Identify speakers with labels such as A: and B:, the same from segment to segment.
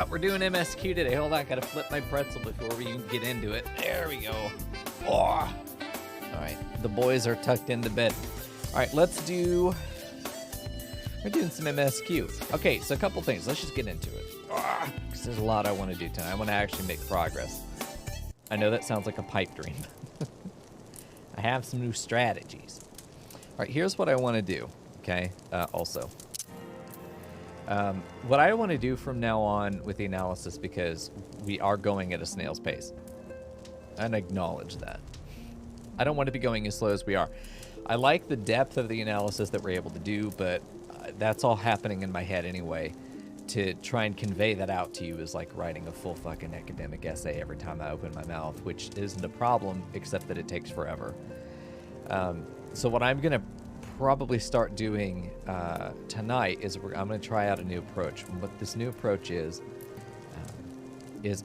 A: We're doing MSQ today. Hold on, gotta flip my pretzel before we even get into it. There we go. Oh. All right, the boys are tucked into bed. All right, we're doing some MSQ. Okay, so a couple things. Let's just get into it. Because there's a lot I want to do tonight. I want to actually make progress. I know that sounds like a pipe dream. I have some new strategies. All right, here's what I want to do, okay, also. What I want to do from now on with the analysis, because we are going at a snail's pace, and acknowledge that. I don't want to be going as slow as we are. I like the depth of the analysis that we're able to do, but that's all happening in my head anyway. To try and convey that out to you is like writing a full fucking academic essay every time I open my mouth, which isn't a problem, except that it takes forever. So what I'm going to probably start doing tonight is I'm going to try out a new approach. What this new approach is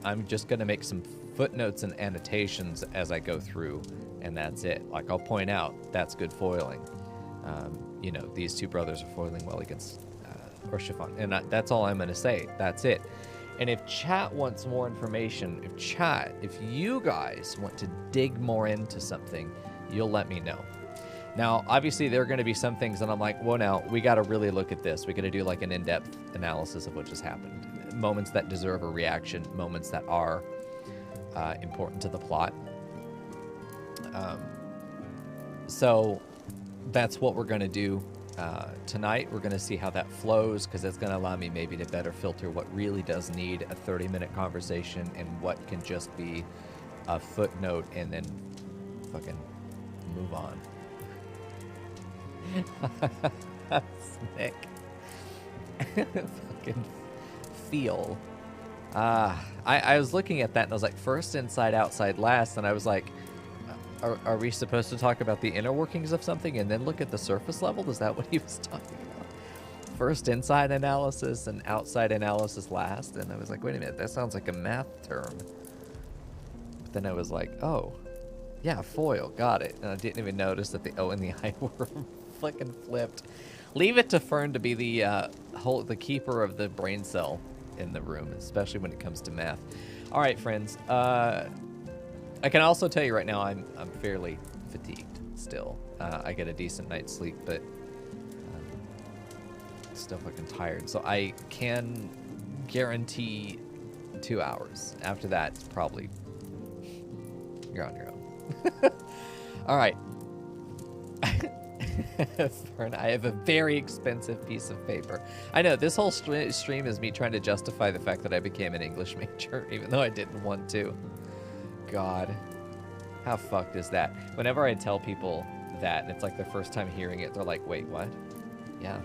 A: I'm just going to make some footnotes and annotations as I go through, and that's it. Like, I'll point out, that's good foiling. You know, these two brothers are foiling well against or chiffon, and that's all I'm going to say. That's it. And if chat wants more information, if you guys want to dig more into something, you'll let me know. Now, obviously, there are going to be some things that I'm like, well, now, we got to really look at this. We got to do like an in-depth analysis of what just happened. Moments that deserve a reaction, moments that are important to the plot. So that's what we're going to do tonight. We're going to see how that flows, because it's going to allow me maybe to better filter what really does need a 30-minute conversation and what can just be a footnote and then fucking move on. Snick. Fucking feel. I was looking at that and I was like, first inside, outside, last, and I was like, are we supposed to talk about the inner workings of something and then look at the surface level? Is that what he was talking about? First inside analysis and outside analysis last? And I was like, wait a minute, that sounds like a math term. But then I was like, oh, yeah, foil, got it. And I didn't even notice that the O and the I were fucking flipped. Leave it to Fern to be the keeper of the brain cell in the room, especially when it comes to math. All right, friends. I can also tell you right now, I'm fairly fatigued still. I get a decent night's sleep, but still fucking tired. So I can guarantee 2 hours. After that, it's probably you're on your own. All right. Fern, I have a very expensive piece of paper. I know, this whole stream is me trying to justify the fact that I became an English major, even though I didn't want to. God, how fucked is that? Whenever I tell people that, and it's like their first time hearing it, they're like, wait, what? Yeah.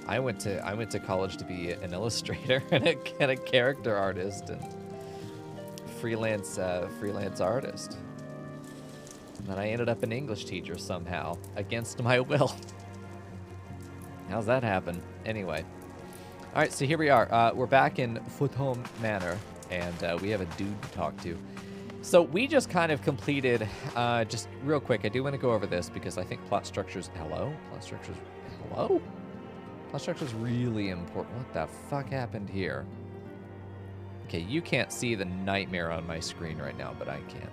A: I went to college to be an illustrator and a character artist and freelance artist. And then I ended up an English teacher somehow, against my will. How's that happen? Anyway. All right, so here we are. We're back in Futhom Manor, and we have a dude to talk to. So we just kind of completed, just real quick, I do want to go over this because I think plot structure's, hello? Plot structure's really important. What the fuck happened here? Okay, you can't see the nightmare on my screen right now, but I can.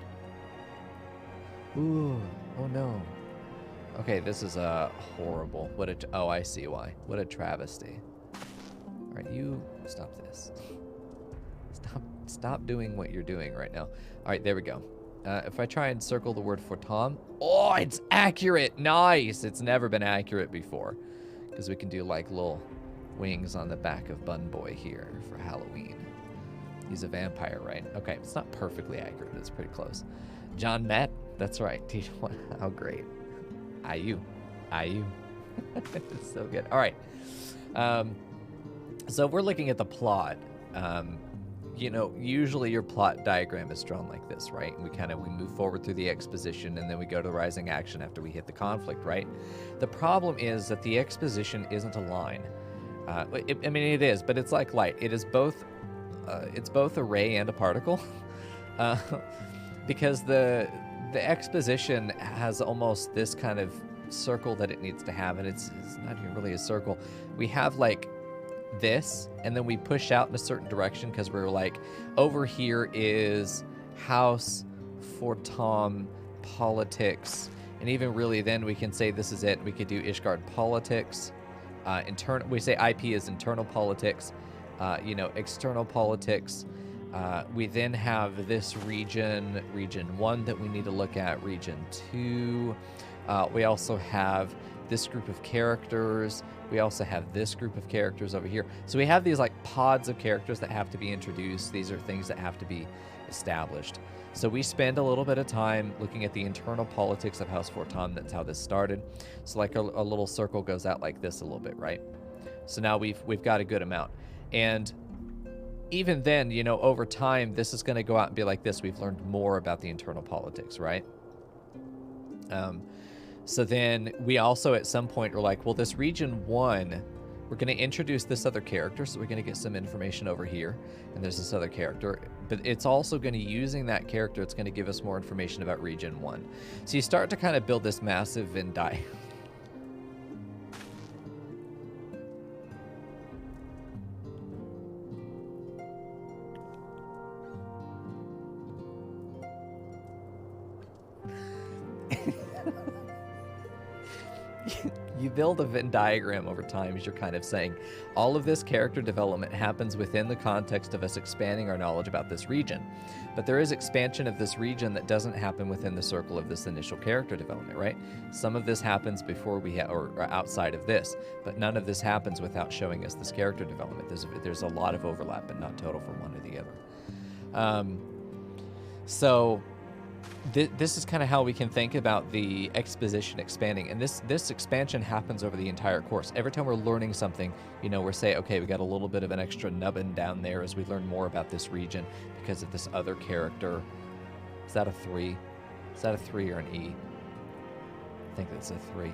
A: Ooh, oh no. Okay, this is horrible. Oh, I see why. What a travesty. All right, you stop this. Stop doing what you're doing right now. All right, there we go. If I try and circle the word for Tom, oh, it's accurate. Nice. It's never been accurate before, because we can do like little wings on the back of Bun Boy here for Halloween. He's a vampire, right? Okay, it's not perfectly accurate. It's pretty close. John Matt, that's right. How great. IU. It's so good. All right. So we're looking at the plot. You know, usually your plot diagram is drawn like this, right? We move forward through the exposition, and then we go to the rising action after we hit the conflict, right? The problem is that the exposition isn't a line. I mean, it is, but it's like light. It is both. It's both a ray and a particle, because the exposition has almost this kind of circle that it needs to have, and it's not even really a circle. We have like this, and then we push out in a certain direction because we're like, over here is House for Tom politics, and even really then we can say this is it. We could do Ishgard politics. Internal, we say IP is internal politics, external politics. We then have this region 1 that we need to look at, region 2. We also have this group of characters. We also have this group of characters over here. So we have these like pods of characters that have to be introduced. These are things that have to be established. So we spend a little bit of time looking at the internal politics of House Fortan. That's how this started. So like a little circle goes out like this a little bit, right? So now we've got a good amount. And even then, over time, this is going to go out and be like this. We've learned more about the internal politics, right? So then we also at some point are like, well, this region 1, we're going to introduce this other character. So we're going to get some information over here. And there's this other character. But it's also going to, using that character, it's going to give us more information about region 1. So you start to kind of build this massive Venn diagram. You build a Venn diagram over time as you're kind of saying, all of this character development happens within the context of us expanding our knowledge about this region. But there is expansion of this region that doesn't happen within the circle of this initial character development, right? Some of this happens before we or outside of this, but none of this happens without showing us this character development. There's a lot of overlap, but not total from one to the other. This is kind of how we can think about the exposition expanding. And this expansion happens over the entire course. Every time we're learning something, we're saying, okay, we got a little bit of an extra nubbin down there as we learn more about this region because of this other character. Is that a 3? Is that a 3 or an E? I think that's a 3.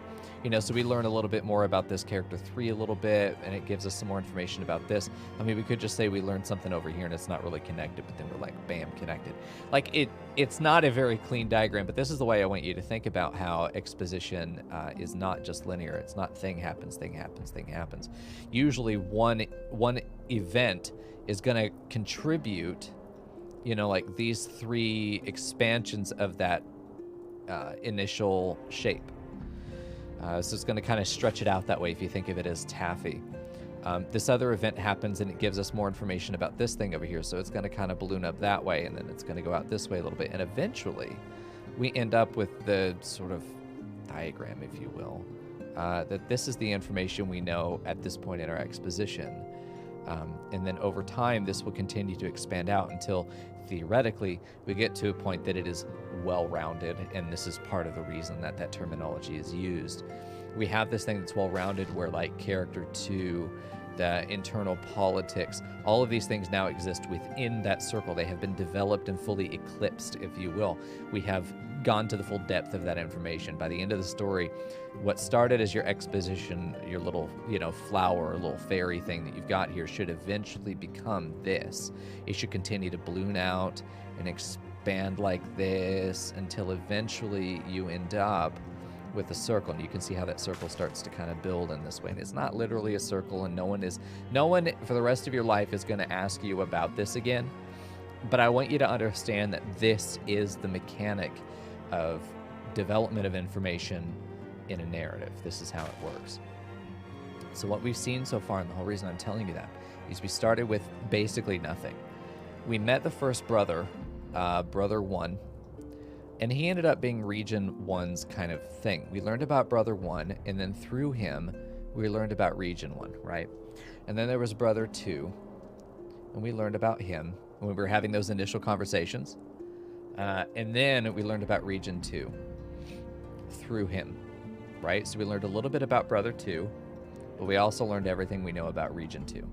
A: So we learn a little bit more about this character 3 a little bit, and it gives us some more information about this. I mean, we could just say we learned something over here and it's not really connected, but then we're like, bam, connected. Like it's not a very clean diagram, but this is the way I want you to think about how exposition is not just linear. It's not thing happens, thing happens, thing happens. Usually one event is going to contribute, like these 3 expansions of that initial shape. So it's going to kind of stretch it out that way if you think of it as taffy. This other event happens and it gives us more information about this thing over here. So it's going to kind of balloon up that way, and then it's going to go out this way a little bit. And eventually we end up with the sort of diagram, if you will, that this is the information we know at this point in our exposition. And then over time, this will continue to expand out until theoretically we get to a point that it is well-rounded, and this is part of the reason that that terminology is used. We have this thing that's well-rounded where like character 2, the internal politics, all of these things now exist within that circle. They have been developed and fully eclipsed, if you will. We have gone to the full depth of that information. By the end of the story, what started as your exposition, your little, flower or little fairy thing that you've got here should eventually become this. It should continue to balloon out and expand like this until eventually you end up with a circle, and you can see how that circle starts to kind of build in this way. And it's not literally a circle, and no one for the rest of your life is going to ask you about this again. But I want you to understand that this is the mechanic of development of information in a narrative. This is how it works. So what we've seen so far, and the whole reason I'm telling you that, is we started with basically nothing. We met the first brother, Brother 1, and he ended up being Region 1's kind of thing. We learned about Brother 1, and then through him, we learned about Region 1, right? And then there was Brother 2, and we learned about him when we were having those initial conversations. And then we learned about Region 2 through him, right? So we learned a little bit about Brother 2, but we also learned everything we know about Region 2.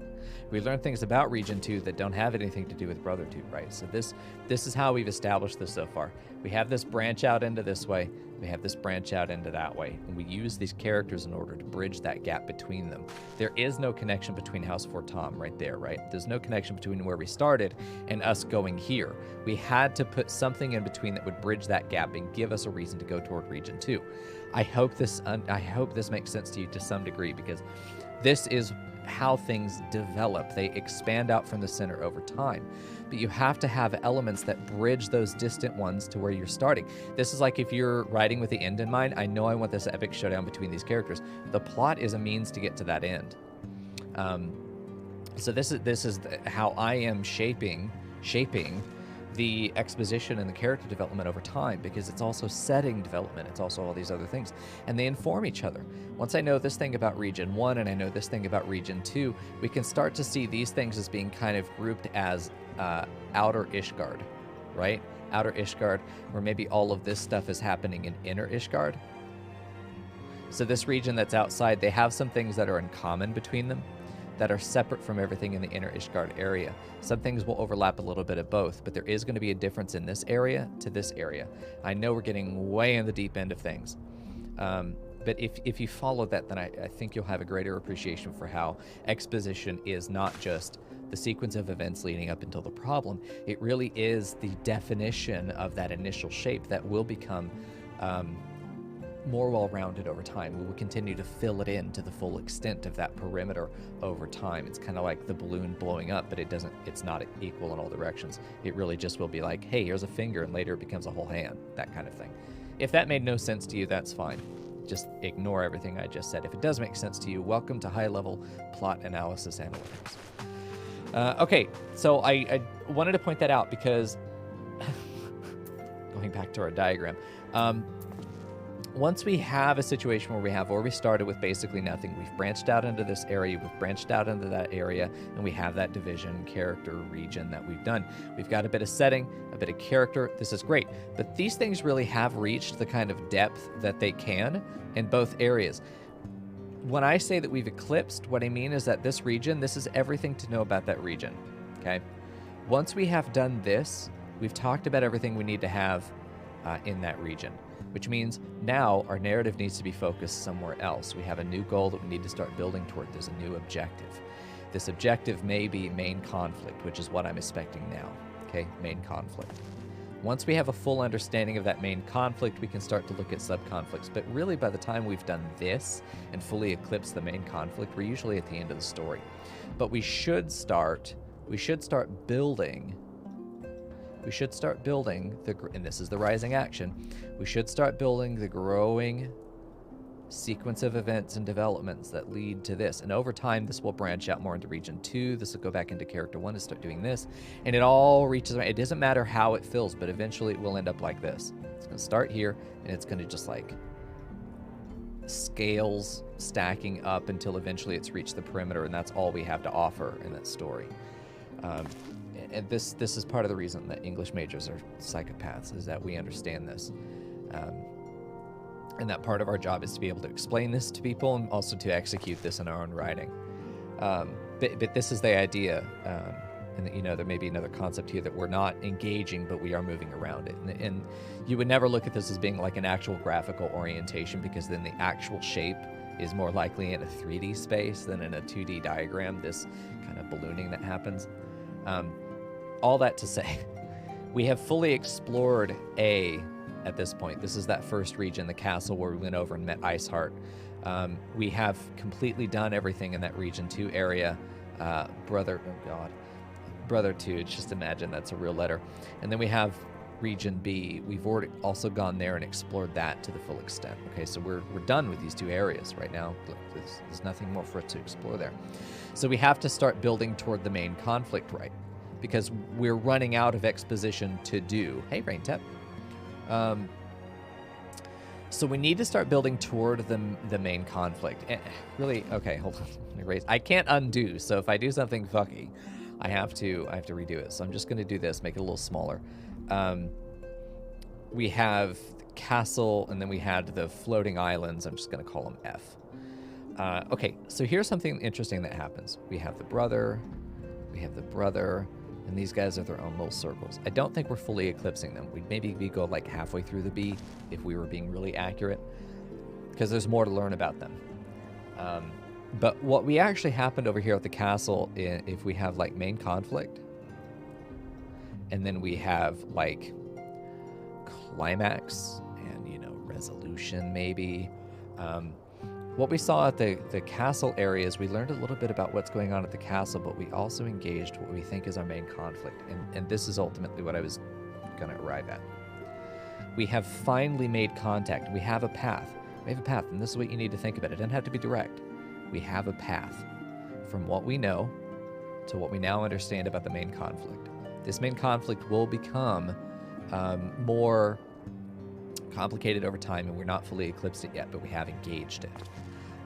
A: We learned things about Region 2 that don't have anything to do with Brother 2, right? So this is how we've established this so far. We have this branch out into this way. We have this branch out into that way. And we use these characters in order to bridge that gap between them. There is no connection between House Fortam right there, right? There's no connection between where we started and us going here. We had to put something in between that would bridge that gap and give us a reason to go toward Region 2. I hope this makes sense to you to some degree, because this is how things develop. They expand out from the center over time. But you have to have elements that bridge those distant ones to where you're starting. This is like if you're writing with the end in mind. I know I want this epic showdown between these characters. The plot is a means to get to that end. So this is how I am shaping the exposition and the character development over time, because it's also setting development. It's also all these other things, and they inform each other. Once I know this thing about region 1 and I know this thing about region 2, we can start to see these things as being kind of grouped as outer Ishgard, right? Outer Ishgard, where maybe all of this stuff is happening in inner Ishgard. So this region that's outside, they have some things that are in common between them, that are separate from everything in the inner Ishgard area. Some things will overlap a little bit of both, but there is going to be a difference in this area to this area. I know we're getting way in the deep end of things. But if you follow that, then I think you'll have a greater appreciation for how exposition is not just the sequence of events leading up until the problem. It really is the definition of that initial shape that will become more well-rounded over time. We will continue to fill it in to the full extent of that perimeter over time. It's kind of like the balloon blowing up, but it's not equal in all directions. It really just will be like, hey, here's a finger, and later it becomes a whole hand, that kind of thing. If that made no sense to you, that's fine. Just ignore everything I just said. If it does make sense to you, welcome to high-level plot analysis analytics. Okay, so I wanted to point that out because, going back to our diagram, once we have a situation where we started with basically nothing, we've branched out into this area, we've branched out into that area, and we have that division, character, region that we've done. We've got a bit of setting, a bit of character. This is great. But these things really have reached the kind of depth that they can in both areas. When I say that we've eclipsed, what I mean is that this region, this is everything to know about that region, okay? Once we have done this, we've talked about everything we need to have in that region, which means now our narrative needs to be focused somewhere else. We have a new goal that we need to start building toward. There's a new objective. This objective may be main conflict, which is what I'm expecting now, okay? Main conflict. Once we have a full understanding of that main conflict, we can start to look at sub-conflicts. But really, by the time we've done this and fully eclipsed the main conflict, we're usually at the end of the story. But we should start building. We should start building, and this is the rising action, we should start building the growing sequence of events and developments that lead to this. And over time, this will branch out more into region 2. This will go back into character 1 and start doing this. And it all reaches, it doesn't matter how it fills, but eventually it will end up like this. It's going to start here, and it's going to just like scales stacking up until eventually it's reached the perimeter, and that's all we have to offer in that story. And this is part of the reason that English majors are psychopaths, is that we understand this. And that part of our job is to be able to explain this to people and also to execute this in our own writing. But this is the idea. And, you know, there may be another concept here that we're not engaging, but we are moving around it. And you would never look at this as being like an actual graphical orientation, because then the actual shape is more likely in a 3D space than in a 2D diagram, this kind of ballooning that happens. All that to say, we have fully explored A at this point. This is that first region, the castle where we went over and met Iceheart. We have completely done everything in that region 2 area. Brother 2, just imagine that's a real letter. And then we have region B. We've already also gone there and explored that to the full extent. Okay, so we're done with these 2 areas right now. There's nothing more for us to explore there. So we have to start building toward the main conflict, right? Because we're running out of exposition to do. Hey, Raintep. So we need to start building toward the main conflict. Really, okay, hold on. Let me erase. I can't undo, so if I do something fucky, I have to redo it. So I'm just going to do this, make it a little smaller. We have the castle, and then we had the floating islands. I'm just going to call them F. Okay, so here's something interesting that happens. We have the brother, and these guys are their own little circles. I don't think we're fully eclipsing them. We go like halfway through the B if we were being really accurate, because there's more to learn about them. But what we actually happened over here at the castle, if we have like main conflict, and then we have like climax and, you know, resolution maybe, What we saw at the castle areas, we learned a little bit about what's going on at the castle, but we also engaged what we think is our main conflict. And this is ultimately what I was going to arrive at. We have finally made contact. We have a path. We have a path, and this is what you need to think about. It doesn't have to be direct. We have a path from what we know to what we now understand about the main conflict. This main conflict will become more complicated over time, and we're not fully eclipsed it yet, but we have engaged it.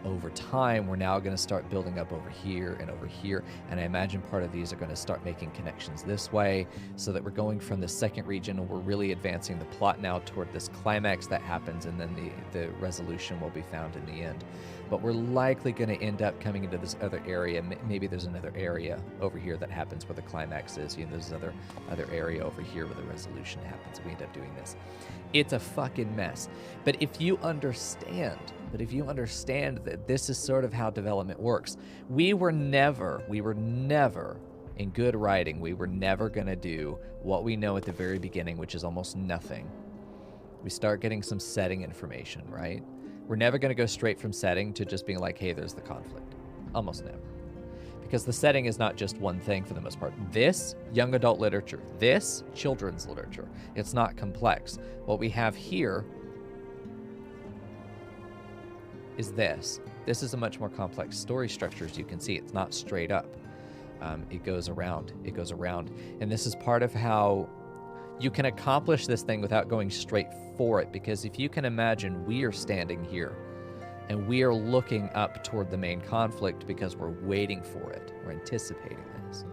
A: Over time, we're now going to start building up over here, and I imagine part of these are going to start making connections this way, so that we're going from the second region, and we're really advancing the plot now toward this climax that happens, and then the resolution will be found in the end. But we're likely going to end up coming into this other area. Maybe there's another area over here that happens where the climax is. You know, there's another area over here where the resolution happens. We end up doing this. It's a fucking mess. But if you understand that this is sort of how development works, we were never, in good writing, we were never going to do what we know at the very beginning, which is almost nothing. We start getting some setting information, right? We're never going to go straight from setting to just being like, hey, there's the conflict. Almost never. Because the setting is not just one thing for the most part. This, young adult literature. This, children's literature. It's not complex. What we have here is this. This is a much more complex story structure, as you can see. It's not straight up. It goes around. It goes around. And this is part of how you can accomplish this thing without going straight for it. Because if you can imagine, we are standing here and we are looking up toward the main conflict because we're waiting for it. We're anticipating this.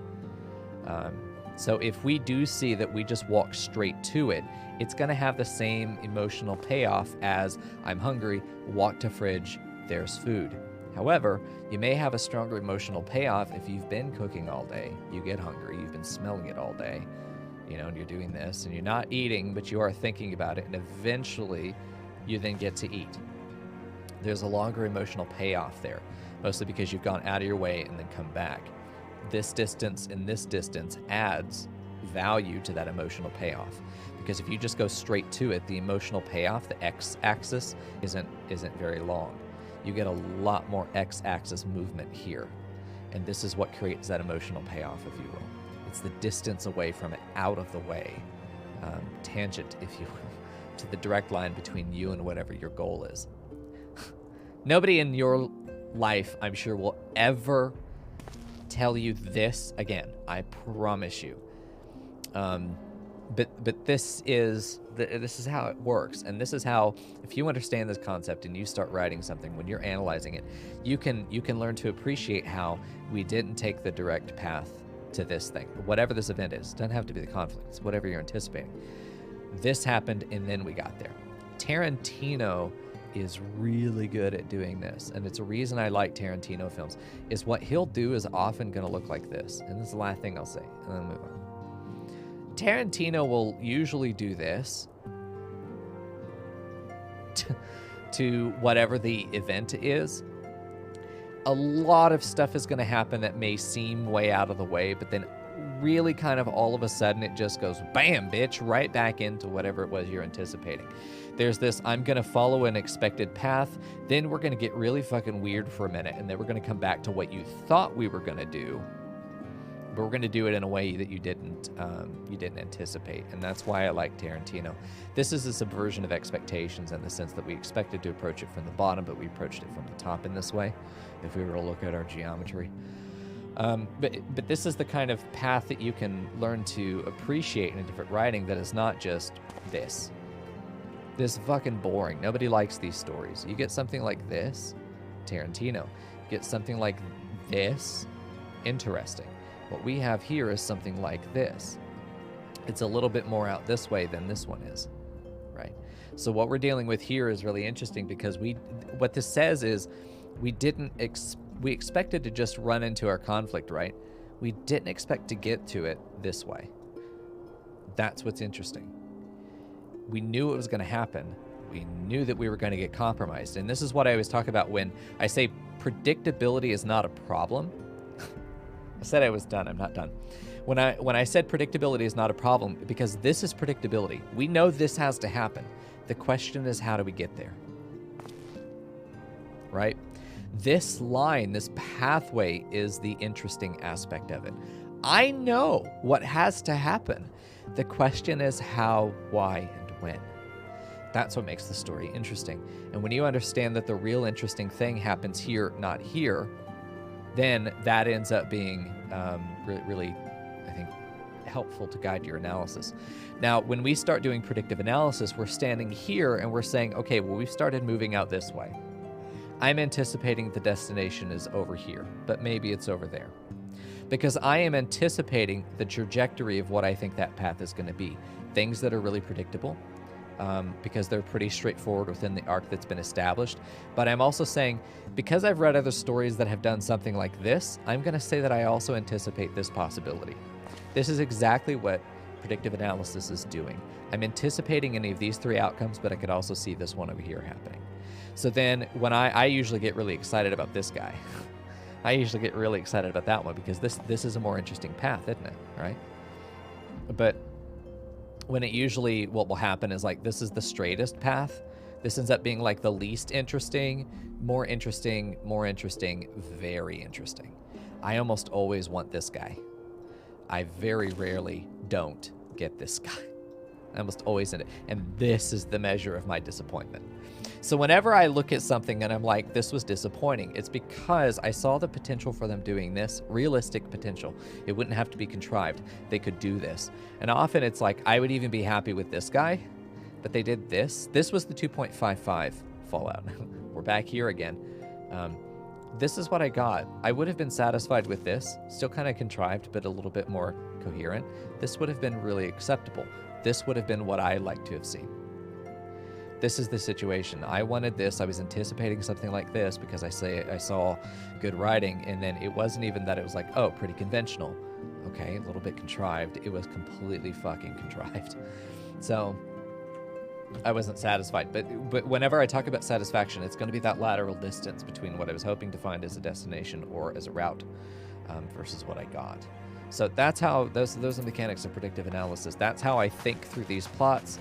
A: So if we do see that we just walk straight to it, it's going to have the same emotional payoff as I'm hungry, walk to fridge, there's food. However, you may have a stronger emotional payoff if you've been cooking all day, you get hungry, you've been smelling it all day, you know, and you're doing this, and you're not eating, but you are thinking about it, and eventually you then get to eat. There's a longer emotional payoff there, mostly because you've gone out of your way and then come back. This distance and this distance adds value to that emotional payoff. Because if you just go straight to it, the emotional payoff, the x-axis, isn't very long. You get a lot more x-axis movement here. And this is what creates that emotional payoff, if you will. It's the distance away from it, out of the way, tangent, if you will, to the direct line between you and whatever your goal is. Nobody in your life, I'm sure, will ever tell you this again. I promise you. But this is how it works, and this is how, if you understand this concept and you start writing something, when you're analyzing it, you can learn to appreciate how we didn't take the direct path to this thing, whatever this event is. It doesn't have to be the conflict. It's whatever you're anticipating. This happened, and then we got there. Tarantino is really good at doing this, and it's a reason I like Tarantino films, is what he'll do is often going to look like this. And this is the last thing I'll say, and then I'll move on. Tarantino will usually do this to whatever the event is. A lot of stuff is going to happen that may seem way out of the way, but then really kind of all of a sudden it just goes bam, bitch, right back into whatever it was you're anticipating. There's this, I'm going to follow an expected path, then we're going to get really fucking weird for a minute, and then we're going to come back to what you thought we were going to do, but we're going to do it in a way that you didn't anticipate, and that's why I like Tarantino. This is a subversion of expectations in the sense that we expected to approach it from the bottom, but we approached it from the top in this way, if we were to look at our geometry. But this is the kind of path that you can learn to appreciate in a different writing that is not just this. This is fucking boring. Nobody likes these stories. You get something like this, Tarantino. You get something like this, interesting. What we have here is something like this. It's a little bit more out this way than this one is, right? So what we're dealing with here is really interesting because what this says is we expected to just run into our conflict, right? We didn't expect to get to it this way. That's what's interesting. We knew it was going to happen. We knew that we were going to get compromised. And this is what I always talk about when I say predictability is not a problem. I said I was done. I'm not done. When I said predictability is not a problem, because this is predictability. We know this has to happen. The question is, how do we get there? Right? This line, this pathway is the interesting aspect of it. I know what has to happen. The question is how, why, and when. That's what makes the story interesting. And when you understand that the real interesting thing happens here, not here, then that ends up being really, I think, helpful to guide your analysis. Now, when we start doing predictive analysis, we're standing here and we're saying, okay, well, we've started moving out this way. I'm anticipating the destination is over here, but maybe it's over there. Because I am anticipating the trajectory of what I think that path is going to be. Things that are really predictable, because they're pretty straightforward within the arc that's been established. But I'm also saying, because I've read other stories that have done something like this, I'm going to say that I also anticipate this possibility. This is exactly what predictive analysis is doing. I'm anticipating any of these three outcomes, but I could also see this one over here happening. So then when I usually get really excited about this guy. I usually get really excited about that one because this is a more interesting path, isn't it? Right? But when it usually, what will happen is like, this is the straightest path. This ends up being like the least interesting, more interesting, very interesting. I almost always want this guy. I very rarely don't get this guy. I almost always end it. And this is the measure of my disappointment. So whenever I look at something and I'm like, this was disappointing, it's because I saw the potential for them doing this, realistic potential. It wouldn't have to be contrived. They could do this. And often it's like, I would even be happy with this guy, but they did this. This was the 2.55 Fallout. We're back here again. This is what I got. I would have been satisfied with this. Still kind of contrived, but a little bit more coherent. This would have been really acceptable. This would have been what I like to have seen. This is the situation. I wanted this. I was anticipating something like this because I saw good writing, and then it wasn't even that. It was like, oh, pretty conventional. Okay, a little bit contrived. It was completely fucking contrived. So I wasn't satisfied. But whenever I talk about satisfaction, it's going to be that lateral distance between what I was hoping to find as a destination or as a route versus what I got. So that's how those are the mechanics of predictive analysis. That's how I think through these plots.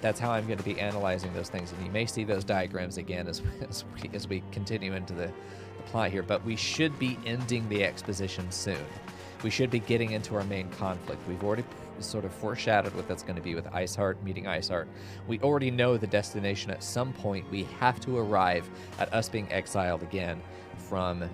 A: That's how I'm going to be analyzing those things, and you may see those diagrams again as we continue into the plot here. But we should be ending the exposition soon. We should be getting into our main conflict. We've already sort of foreshadowed what that's going to be with Iceheart meeting Iceheart. We already know the destination. At some point, we have to arrive at us being exiled again from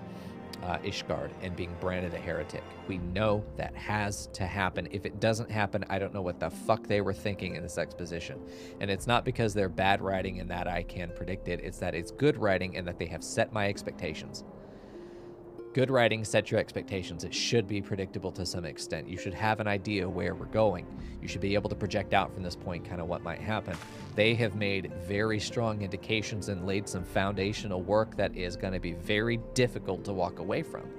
A: Ishgard and being branded a heretic. We know that has to happen. If it doesn't happen, I don't know what the fuck they were thinking in this exposition. And it's not because they're bad writing and that I can predict it. It's that it's good writing and that they have set my expectations. Good writing sets your expectations. It should be predictable to some extent. You should have an idea where we're going. You should be able to project out from this point kind of what might happen. They have made very strong indications and laid some foundational work that is going to be very difficult to walk away from.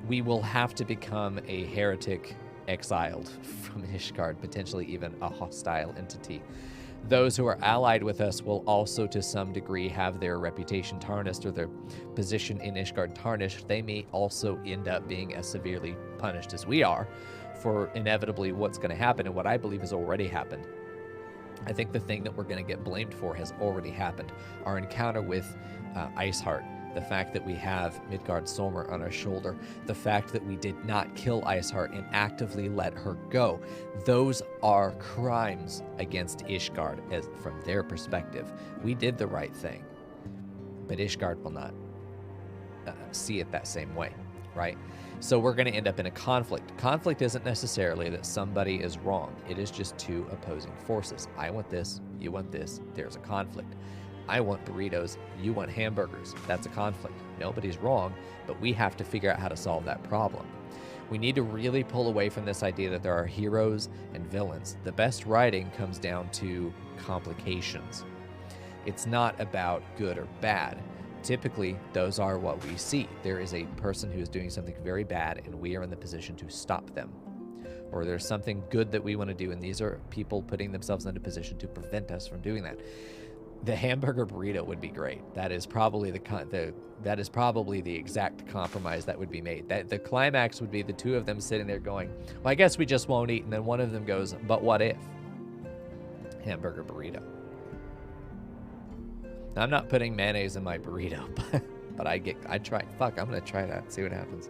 A: We will have to become a heretic exiled from Ishgard, potentially even a hostile entity. Those who are allied with us will also, to some degree, have their reputation tarnished or their position in Ishgard tarnished. They may also end up being as severely punished as we are for inevitably what's going to happen and what I believe has already happened. I think the thing that we're going to get blamed for has already happened. Our encounter with Iceheart, the fact that we have Midgard-Solmer on our shoulder, the fact that we did not kill Iceheart and actively let her go. Those are crimes against Ishgard from their perspective. We did the right thing, but Ishgard will not see it that same way, right? So we're going to end up in a conflict. Conflict isn't necessarily that somebody is wrong. It is just two opposing forces. I want this, you want this, there's a conflict. I want burritos, you want hamburgers. That's a conflict. Nobody's wrong, but we have to figure out how to solve that problem. We need to really pull away from this idea that there are heroes and villains. The best writing comes down to complications. It's not about good or bad. Typically, those are what we see. There is a person who is doing something very bad, and we are in the position to stop them. Or there's something good that we want to do, and these are people putting themselves in a position to prevent us from doing that. The hamburger burrito would be great. That is probably the exact compromise that would be made. That the climax would be the two of them sitting there going, well, I guess we just won't eat. And then one of them goes, but what if? Hamburger burrito. Now, I'm not putting mayonnaise in my burrito, But I'd try. Fuck, I'm gonna try that. See what happens.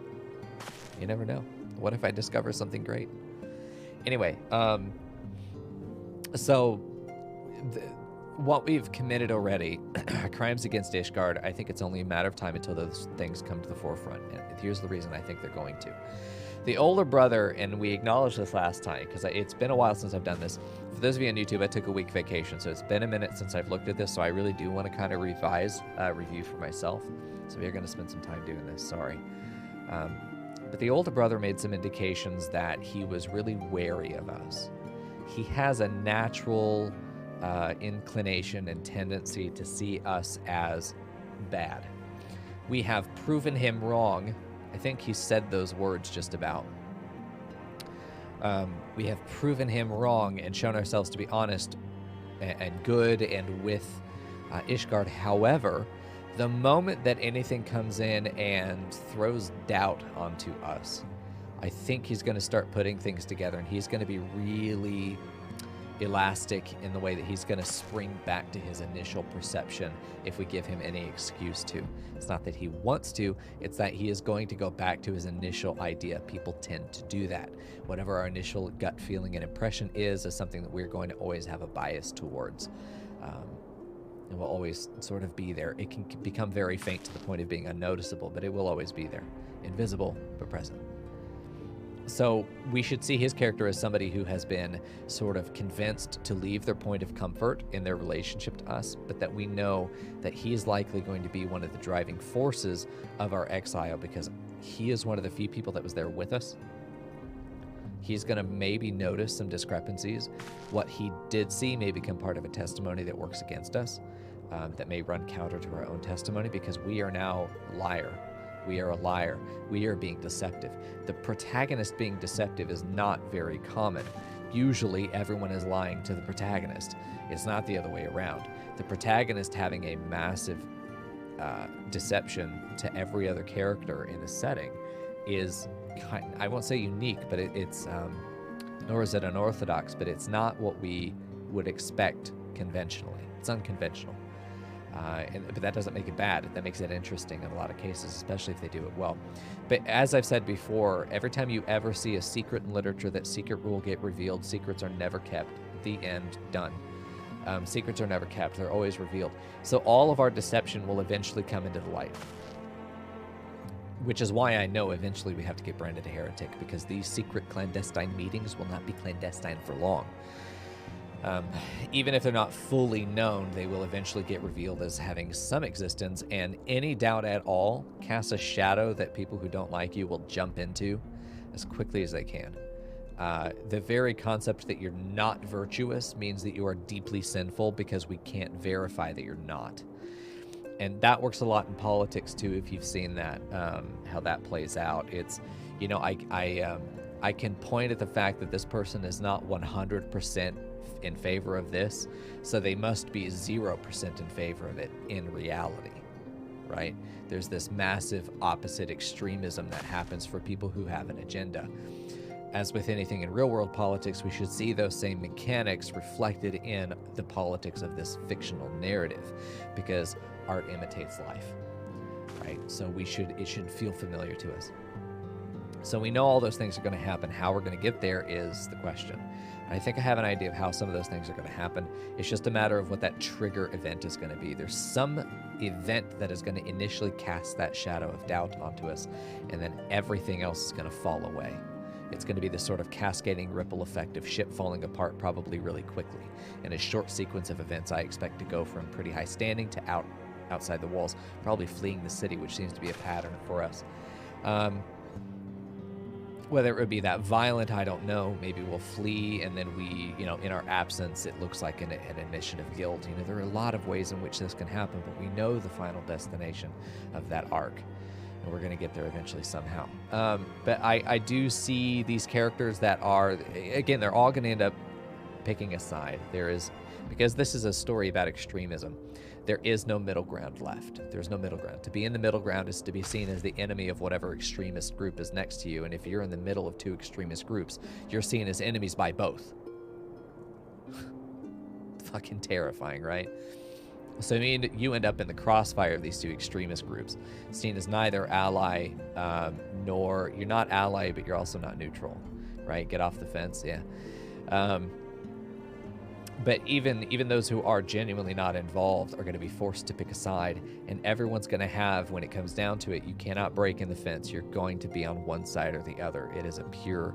A: You never know. What if I discover something great? Anyway, so what we've committed already, crimes against Ishgard, I think it's only a matter of time until those things come to the forefront. And here's the reason I think they're going to. The older brother, and we acknowledged this last time, because it's been a while since I've done this. For those of you on YouTube, I took a week vacation, so it's been a minute since I've looked at this, so I really do want to kind of review for myself. So we're going to spend some time doing this, sorry. But the older brother made some indications that he was really wary of us. He has a natural inclination and tendency to see us as bad. We have proven him wrong. I think he said those words just about. We have proven him wrong and shown ourselves to be honest and good and with Ishgard. However, the moment that anything comes in and throws doubt onto us, I think he's going to start putting things together, and he's going to be really elastic in the way that he's going to spring back to his initial perception if we give him any excuse to. It's not that he wants to, it's that he is going to go back to his initial idea. People tend to do that. Whatever our initial gut feeling and impression is something that we're going to always have a bias towards. And will always sort of be there. It can become very faint to the point of being unnoticeable, but it will always be there. Invisible, but present. So we should see his character as somebody who has been sort of convinced to leave their point of comfort in their relationship to us, but that we know that he is likely going to be one of the driving forces of our exile, because he is one of the few people that was there with us. He's going to maybe notice some discrepancies. What he did see may become part of a testimony that works against us, that may run counter to our own testimony, because we are now liar. We are a liar. We are being deceptive. The protagonist being deceptive is not very common. Usually everyone is lying to the protagonist. It's not the other way around. The protagonist having a massive deception to every other character in the setting is, I won't say unique, but it's nor is it unorthodox, but it's not what we would expect conventionally. It's unconventional. But that doesn't make it bad. That makes it interesting in a lot of cases, especially if they do it well. But as I've said before, every time you ever see a secret in literature, that secret will get revealed. Secrets are never kept. The end. Done. Secrets are never kept. They're always revealed. So all of our deception will eventually come into the light. Which is why I know eventually we have to get branded a heretic, because these secret clandestine meetings will not be clandestine for long. Even if they're not fully known, they will eventually get revealed as having some existence, and any doubt at all casts a shadow that people who don't like you will jump into as quickly as they can. The very concept that you're not virtuous means that you are deeply sinful, because we can't verify that you're not. And that works a lot in politics too, if you've seen that, how that plays out. It's, you know, I can point at the fact that this person is not 100% in favor of this, so they must be 0% in favor of it in reality, right? There's this massive opposite extremism that happens for people who have an agenda. As with anything in real-world politics, we should see those same mechanics reflected in the politics of this fictional narrative, because art imitates life, right? So it should feel familiar to us. So we know all those things are going to happen. How we're going to get there is the question. I think I have an idea of how some of those things are going to happen. It's just a matter of what that trigger event is going to be. There's some event that is going to initially cast that shadow of doubt onto us, and then everything else is going to fall away. It's going to be this sort of cascading ripple effect of shit falling apart probably really quickly. In a short sequence of events, I expect to go from pretty high standing to outside the walls, probably fleeing the city, which seems to be a pattern for us. Whether it would be that violent, I don't know. Maybe we'll flee, and then we, you know, in our absence, it looks like an admission of guilt. You know, there are a lot of ways in which this can happen, but we know the final destination of that arc, and we're going to get there eventually somehow. But I do see these characters that are, again, they're all going to end up picking a side. Because this is a story about extremism, there is no middle ground left. There's no middle ground. To be in the middle ground is to be seen as the enemy of whatever extremist group is next to you. And if you're in the middle of two extremist groups, you're seen as enemies by both. Fucking terrifying, right? So you end up in the crossfire of these two extremist groups, seen as neither ally nor you're not ally, but you're also not neutral, right? Get off the fence, yeah. But even those who are genuinely not involved are going to be forced to pick a side, and everyone's going to have, when it comes down to it, you cannot break in the fence. You're going to be on one side or the other. It is a pure,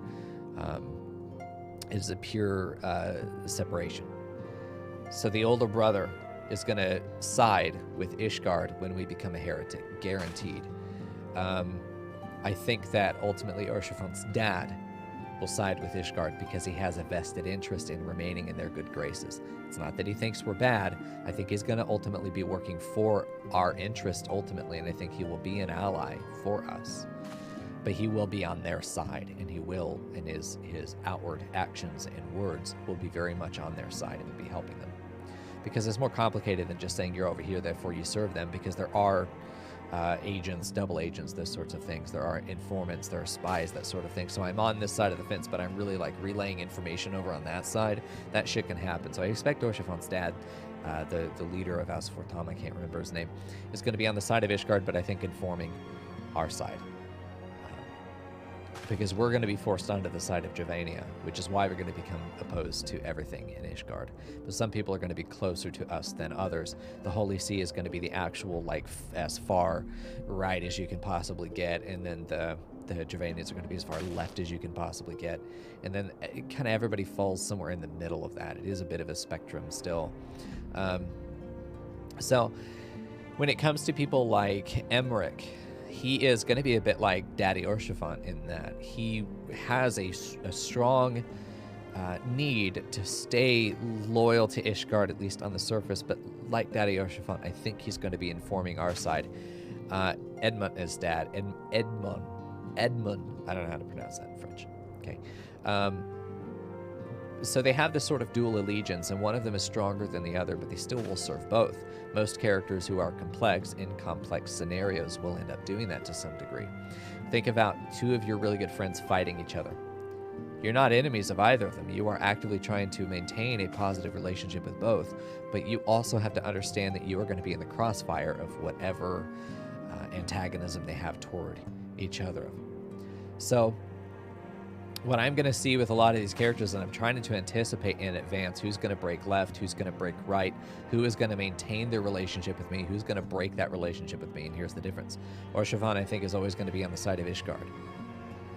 A: separation. So the older brother is going to side with Ishgard when we become a heretic, guaranteed. I think that ultimately Urshifon's dad will side with Ishgard because he has a vested interest in remaining in their good graces. It's not that he thinks we're bad. I think he's going to ultimately be working for our interest ultimately, and I think he will be an ally for us. But he will be on their side, and he will, in his outward actions and words, will be very much on their side and will be helping them. Because it's more complicated than just saying you're over here, therefore you serve them, because there are agents, double agents, those sorts of things. There are informants, there are spies, that sort of thing. So I'm on this side of the fence, but I'm really like relaying information over on that side. That shit can happen. So I expect Urshifon's dad, the leader of House Fortam, I can't remember his name, is going to be on the side of Ishgard, but I think informing our side. Because we're going to be forced onto the side of Javania, which is why we're going to become opposed to everything in Ishgard. But some people are going to be closer to us than others. The Holy See is going to be the actual, like, as far right as you can possibly get, and then the Javanians are going to be as far left as you can possibly get. And then kind of everybody falls somewhere in the middle of that. It is a bit of a spectrum still. So when it comes to people like Emmerich, he is going to be a bit like Daddy Urshifon in that he has a strong need to stay loyal to Ishgard, at least on the surface. But like Daddy Urshifon, I think he's going to be informing our side. Edmund is dad. Edmund. I don't know how to pronounce that in French. Okay. So they have this sort of dual allegiance, and one of them is stronger than the other, but they still will serve both. Most characters who are complex in complex scenarios will end up doing that to some degree. Think about two of your really good friends fighting each other. You're not enemies of either of them. You are actively trying to maintain a positive relationship with both, but you also have to understand that you are going to be in the crossfire of whatever antagonism they have toward each other. So what I'm going to see with a lot of these characters, and I'm trying to anticipate in advance who's going to break left, who's going to break right, who is going to maintain their relationship with me, who's going to break that relationship with me, and here's the difference. Urshivan, I think, is always going to be on the side of Ishgard,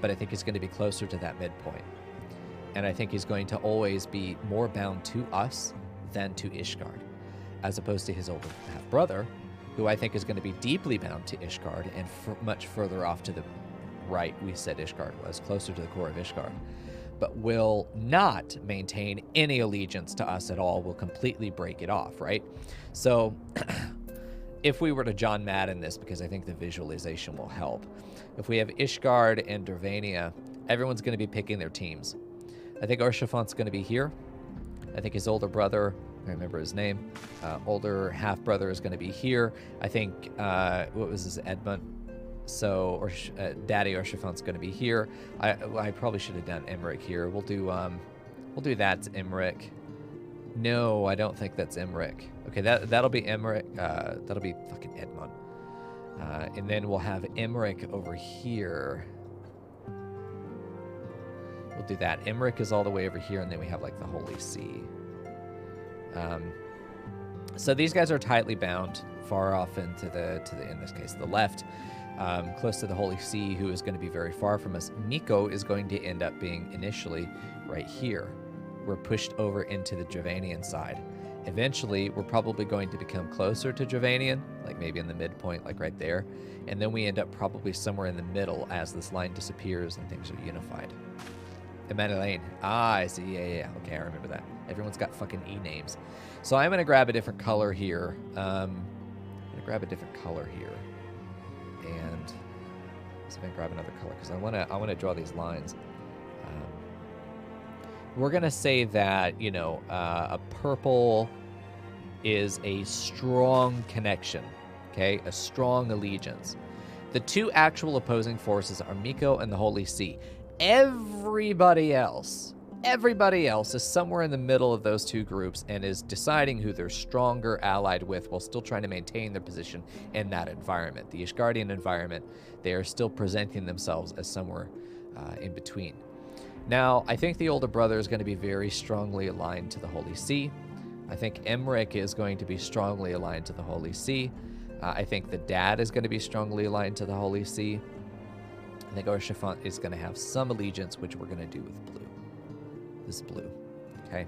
A: but I think he's going to be closer to that midpoint. And I think he's going to always be more bound to us than to Ishgard, as opposed to his older half-brother, who I think is going to be deeply bound to Ishgard and much further off to the right. We said Ishgard was closer to the core of Ishgard, but will not maintain any allegiance to us at all, will completely break it off, right? So if we were to John Madden this, because I think the visualization will help, if we have Ishgard and Dervania, everyone's going to be picking their teams. I think Urshifon's going to be here. I think his older brother, I remember his name, older half-brother is going to be here. I think, what was his, Edmund? So, Daddy Urshifon's going to be here. I probably should have done Emmerich here. We'll do that Emmerich. No, I don't think that's Emmerich. Okay, that'll be Emmerich. That'll be fucking Edmund. And then we'll have Emmerich over here. We'll do that. Emmerich is all the way over here, and then we have like the Holy See. So these guys are tightly bound, far off into the in this case the left. Close to the Holy See, who is going to be very far from us. Mico is going to end up being initially right here. We're pushed over into the Javanian side. Eventually, we're probably going to become closer to Javanian, like maybe in the midpoint, like right there. And then we end up probably somewhere in the middle as this line disappears and things are unified. Emmanuel. Ah, I see. Yeah. Okay, I remember that. Everyone's got fucking E names. So I'm going to grab a different color here. And see if I can grab another color, because I want to draw these lines. We're gonna say that, you know, a purple is a strong connection, okay, a strong allegiance. The two actual opposing forces are Mico and the Holy See. Everybody else Everybody else is somewhere in the middle of those two groups and is deciding who they're stronger allied with while still trying to maintain their position in that environment. The Ishgardian environment, they are still presenting themselves as somewhere in between. Now, I think the older brother is going to be very strongly aligned to the Holy See. I think Emmerich is going to be strongly aligned to the Holy See. I think the dad is going to be strongly aligned to the Holy See. I think Orshifant is going to have some allegiance, which we're going to do with blue. This blue, okay?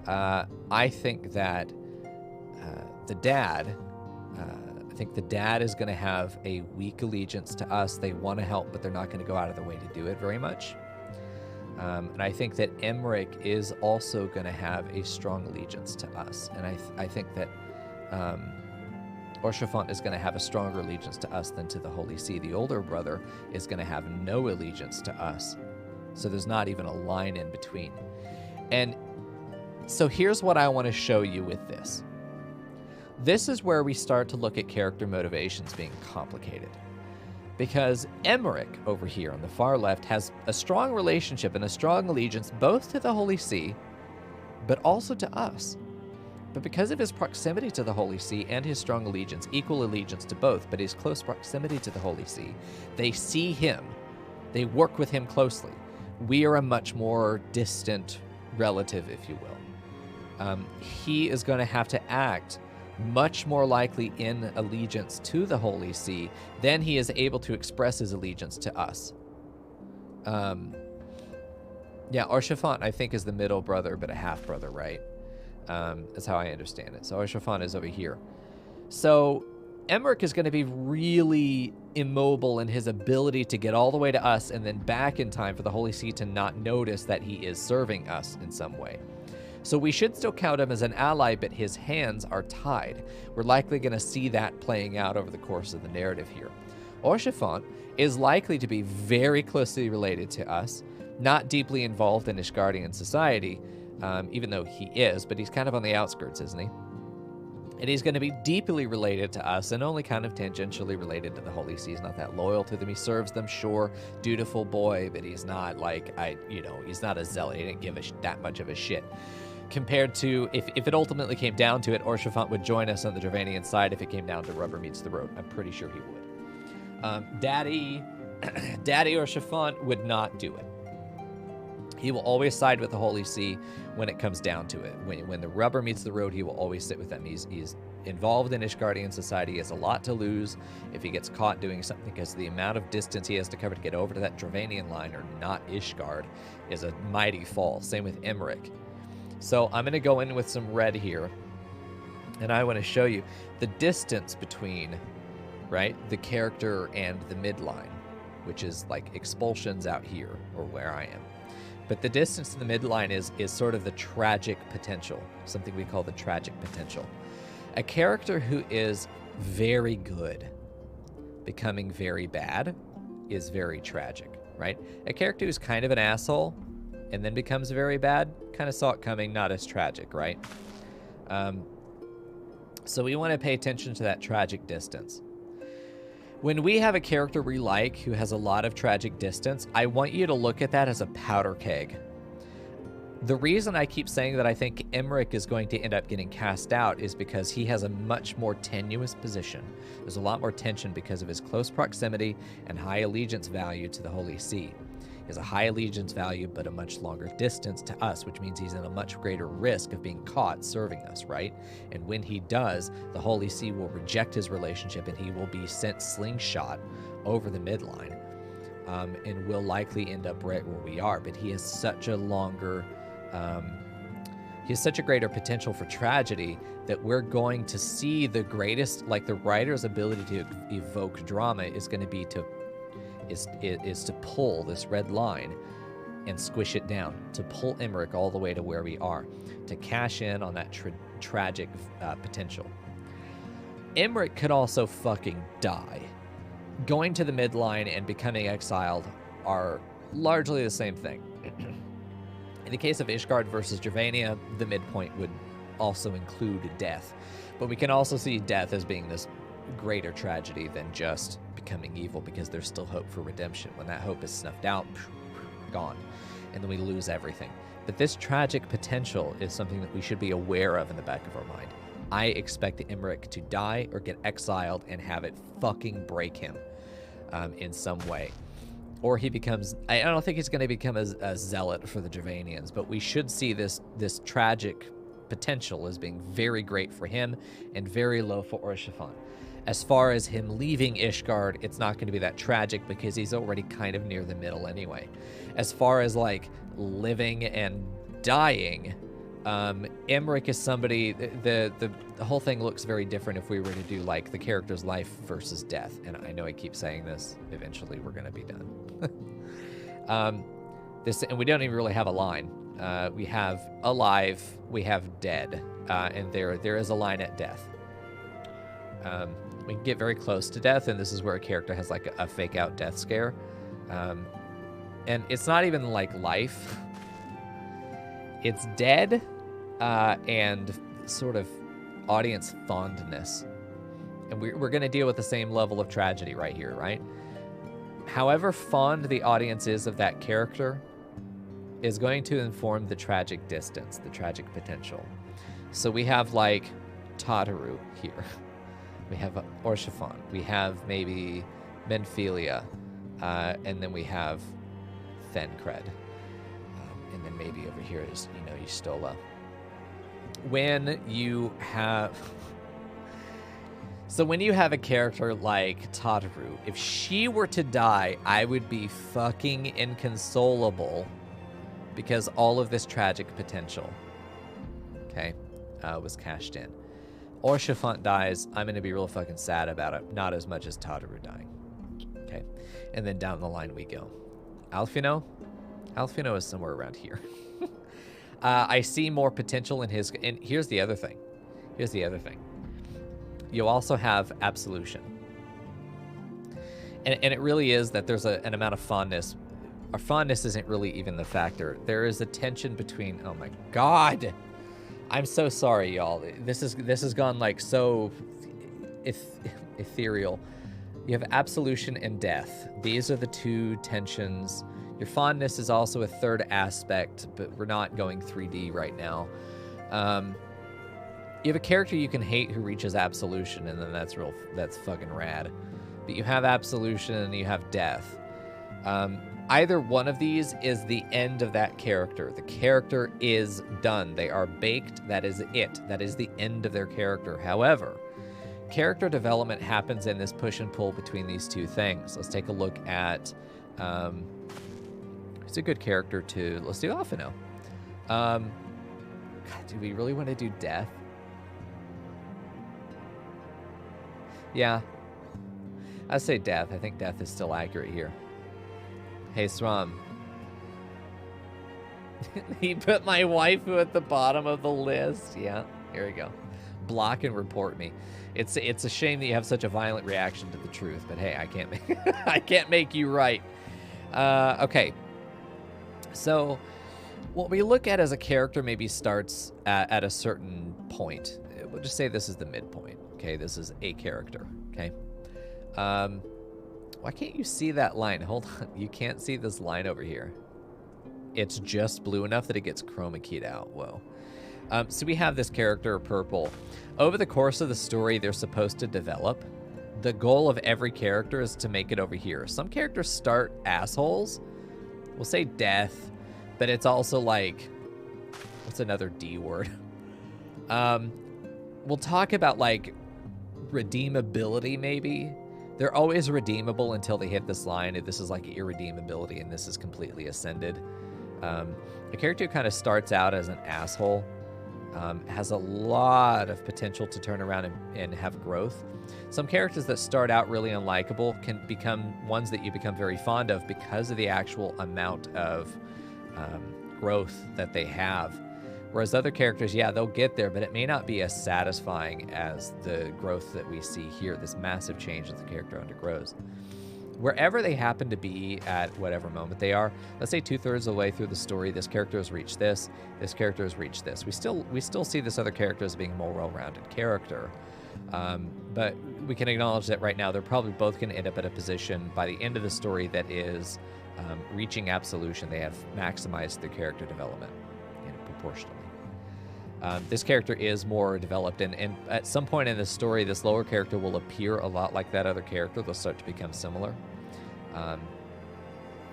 A: I think that the dad, is going to have a weak allegiance to us. They want to help, but they're not going to go out of their way to do it very much. And I think that Emmerich is also going to have a strong allegiance to us. And I think that Orshifant is going to have a stronger allegiance to us than to the Holy See. The older brother is going to have no allegiance to us. So there's not even a line in between. And so here's what I want to show you with this. This is where we start to look at character motivations being complicated. Because Emmerich over here on the far left has a strong relationship and a strong allegiance both to the Holy See, but also to us. But because of his proximity to the Holy See and his strong allegiance, equal allegiance to both, but his close proximity to the Holy See, they see him. They work with him closely. We are a much more distant relative, if you will. He is going to have to act much more likely in allegiance to the Holy See than he is able to express his allegiance to us. Yeah, Orshifant, I think, is the middle brother, but a half-brother, right? That's how I understand it. So Orshifant is over here. So Emmerich is going to be really immobile in his ability to get all the way to us and then back in time for the Holy See to not notice that he is serving us in some way. So we should still count him as an ally, but his hands are tied. We're likely going to see that playing out over the course of the narrative here. Orshifant is likely to be very closely related to us, not deeply involved in Ishgardian society, even though he is, but he's kind of on the outskirts, isn't he? And he's going to be deeply related to us and only kind of tangentially related to the Holy See. He's not that loyal to them. He serves them, sure, dutiful boy, but he's not like, he's not a zealot. He didn't give that much of a shit. Compared to, if it ultimately came down to it, Orshifant would join us on the Dravanian side if it came down to rubber meets the road. I'm pretty sure he would. Daddy Orshifant would not do it. He will always side with the Holy See when it comes down to it. When the rubber meets the road, he will always sit with them. He's involved in Ishgardian society. He has a lot to lose if he gets caught doing something, because the amount of distance he has to cover to get over to that Dravanian line, or not Ishgard, is a mighty fall. Same with Emmerich. So I'm going to go in with some red here, and I want to show you the distance between, right, the character and the midline, which is like expulsions out here, or where I am. But the distance to the midline is sort of the tragic potential, something we call the tragic potential. A character who is very good becoming very bad is very tragic, right? A character who's kind of an asshole and then becomes very bad, kind of saw it coming, not as tragic, right? So we want to pay attention to that tragic distance. When we have a character we like who has a lot of tragic distance, I want you to look at that as a powder keg. The reason I keep saying that I think Emmerich is going to end up getting cast out is because he has a much more tenuous position. There's a lot more tension because of his close proximity and high allegiance value to the Holy See. He has a high allegiance value, but a much longer distance to us, which means he's in a much greater risk of being caught serving us, right? And when he does, the Holy See will reject his relationship and he will be sent slingshot over the midline, and will likely end up right where we are. But he has such a longer, he has such a greater potential for tragedy that we're going to see the greatest, like the writer's ability to evoke drama is going to be to is to pull this red line and squish it down, to pull Emmerich all the way to where we are, to cash in on that tragic potential. Emmerich could also fucking die. Going to the midline and becoming exiled are largely the same thing. In the case of Ishgard versus Dravania, the midpoint would also include death. But we can also see death as being this greater tragedy than just becoming evil, because there's still hope for redemption. When that hope is snuffed out, gone. and then we lose everything. But this tragic potential is something that we should be aware of in the back of our mind. I expect Emmerich to die or get exiled and have it fucking break him in some way. Or he becomes... I don't think he's going to become a zealot for the Javanians, but we should see this tragic potential as being very great for him and very low for Orshifan. As far as him leaving Ishgard, it's not going to be that tragic because he's already kind of near the middle anyway. As far as, like, living and dying, Emmerich is somebody... The whole thing looks very different if we were to do, like, the character's life versus death. And I know I keep saying this. Eventually, we're going to be done. And we don't even really have a line. We have alive, we have dead, and there is a line at death. We can get very close to death, and this is where a character has like a fake out death scare. And it's not even like life. It's dead, and sort of audience fondness. And we're going to deal with the same level of tragedy right here, right? However fond the audience is of that character is going to inform the tragic distance, the tragic potential. So we have like Tataru here. We have Orshifan. We have maybe Menphilia. And then we have Thencred. And then maybe over here is, Yustola. When you have... So when you have a character like Tataru, if she were to die, I would be fucking inconsolable because all of this tragic potential, okay, was cashed in. Orshifant dies, I'm going to be real fucking sad about it. Not as much as Tataru dying. Okay, and then down the line we go. Alfino? Alfino is somewhere around here. I see more potential in his... And here's the other thing. Here's the other thing. You also have absolution. And it really is that there's an amount of fondness. Our fondness isn't really even the factor. There is a tension between... Oh my God! I'm so sorry, y'all. This has gone like so ethereal. You have absolution and death. These are the two tensions. Your fondness is also a third aspect, but we're not going 3D right now. You have a character you can hate who reaches absolution, and then that's fucking rad. But you have absolution and you have death. Either one of these is the end of that character. The character is done. They are baked. That is it. That is the end of their character. However, character development happens in this push and pull between these two things. Let's take a look at... it's a good character to... Let's do Alphino. God, do we really want to do death? Yeah. I'd say death. I think death is still accurate here. Hey, Sram. He put my waifu at the bottom of the list. Yeah, here we go. Block and report me. It's a shame that you have such a violent reaction to the truth, but hey, I can't make I can't make you right. Okay. So what we look at as a character maybe starts at a certain point. We'll just say this is the midpoint. Okay, this is a character. Okay. Why can't you see that line? Hold on. You can't see this line over here. It's just blue enough that it gets chroma keyed out. Whoa. So we have this character, Purple. Over the course of the story, they're supposed to develop. The goal of every character is to make it over here. Some characters start assholes. We'll say death, but it's also like... What's another D word? We'll talk about, like, redeemability, maybe. They're always redeemable until they hit this line. This is like irredeemability, and this is completely ascended. A character who kind of starts out as an asshole has a lot of potential to turn around and have growth. Some characters that start out really unlikable can become ones that you become very fond of because of the actual amount of growth that they have. Whereas other characters, yeah, they'll get there, but it may not be as satisfying as the growth that we see here, this massive change that the character undergoes. Wherever they happen to be at whatever moment they are, let's say 2/3 of the way through the story, this character has reached this character has reached this. We still see this other character as being a more well-rounded character. But we can acknowledge that right now they're probably both going to end up at a position by the end of the story that is reaching absolution, they have maximized their character development, proportionally. This character is more developed, and at some point in the story, this lower character will appear a lot like that other character. They'll start to become similar.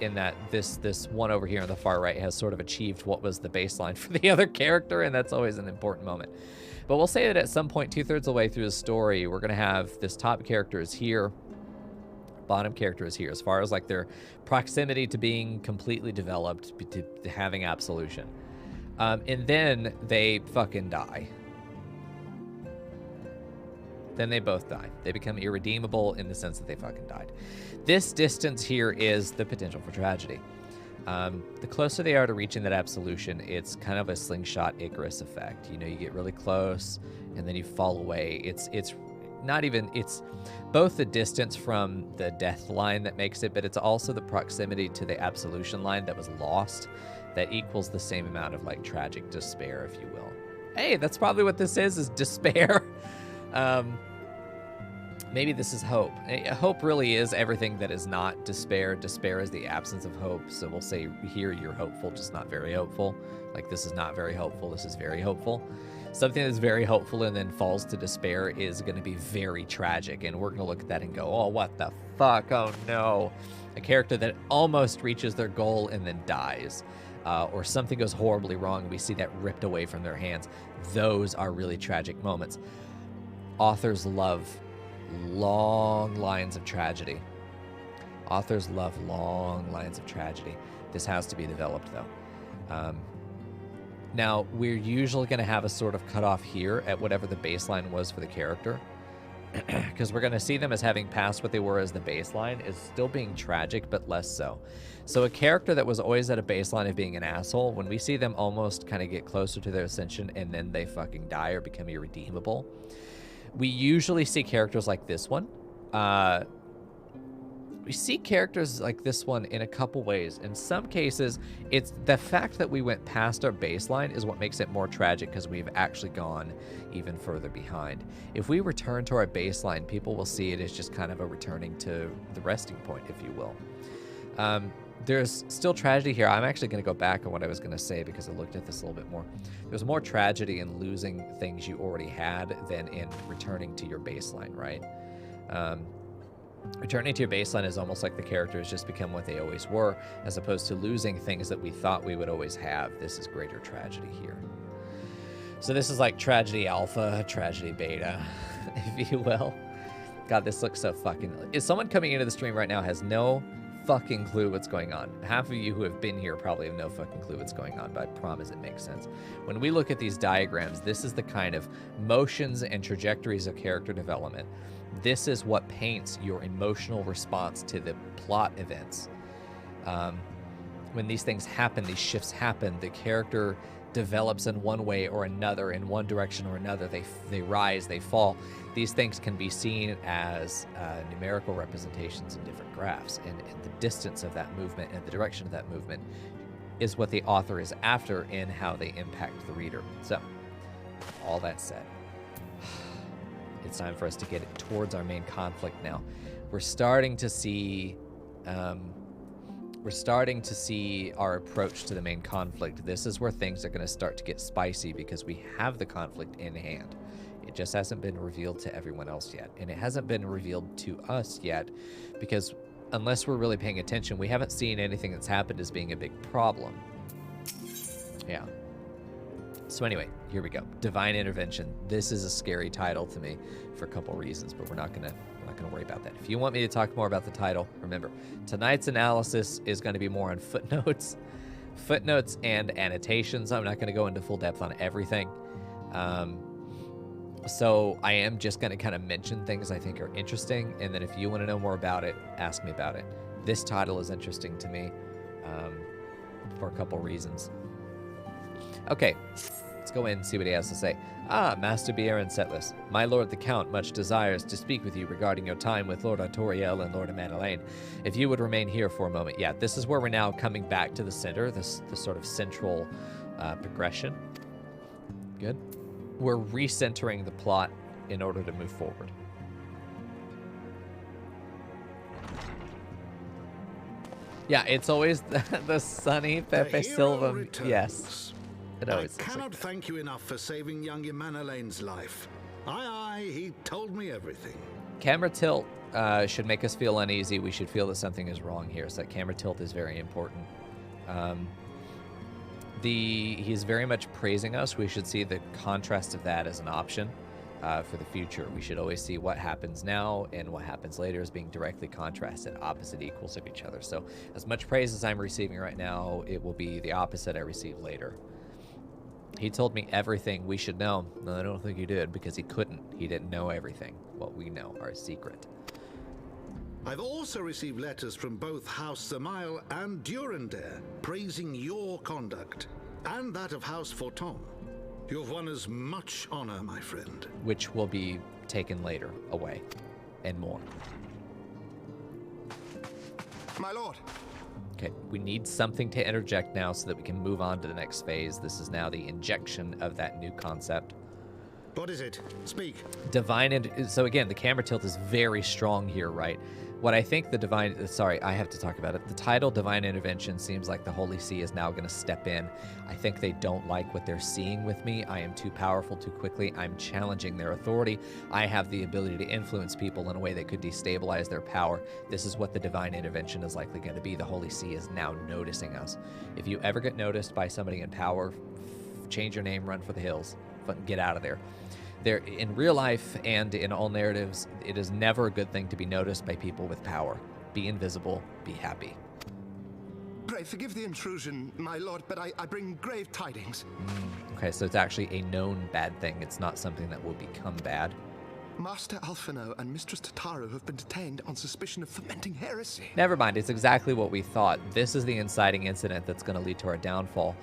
A: In that this one over here on the far right has sort of achieved what was the baseline for the other character, and that's always an important moment. But we'll say that at some point, 2/3 of the way through the story, we're going to have this top character is here, bottom character is here, as far as like their proximity to being completely developed, to having absolution. And then they fucking die. Then they both die. They become irredeemable in the sense that they fucking died. This distance here is the potential for tragedy. The closer they are to reaching that absolution, it's kind of a slingshot Icarus effect. You know, you get really close and then you fall away. It's not even, it's both the distance from the death line that makes it, but it's also the proximity to the absolution line that was lost that equals the same amount of like tragic despair, if you will. Hey, that's probably what this is despair. Maybe this is hope. Hope really is everything that is not despair. Despair is the absence of hope. So we'll say here you're hopeful, just not very hopeful. Like this is not very hopeful, this is very hopeful. Something that's very hopeful and then falls to despair is going to be very tragic. And we're going to look at that and go, oh, what the fuck? Oh, no. A character that almost reaches their goal and then dies. Or something goes horribly wrong and we see that ripped away from their hands. Those are really tragic moments. Authors love long lines of tragedy. Authors love long lines of tragedy. This has to be developed, though. Now, we're usually going to have a sort of cutoff here at whatever the baseline was for the character. Because we're going to see them as having passed what they were as the baseline is still being tragic, but less so. So a character that was always at a baseline of being an asshole, when we see them almost kind of get closer to their ascension and then they fucking die or become irredeemable, we usually see characters like this one. We see characters like this one in a couple ways. In some cases, it's the fact that we went past our baseline is what makes it more tragic because we've actually gone even further behind. If we return to our baseline, people will see it as just kind of a returning to the resting point, if you will. There's still tragedy here. I'm actually going to go back on what I was going to say because I looked at this a little bit more. There's more tragedy in losing things you already had than in returning to your baseline, right? Returning to your baseline is almost like the characters just become what they always were, as opposed to losing things that we thought we would always have. This is greater tragedy here. So this is like tragedy alpha, tragedy beta, if you will. God, this looks so fucking... Is someone coming into the stream right now has no fucking clue what's going on? Half of you who have been here probably have no fucking clue what's going on, but I promise it makes sense. When we look at these diagrams, this is the kind of motions and trajectories of character development. This is what paints your emotional response to the plot events. When these things happen, these shifts happen, the character develops in one way or another, in one direction or another. They rise, they fall. These things can be seen as numerical representations in different graphs, and the distance of that movement and the direction of that movement is what the author is after in how they impact the reader. So, all that said, it's time for us to get towards our main conflict now. We're starting to see our approach to the main conflict. This is where things are going to start to get spicy because we have the conflict in hand. It just hasn't been revealed to everyone else yet. And it hasn't been revealed to us yet because unless we're really paying attention, we haven't seen anything that's happened as being a big problem. Yeah. So anyway, here we go. Divine Intervention. This is a scary title to me for a couple reasons, but we're not gonna worry about that. If you want me to talk more about the title, remember, tonight's analysis is going to be more on footnotes and annotations. I'm not going to go into full depth on everything. So I am just going to kind of mention things I think are interesting, and then if you want to know more about it, ask me about it. This title is interesting to me for a couple reasons. Okay, let's go in and see what he has to say. Ah, Master Bjeren-Setlas, my lord the Count much desires to speak with you regarding your time with Lord Artoriel and Lord Madeleine. If you would remain here for a moment. Yeah, this is where we're now coming back to the center, the sort of central progression. Good. We're recentering the plot in order to move forward. Yeah, it's always the sunny Pepe Silva. Yes. It always
B: I cannot thank you enough for saving young Imanolane's life. Aye, he told me everything.
A: Camera tilt should make us feel uneasy. We should feel that something is wrong here. So that camera tilt is very important. He's very much praising us. We should see the contrast of that as an option for the future. We should always see what happens now and what happens later as being directly contrasted, opposite equals of each other. So as much praise as I'm receiving right now, it will be the opposite I receive later. He told me everything we should know. No, I don't think he did, because he couldn't. He didn't know everything. What we know, our secret.
B: I've also received letters from both House Samael and Durandare praising your conduct, and that of House Forton. You've won us much honor, my friend.
A: Which will be taken later away, and more.
C: My lord.
A: Okay, we need something to interject now so that we can move on to the next phase. This is now the injection of that new concept.
B: What is it? Speak.
A: So again, the camera tilt is very strong here, right? What I think sorry, I have to talk about it. The title Divine Intervention seems like the Holy See is now going to step in. I think they don't like what they're seeing with me. I am too powerful too quickly. I'm challenging their authority. I have the ability to influence people in a way that could destabilize their power. This is what the Divine Intervention is likely going to be. The Holy See is now noticing us. If you ever get noticed by somebody in power, change your name, run for the hills, get out of there. There, in real life and in all narratives, it is never a good thing to be noticed by people with power. Be invisible, be happy.
C: Pray forgive the intrusion, my lord, but I bring grave tidings.
A: Okay, so it's actually a known bad thing. It's not something that will become bad.
C: Master Alphino and Mistress Tataru have been detained on suspicion of fomenting heresy.
A: Never mind, it's exactly what we thought. This is the inciting incident that's going to lead to our downfall.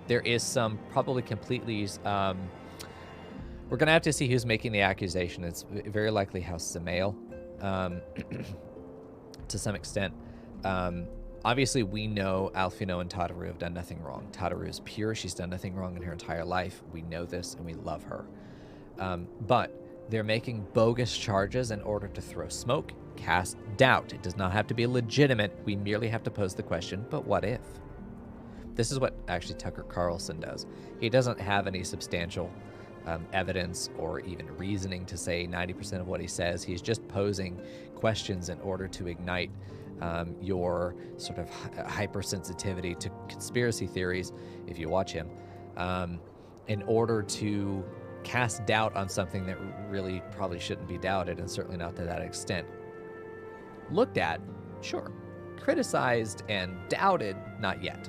A: There is some probably completely... we're going to have to see who's making the accusation. It's very likely House Samael, to some extent. Obviously, we know Alphino and Tataru have done nothing wrong. Tataru is pure. She's done nothing wrong in her entire life. We know this, and we love her. But they're making bogus charges in order to throw smoke, cast doubt. It does not have to be legitimate. We merely have to pose the question, but what if? This is what actually Tucker Carlson does. He doesn't have any substantial evidence or even reasoning to say 90% of what he says. He's just posing questions in order to ignite your sort of hypersensitivity to conspiracy theories, if you watch him, in order to cast doubt on something that really probably shouldn't be doubted, and certainly not to that extent. Looked at, sure. Criticized and doubted, not yet.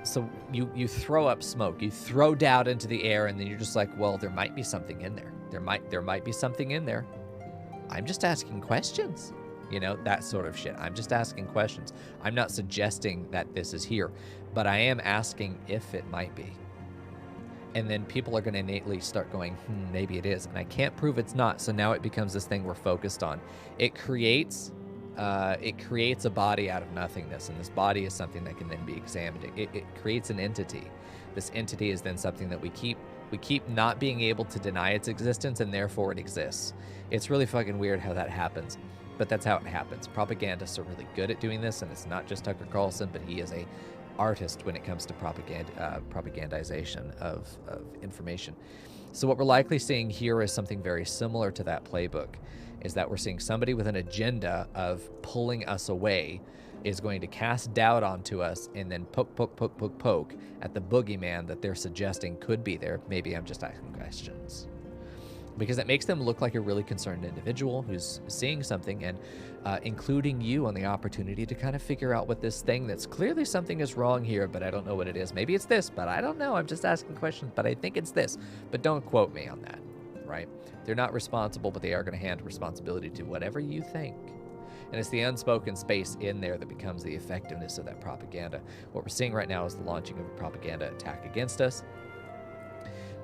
A: So you throw up smoke, you throw doubt into the air, and then you're just like, well, there might be something in there. There might be something in there. I'm just asking questions. You know, that sort of shit. I'm just asking questions. I'm not suggesting that this is here, but I am asking if it might be. And then people are going to innately start going, maybe it is. And I can't prove it's not. So now it becomes this thing we're focused on. It creates a body out of nothingness, and this body is something that can then be examined. It creates an entity. This entity is then something that we keep not being able to deny its existence, and therefore it exists. It's really fucking weird how that happens, but that's how it happens. Propagandists are really good at doing this, and it's not just Tucker Carlson, but he is a artist when it comes to propagandization of information. So what we're likely seeing here is something very similar to that playbook, is that we're seeing somebody with an agenda of pulling us away is going to cast doubt onto us and then poke at the boogeyman that they're suggesting could be there. Maybe I'm just asking questions. Because it makes them look like a really concerned individual who's seeing something and including you on the opportunity to kind of figure out what this thing that's clearly something is wrong here, but I don't know what it is. Maybe it's this, but I don't know. I'm just asking questions, but I think it's this. But don't quote me on that, right? They're not responsible, but they are going to hand responsibility to whatever you think. And it's the unspoken space in there that becomes the effectiveness of that propaganda. What we're seeing right now is the launching of a propaganda attack against us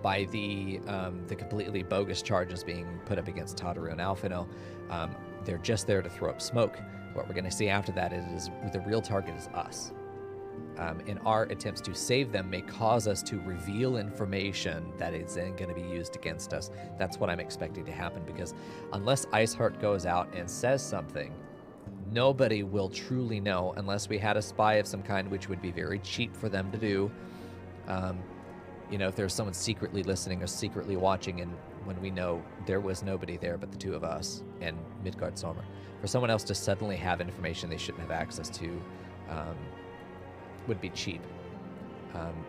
A: by the completely bogus charges being put up against Tataru and Alphino. They're just there to throw up smoke. What we're going to see after that is the real target is us. And our attempts to save them may cause us to reveal information that is then going to be used against us. That's what I'm expecting to happen, because unless Iceheart goes out and says something, Nobody will truly know unless we had a spy of some kind, which would be very cheap for them to do. You know, if there's someone secretly listening or secretly watching, and when we know there was nobody there but the two of us and Midgard Sommer, for someone else to suddenly have information they shouldn't have access to would be cheap.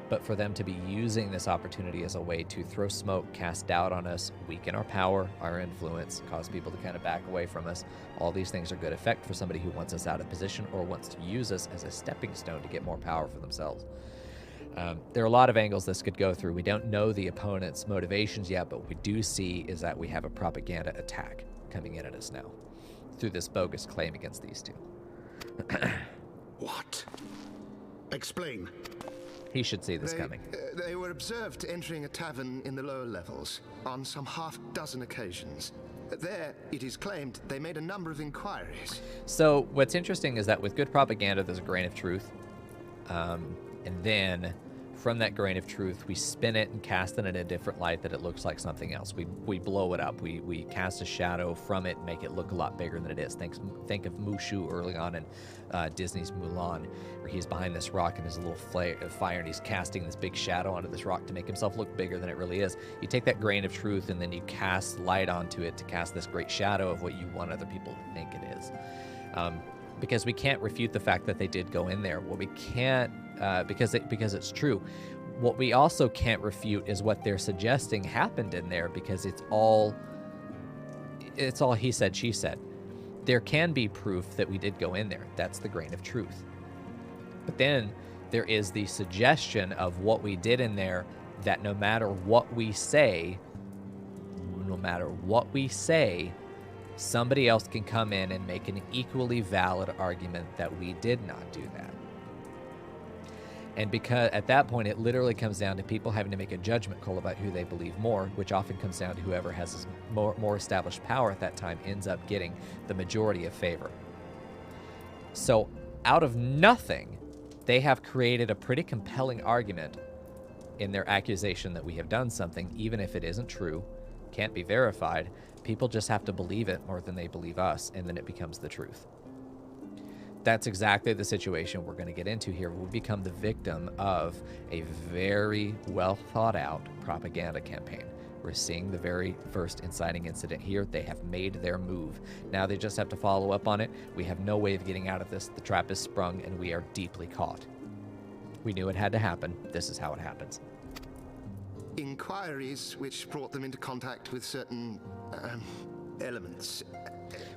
A: But for them to be using this opportunity as a way to throw smoke, cast doubt on us, weaken our power, our influence, cause people to kind of back away from us, all these things are good effect for somebody who wants us out of position or wants to use us as a stepping stone to get more power for themselves. There are a lot of angles this could go through. We don't know the opponent's motivations yet, but what we do see is that we have a propaganda attack coming in at us now through this bogus claim against these two.
B: What? Explain.
A: He should see this coming.
C: They were observed entering a tavern in the lower levels on some half-dozen occasions. There, it is claimed, they made a number of inquiries.
A: So what's interesting is that with good propaganda, there's a grain of truth. And then from that grain of truth, we spin it and cast it in a different light that it looks like something else. We blow it up. We cast a shadow from it and make it look a lot bigger than it is. Think of Mushu early on in Disney's Mulan, where he's behind this rock and there's a little fire and he's casting this big shadow onto this rock to make himself look bigger than it really is. You take that grain of truth and then you cast light onto it to cast this great shadow of what you want other people to think it is. Because we can't refute the fact that they did go in there. What we can't, because it's true. What we also can't refute is what they're suggesting happened in there, because it's all he said, she said. There can be proof that we did go in there. That's the grain of truth. But then there is the suggestion of what we did in there, that no matter what we say, somebody else can come in and make an equally valid argument that we did not do that. And because at that point, it literally comes down to people having to make a judgment call about who they believe more, which often comes down to whoever has more established power at that time ends up getting the majority of favor. So out of nothing, they have created a pretty compelling argument in their accusation that we have done something, even if it isn't true, can't be verified. People just have to believe it more than they believe us, and then it becomes the truth. That's exactly the situation we're going to get into here. We become the victim of a very well thought out propaganda campaign. We're seeing the very first inciting incident here. They have made their move. Now they just have to follow up on it. We have no way of getting out of this. The trap is sprung and we are deeply caught. We knew it had to happen. This is how it happens.
C: Inquiries which brought them into contact with certain elements.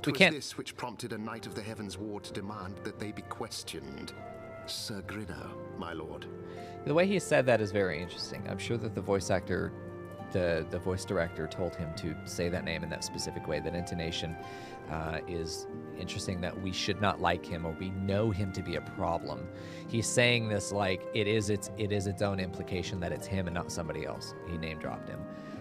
A: We can't.
C: This which prompted a knight of the Heavensward to demand that they be questioned. Sir Grinno, my lord.
A: The way he said that is very interesting. I'm sure that the voice actor, the voice director told him to say that name in that specific way. That intonation is interesting, that we should not like him or we know him to be a problem. He's saying this like it is its own implication that it's him and not somebody else. He name dropped him.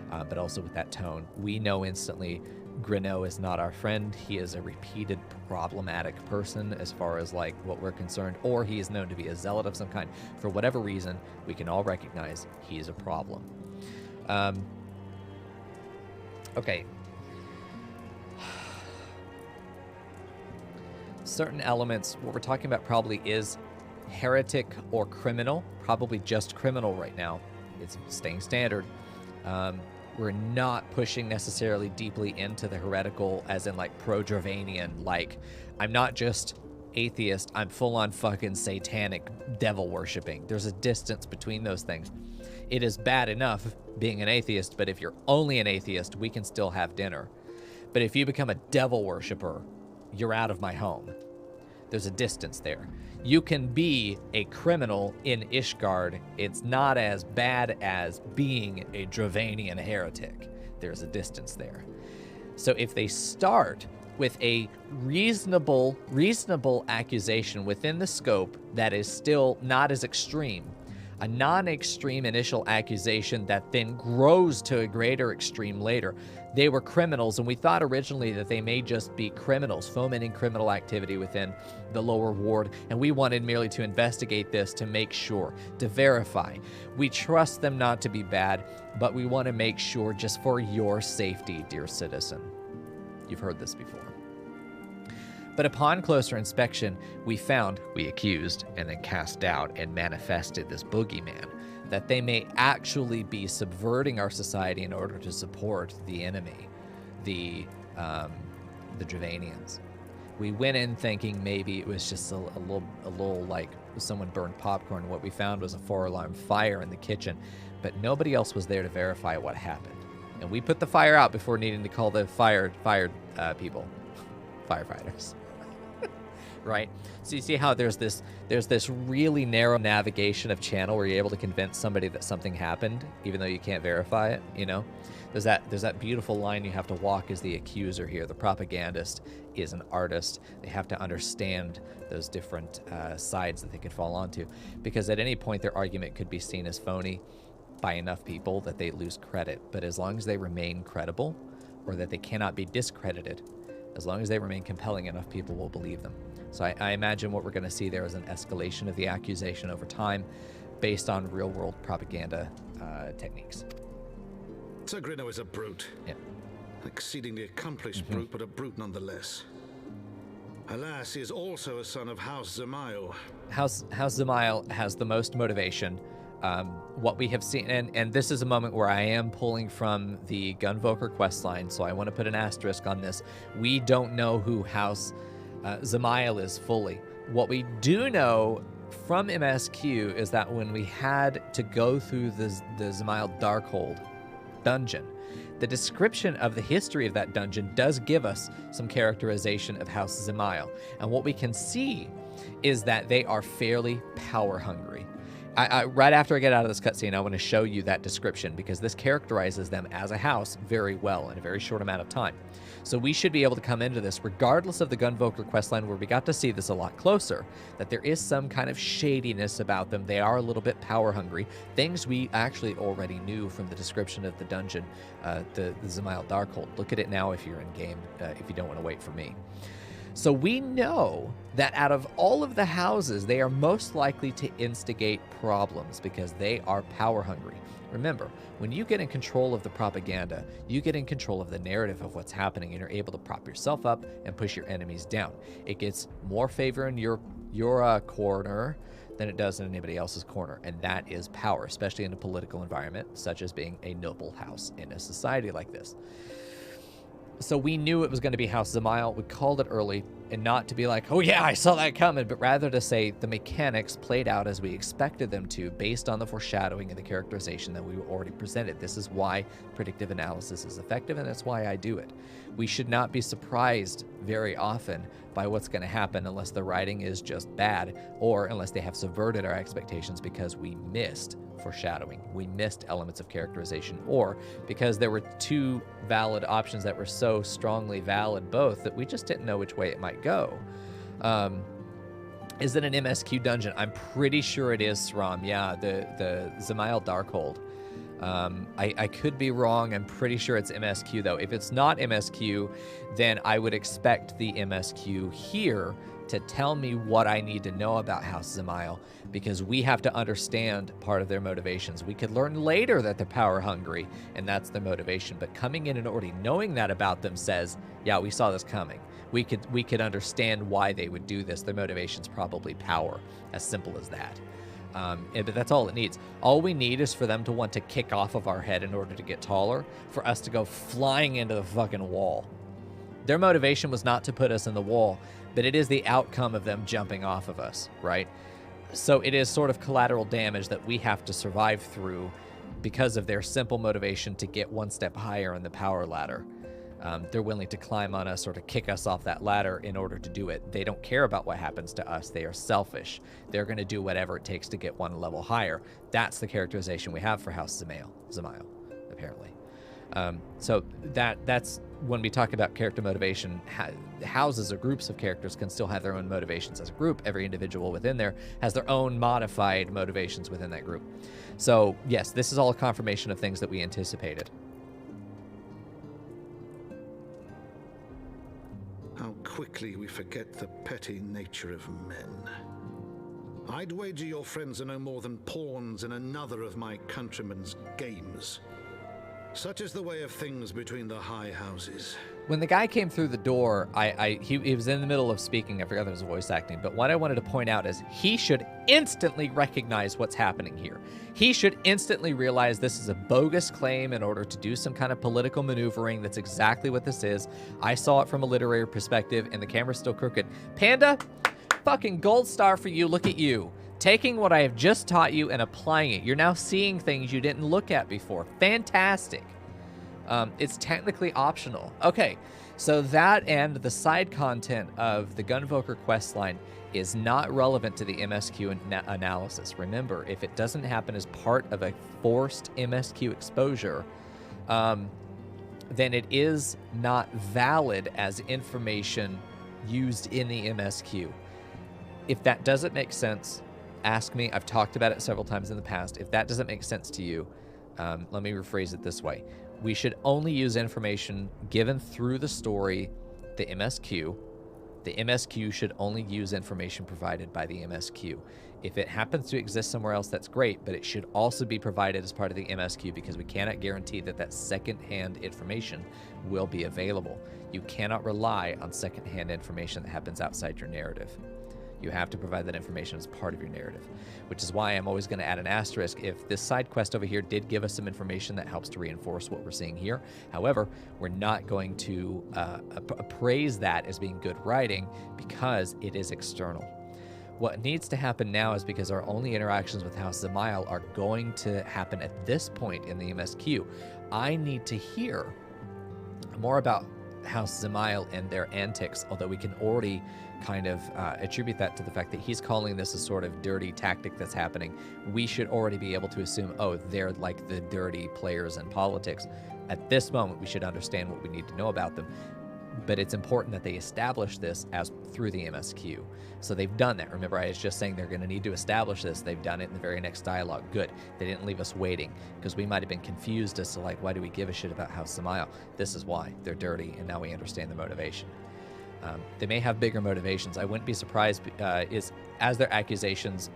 A: But also with that tone, we know instantly Grinno is not our friend. He is a repeated problematic person as far as like what we're concerned, or he is known to be a zealot of some kind. For whatever reason, we can all recognize he is a problem. Okay. Certain elements, what we're talking about probably is heretic or criminal, probably just criminal right now. It's staying standard. We're not pushing necessarily deeply into the heretical as in like pro-Dravanian, like I'm not just atheist, I'm full-on fucking satanic devil worshipping. There's a distance between those things. It is bad enough being an atheist, but if you're only an atheist, we can still have dinner. But if you become a devil worshiper, you're out of my home. There's a distance there. You can be a criminal in Ishgard. It's not as bad as being a Dravanian heretic. There's a distance there. So if they start with a reasonable accusation within the scope that is still not as extreme, a non-extreme initial accusation that then grows to a greater extreme later. They were criminals, and we thought originally that they may just be criminals, fomenting criminal activity within the lower ward, and we wanted merely to investigate this to make sure, to verify. We trust them not to be bad, but we want to make sure just for your safety, dear citizen. You've heard this before. But upon closer inspection, we accused, and then cast doubt and manifested this boogeyman, that they may actually be subverting our society in order to support the enemy, the Dravanians. We went in thinking maybe it was just a little like someone burned popcorn. What we found was a 4-alarm fire in the kitchen, but nobody else was there to verify what happened. And we put the fire out before needing to call the fired people, firefighters. Right? So you see how there's this really narrow navigation of channel where you're able to convince somebody that something happened, even though you can't verify it, you know? There's that beautiful line you have to walk as the accuser here. The propagandist is an artist. They have to understand those different sides that they could fall onto, because at any point their argument could be seen as phony by enough people that they lose credit. But as long as they remain credible, or that they cannot be discredited, as long as they remain compelling, enough people will believe them. So I imagine what we're going to see there is an escalation of the accusation over time based on real-world propaganda techniques.
B: Sir Grinno is a brute.
A: Yeah.
B: An exceedingly accomplished brute, but a brute nonetheless. Alas, he is also a son of House Zamail. House
A: Zamail has the most motivation. What we have seen, and this is a moment where I am pulling from the Gunvoker questline, so I want to put an asterisk on this. We don't know who House Zamail is fully. What we do know from MSQ is that when we had to go through the Zamail Darkhold dungeon, the description of the history of that dungeon does give us some characterization of House Zamail. And what we can see is that they are fairly power hungry. Right after I get out of this cutscene, I want to show you that description, because this characterizes them as a house very well in a very short amount of time. So we should be able to come into this, regardless of the Gunvoker questline, where we got to see this a lot closer, that there is some kind of shadiness about them. They are a little bit power hungry. Things we actually already knew from the description of the dungeon, the Zamail Darkhold. Look at it now if you're in game, if you don't want to wait for me. So we know that out of all of the houses, they are most likely to instigate problems because they are power hungry. Remember, when you get in control of the propaganda, you get in control of the narrative of what's happening, and you're able to prop yourself up and push your enemies down. It gets more favor in your corner than it does in anybody else's corner, and that is power, especially in a political environment, such as being a noble house in a society like this. So we knew it was going to be House Zamail. We called it early, and not to be like, oh yeah, I saw that coming, but rather to say the mechanics played out as we expected them to, based on the foreshadowing and the characterization that we already presented. This is why predictive analysis is effective, and that's why I do it. We should not be surprised very often by what's going to happen unless the writing is just bad, or unless they have subverted our expectations because we missed foreshadowing, we missed elements of characterization, or because there were two valid options that were so strongly valid both that we just didn't know which way it might go. Is it an MSQ dungeon? I'm pretty sure it is, Sram. Yeah, the Zamail Darkhold. I could be wrong. I'm pretty sure it's MSQ, though. If it's not MSQ, then I would expect the MSQ here to tell me what I need to know about House Zamail, because we have to understand part of their motivations. We could learn later that they're power hungry, and that's their motivation. But coming in and already knowing that about them says, yeah, we saw this coming. We could understand why they would do this. Their motivation's probably power, as simple as that. But that's all it needs. All we need is for them to want to kick off of our head in order to get taller, for us to go flying into the fucking wall. Their motivation was not to put us in the wall, but it is the outcome of them jumping off of us, right? So it is sort of collateral damage that we have to survive through because of their simple motivation to get one step higher on the power ladder. They're willing to climb on us or to kick us off that ladder in order to do it. They don't care about what happens to us. They are selfish. They're going to do whatever it takes to get one level higher. That's the characterization we have for House Zamail, apparently. So that's when we talk about character motivation. Houses or groups of characters can still have their own motivations as a group. Every individual within there has their own modified motivations within that group. So yes, this is all a confirmation of things that we anticipated.
B: How quickly we forget the petty nature of men. I'd wager your friends are no more than pawns in another of my countrymen's games. Such is the way of things between the high houses.
A: When the guy came through the door, he was in the middle of speaking. I forgot there was voice acting. But what I wanted to point out is he should instantly recognize what's happening here. He should instantly realize this is a bogus claim in order to do some kind of political maneuvering. That's exactly what this is. I saw it from a literary perspective, and the camera's still crooked. Panda, fucking gold star for you. Look at you. Taking what I have just taught you and applying it. You're now seeing things you didn't look at before. Fantastic. It's technically optional. Okay, so that and the side content of the Gunvoker questline is not relevant to the MSQ analysis. Remember, if it doesn't happen as part of a forced MSQ exposure, then it is not valid as information used in the MSQ. If that doesn't make sense, ask me. I've talked about it several times in the past. If that doesn't make sense to you, let me rephrase it this way. We should only use information given through the story, the MSQ. The MSQ should only use information provided by the MSQ. If it happens to exist somewhere else, that's great, but it should also be provided as part of the MSQ because we cannot guarantee that that second-hand information will be available. You cannot rely on second-hand information that happens outside your narrative. You have to provide that information as part of your narrative, which is why I'm always going to add an asterisk if this side quest over here did give us some information that helps to reinforce what we're seeing here. However, we're not going to appraise that as being good writing because it is external. What needs to happen now is because our only interactions with House Zamael are going to happen at this point in the MSQ. I need to hear more about House Zamael and their antics, although we can already kind of attribute that to the fact that he's calling this a sort of dirty tactic that's happening. We should already be able to assume, oh, they're like the dirty players in politics. At this moment, we should understand what we need to know about them. But it's important that they establish this as through the MSQ. So they've done that. Remember, I was just saying they're going to need to establish this. They've done it in the very next dialogue. Good. They didn't leave us waiting because we might have been confused as to, like, why do we give a shit about House Zamael? This is why. They're dirty, and now we understand the motivation. They may have bigger motivations. I wouldn't be surprised is as their accusations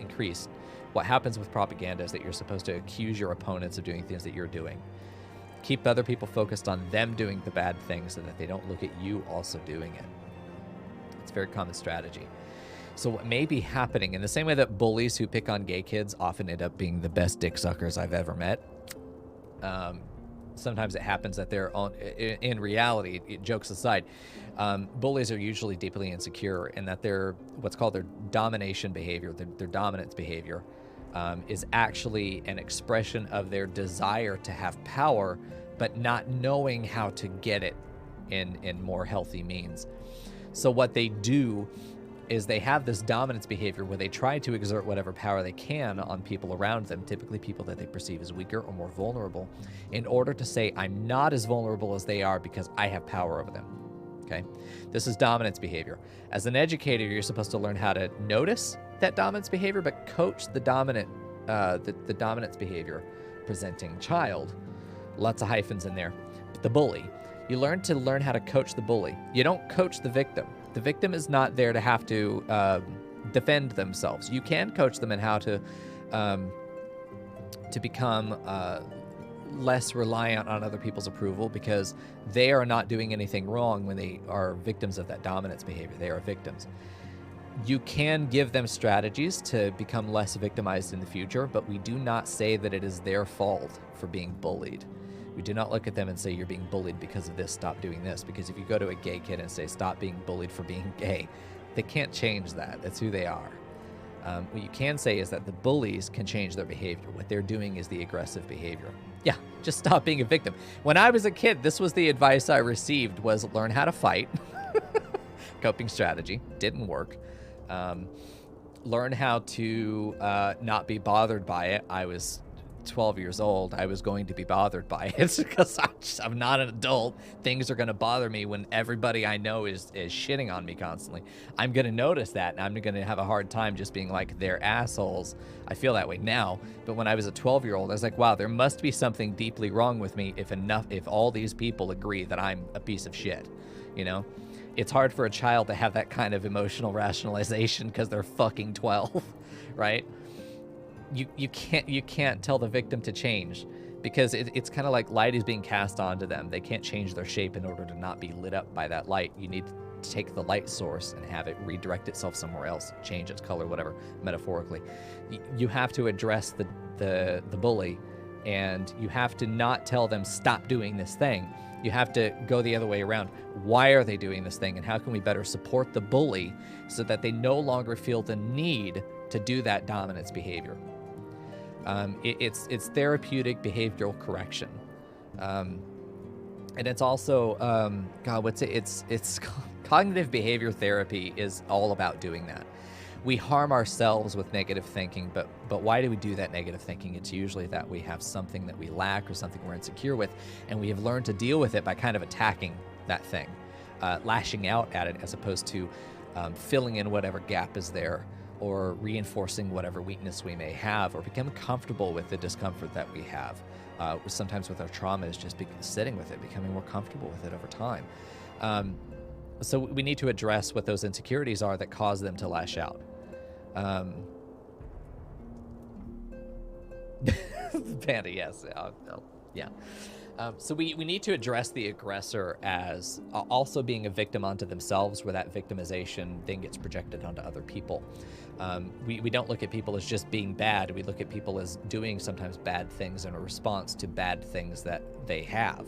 A: increase, what happens with propaganda is that you're supposed to accuse your opponents of doing things that you're doing. Keep other people focused on them doing the bad things so that they don't look at you also doing it. It's a very common strategy. So what may be happening, in the same way that bullies who pick on gay kids often end up being the best dick suckers I've ever met, sometimes it happens that they're on, in reality, jokes aside, bullies are usually deeply insecure in that they're what's called their domination behavior, their dominance behavior, is actually an expression of their desire to have power, but not knowing how to get it in more healthy means. So what they do is they have this dominance behavior where they try to exert whatever power they can on people around them, typically people that they perceive as weaker or more vulnerable, in order to say, I'm not as vulnerable as they are because I have power over them. Okay? This is dominance behavior. As an educator, you're supposed to learn how to notice that dominance behavior, but coach the dominant, the dominance behavior presenting child. Lots of hyphens in there. But the bully. You learn how to coach the bully. You don't coach the victim. The victim is not there to have to defend themselves. You can coach them in how to become less reliant on other people's approval because they are not doing anything wrong when they are victims of that dominance behavior. They are victims. You can give them strategies to become less victimized in the future, but we do not say that it is their fault for being bullied. We do not look at them and say, you're being bullied because of this, stop doing this. Because if you go to a gay kid and say, stop being bullied for being gay, they can't change that. That's who they are. What you can say is that the bullies can change their behavior. What they're doing is the aggressive behavior. Yeah, just stop being a victim. When I was a kid, this was the advice I received, was learn how to fight. Coping strategy. Didn't work. Learn how to not be bothered by it. I was 12 years old. I was going to be bothered by it because I'm not an adult. Things are going to bother me when everybody I know is shitting on me constantly. I'm going to notice that, and I'm going to have a hard time just being like, they're assholes. I feel that way now, but when I was a 12-year-old, I was like, wow, there must be something deeply wrong with me if all these people agree that I'm a piece of shit, you know? It's hard for a child to have that kind of emotional rationalization because they're fucking 12, right? You can't tell the victim to change. because it's kind of like light is being cast onto them. They can't change their shape in order to not be lit up by that light. You need to take the light source and have it redirect itself somewhere else, change its color, whatever, metaphorically. You have to address the bully, and you have to not tell them, stop doing this thing. You have to go the other way around. Why are they doing this thing, and how can we better support the bully so that they no longer feel the need to do that dominance behavior? It's therapeutic behavioral correction, and it's also it's cognitive behavior therapy is all about doing that. We harm ourselves with negative thinking, but why do we do that negative thinking? It's usually that we have something that we lack or something we're insecure with, and we have learned to deal with it by kind of attacking that thing, lashing out at it, as opposed to filling in whatever gap is there, or reinforcing whatever weakness we may have, or become comfortable with the discomfort that we have. Sometimes with our trauma is just sitting with it, becoming more comfortable with it over time. So we need to address what those insecurities are that cause them to lash out. Panda, yes. Yeah. So we need to address the aggressor as also being a victim unto themselves, where that victimization then gets projected onto other people. We don't look at people as just being bad. We look at people as doing sometimes bad things in a response to bad things that they have.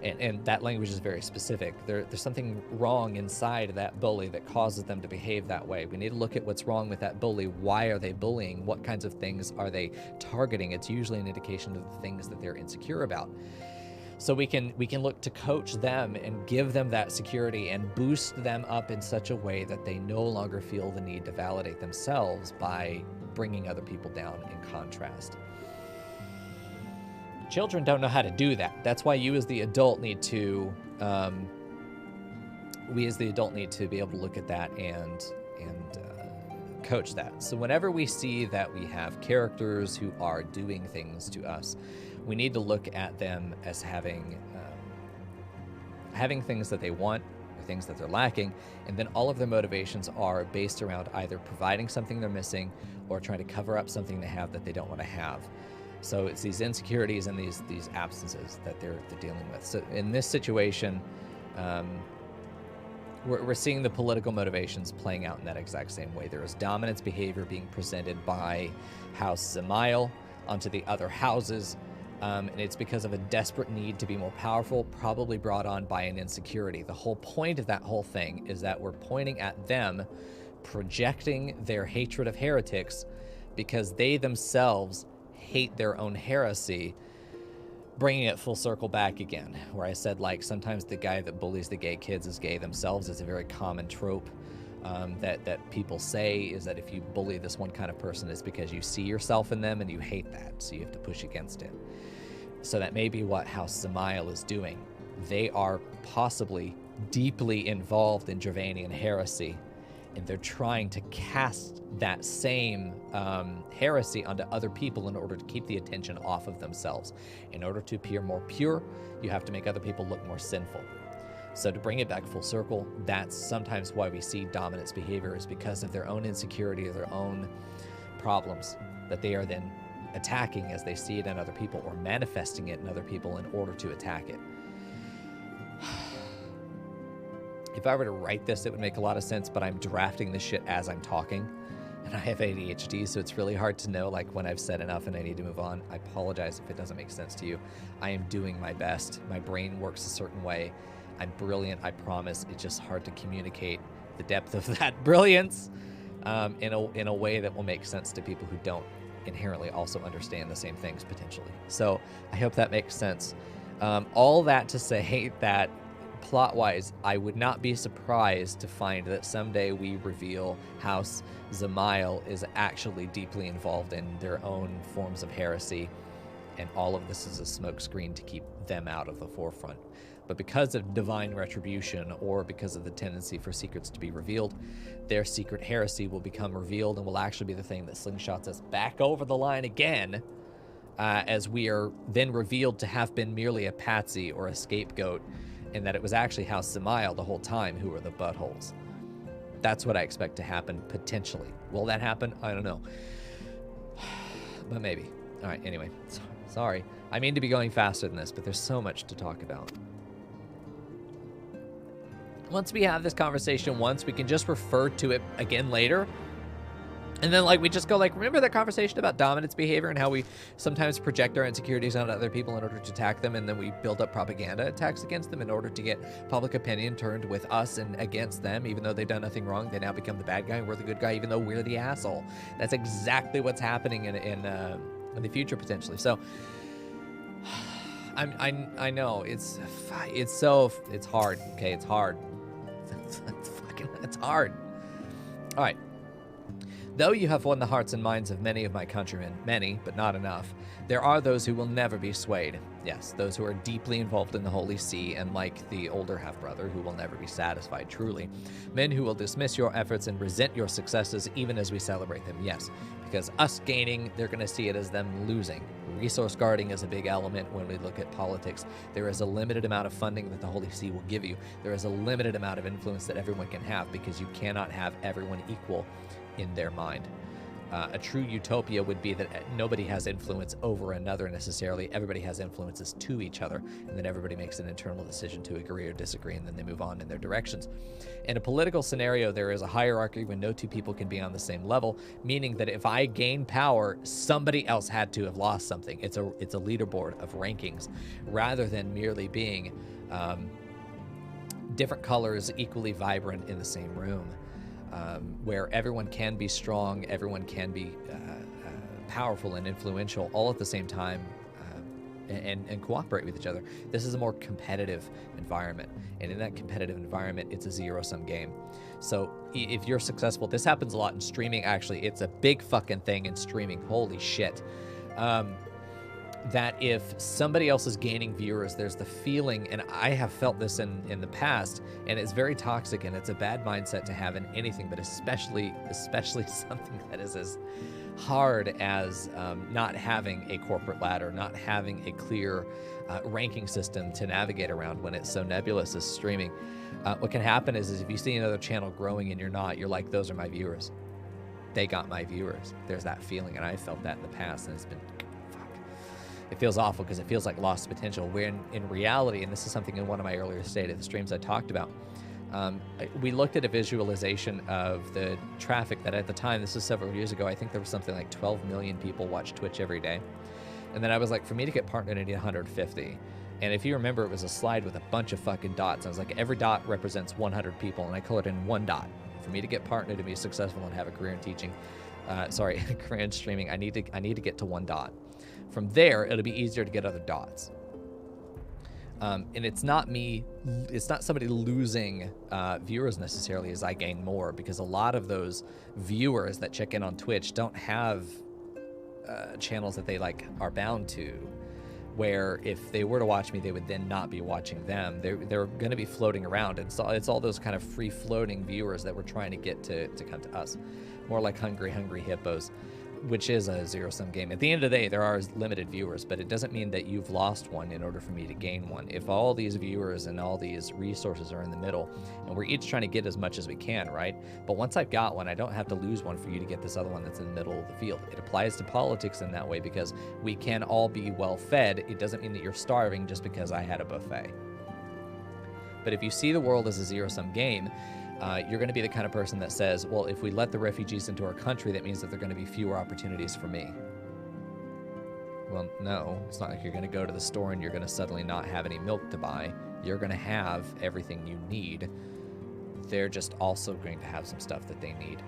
A: And that language is very specific. There's something wrong inside that bully that causes them to behave that way. We need to look at what's wrong with that bully. Why are they bullying? What kinds of things are they targeting? It's usually an indication of the things that they're insecure about. So we can look to coach them and give them that security and boost them up in such a way that they no longer feel the need to validate themselves by bringing other people down in contrast. Children don't know how to do that. That's why you as the adult need to, we as the adult need to be able to look at that and coach that. So whenever we see that we have characters who are doing things to us, we need to look at them as having things that they want or things that they're lacking, and then all of their motivations are based around either providing something they're missing or trying to cover up something they have that they don't want to have. So it's these insecurities and these absences that they're dealing with. So in this situation, we're seeing the political motivations playing out in that exact same way. There is dominance behavior being presented by House Zamael onto the other houses, and it's because of a desperate need to be more powerful, probably brought on by an insecurity. The whole point of that whole thing is that we're pointing at them, projecting their hatred of heretics because they themselves hate their own heresy, bringing it full circle back again, where I said, like, sometimes the guy that bullies the gay kids is gay themselves. Is a very common trope that people say, is that if you bully this one kind of person, it's because you see yourself in them and you hate that, so you have to push against it. So that may be what House Zamael is doing. They are possibly deeply involved in Dravanian heresy, and they're trying to cast that same heresy onto other people in order to keep the attention off of themselves. In order to appear more pure, you have to make other people look more sinful. So to bring it back full circle, that's sometimes why we see dominance behavior, is because of their own insecurity or their own problems that they are then attacking as they see it in other people, or manifesting it in other people in order to attack it. If I were to write this, it would make a lot of sense, but I'm drafting this shit as I'm talking, and I have ADHD, so it's really hard to know, like, when I've said enough and I need to move on. I apologize if it doesn't make sense to you. I am doing my best. My brain works a certain way. I'm brilliant, I promise. It's just hard to communicate the depth of that brilliance in a way that will make sense to people who don't inherently also understand the same things, potentially. So I hope that makes sense. All that to say that, plot-wise, I would not be surprised to find that someday we reveal House Zamael is actually deeply involved in their own forms of heresy, and all of this is a smokescreen to keep them out of the forefront. But because of divine retribution, or because of the tendency for secrets to be revealed, their secret heresy will become revealed and will actually be the thing that slingshots us back over the line again, as we are then revealed to have been merely a patsy or a scapegoat, and that it was actually House Zamael the whole time who were the buttholes. That's what I expect to happen, potentially. Will that happen? I don't know. But maybe. All right, anyway. Sorry. I mean to be going faster than this, but there's so much to talk about. Once we have this conversation once, we can just refer to it again later. And then, like, we just go, like, remember that conversation about dominance behavior and how we sometimes project our insecurities on other people in order to attack them, and then we build up propaganda attacks against them in order to get public opinion turned with us and against them, even though they've done nothing wrong. They now become the bad guy and we're the good guy, even though we're the asshole. That's exactly what's happening in the future, potentially. So, I know, it's hard, okay? It's hard. It's hard. All right. Though you have won the hearts and minds of many of my countrymen, many, but not enough, there are those who will never be swayed. Yes, those who are deeply involved in the Holy See, and like the older half-brother, who will never be satisfied, truly. Men who will dismiss your efforts and resent your successes even as we celebrate them, yes. Because us gaining, they're going to see it as them losing. Resource guarding is a big element when we look at politics. There is a limited amount of funding that the Holy See will give you. There is a limited amount of influence that everyone can have, because you cannot have everyone equal in their mind. A true utopia would be that nobody has influence over another necessarily. Everybody has influences to each other, and then everybody makes an internal decision to agree or disagree, and then they move on in their directions. In a political scenario, there is a hierarchy when no two people can be on the same level, meaning that if I gain power, somebody else had to have lost something. It's a leaderboard of rankings, rather than merely being different colors equally vibrant in the same room. Where everyone can be strong, everyone can be powerful and influential all at the same time, and cooperate with each other. This is a more competitive environment, and in that competitive environment, it's a zero-sum game. So if you're successful, this happens a lot in streaming, actually. It's a big fucking thing in streaming. Holy shit. That if somebody else is gaining viewers, there's the feeling, and I have felt this in the past, and it's very toxic, and it's a bad mindset to have in anything, but especially something that is as hard as not having a corporate ladder, not having a clear ranking system to navigate around when it's so nebulous as streaming. What can happen is if you see another channel growing and you're not, you're like, those are my viewers. They got my viewers. There's that feeling, and I felt that in the past, and it's been... It feels awful because it feels like lost potential, where in reality, and this is something in one of my earlier stated streams I talked about, we looked at a visualization of the traffic that at the time, this was several years ago, I think there was something like 12 million people watch Twitch every day. And then I was like, for me to get partnered, I need 150. And if you remember, it was a slide with a bunch of fucking dots. I was like, every dot represents 100 people, and I colored in one dot. For me to get partnered and be successful and have a career in teaching, career in streaming, I need to get to one dot. From there, it'll be easier to get other dots. And it's not somebody losing viewers necessarily as I gain more, because a lot of those viewers that check in on Twitch don't have channels that they like are bound to, where if they were to watch me, they would then not be watching them. They're going to be floating around, and so it's all those kind of free floating viewers that we're trying to get to come to us, more like hungry hippos, which is a zero-sum game. At the end of the day, there are limited viewers, but it doesn't mean that you've lost one in order for me to gain one. If all these viewers and all these resources are in the middle, and we're each trying to get as much as we can, right? But once I've got one, I don't have to lose one for you to get this other one that's in the middle of the field. It applies to politics in that way, because we can all be well-fed. It doesn't mean that you're starving just because I had a buffet. But if you see the world as a zero-sum game, you're going to be the kind of person that says, well, if we let the refugees into our country, that means that there are going to be fewer opportunities for me. Well, no, it's not like you're going to go to the store and you're going to suddenly not have any milk to buy. You're going to have everything you need. They're just also going to have some stuff that they need.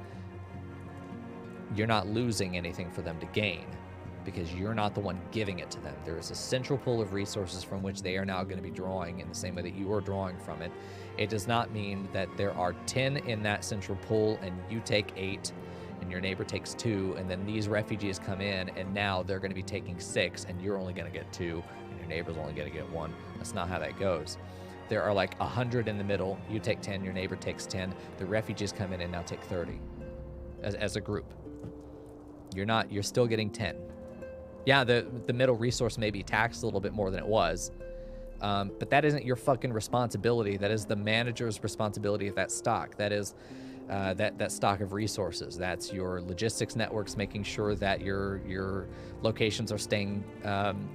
A: You're not losing anything for them to gain, because you're not the one giving it to them. There is a central pool of resources from which they are now going to be drawing in the same way that you are drawing from it. It does not mean that there are 10 in that central pool and you take 8 and your neighbor takes 2, and then these refugees come in and now they're going to be taking 6 and you're only going to get 2 and your neighbor's only going to get 1. That's not how that goes. There are like 100 in the middle. You take 10, your neighbor takes 10. The refugees come in and now take 30 as a group. You're still getting 10. Yeah, the middle resource may be taxed a little bit more than it was, but that isn't your fucking responsibility. That is the manager's responsibility of that stock. That is that stock of resources. That's your logistics networks, making sure that your locations are staying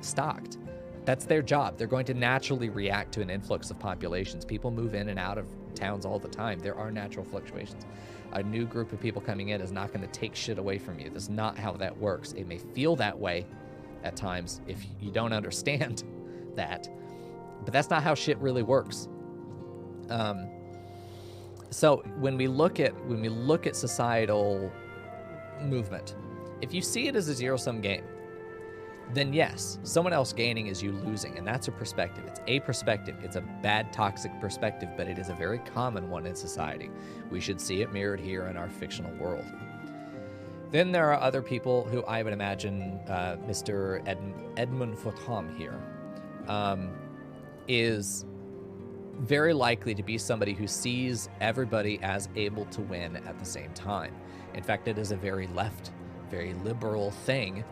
A: stocked. That's their job. They're going to naturally react to an influx of populations. People move in and out of towns all the time. There are natural fluctuations. A new group of people coming in is not going to take shit away from you. That's not how that works. It may feel that way at times if you don't understand that, but that's not how shit really works. So when we look at societal movement, if you see it as a zero-sum game, then yes, someone else gaining is you losing, and that's a perspective. It's a perspective. It's a bad, toxic perspective, but it is a very common one in society. We should see it mirrored here in our fictional world. Then there are other people who I would imagine Mr. Edmund Fotham here is very likely to be somebody who sees everybody as able to win at the same time. In fact, it is a very left, very liberal thing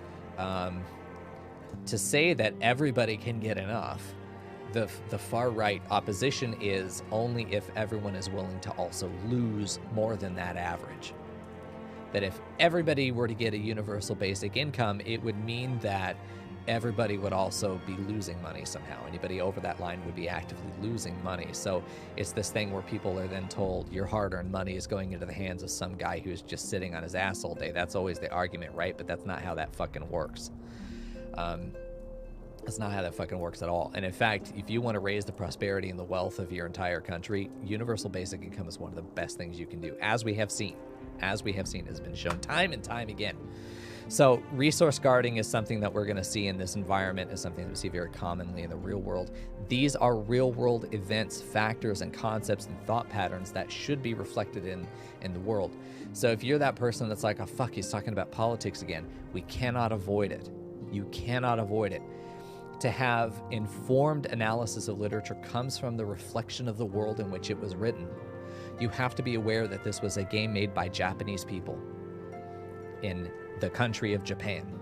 A: to say that everybody can get enough. The far right opposition is only if everyone is willing to also lose more than that average. That if everybody were to get a universal basic income, it would mean that everybody would also be losing money somehow. Anybody over that line would be actively losing money. So it's this thing where people are then told your hard-earned money is going into the hands of some guy who's just sitting on his ass all day. That's always the argument, right? But that's not how that fucking works. That's not how that fucking works at all. And in fact, if you want to raise the prosperity and the wealth of your entire country, universal basic income is one of the best things you can do, as we have seen. As we have seen, it has been shown time and time again. So resource guarding is something that we're going to see in this environment, is something that we see very commonly in the real world. These are real world events, factors, and concepts and thought patterns that should be reflected in the world. So if you're that person that's like, oh fuck, he's talking about politics again, we cannot avoid it. You cannot avoid it. To have informed analysis of literature comes from the reflection of the world in which it was written. You have to be aware that this was a game made by Japanese people in the country of Japan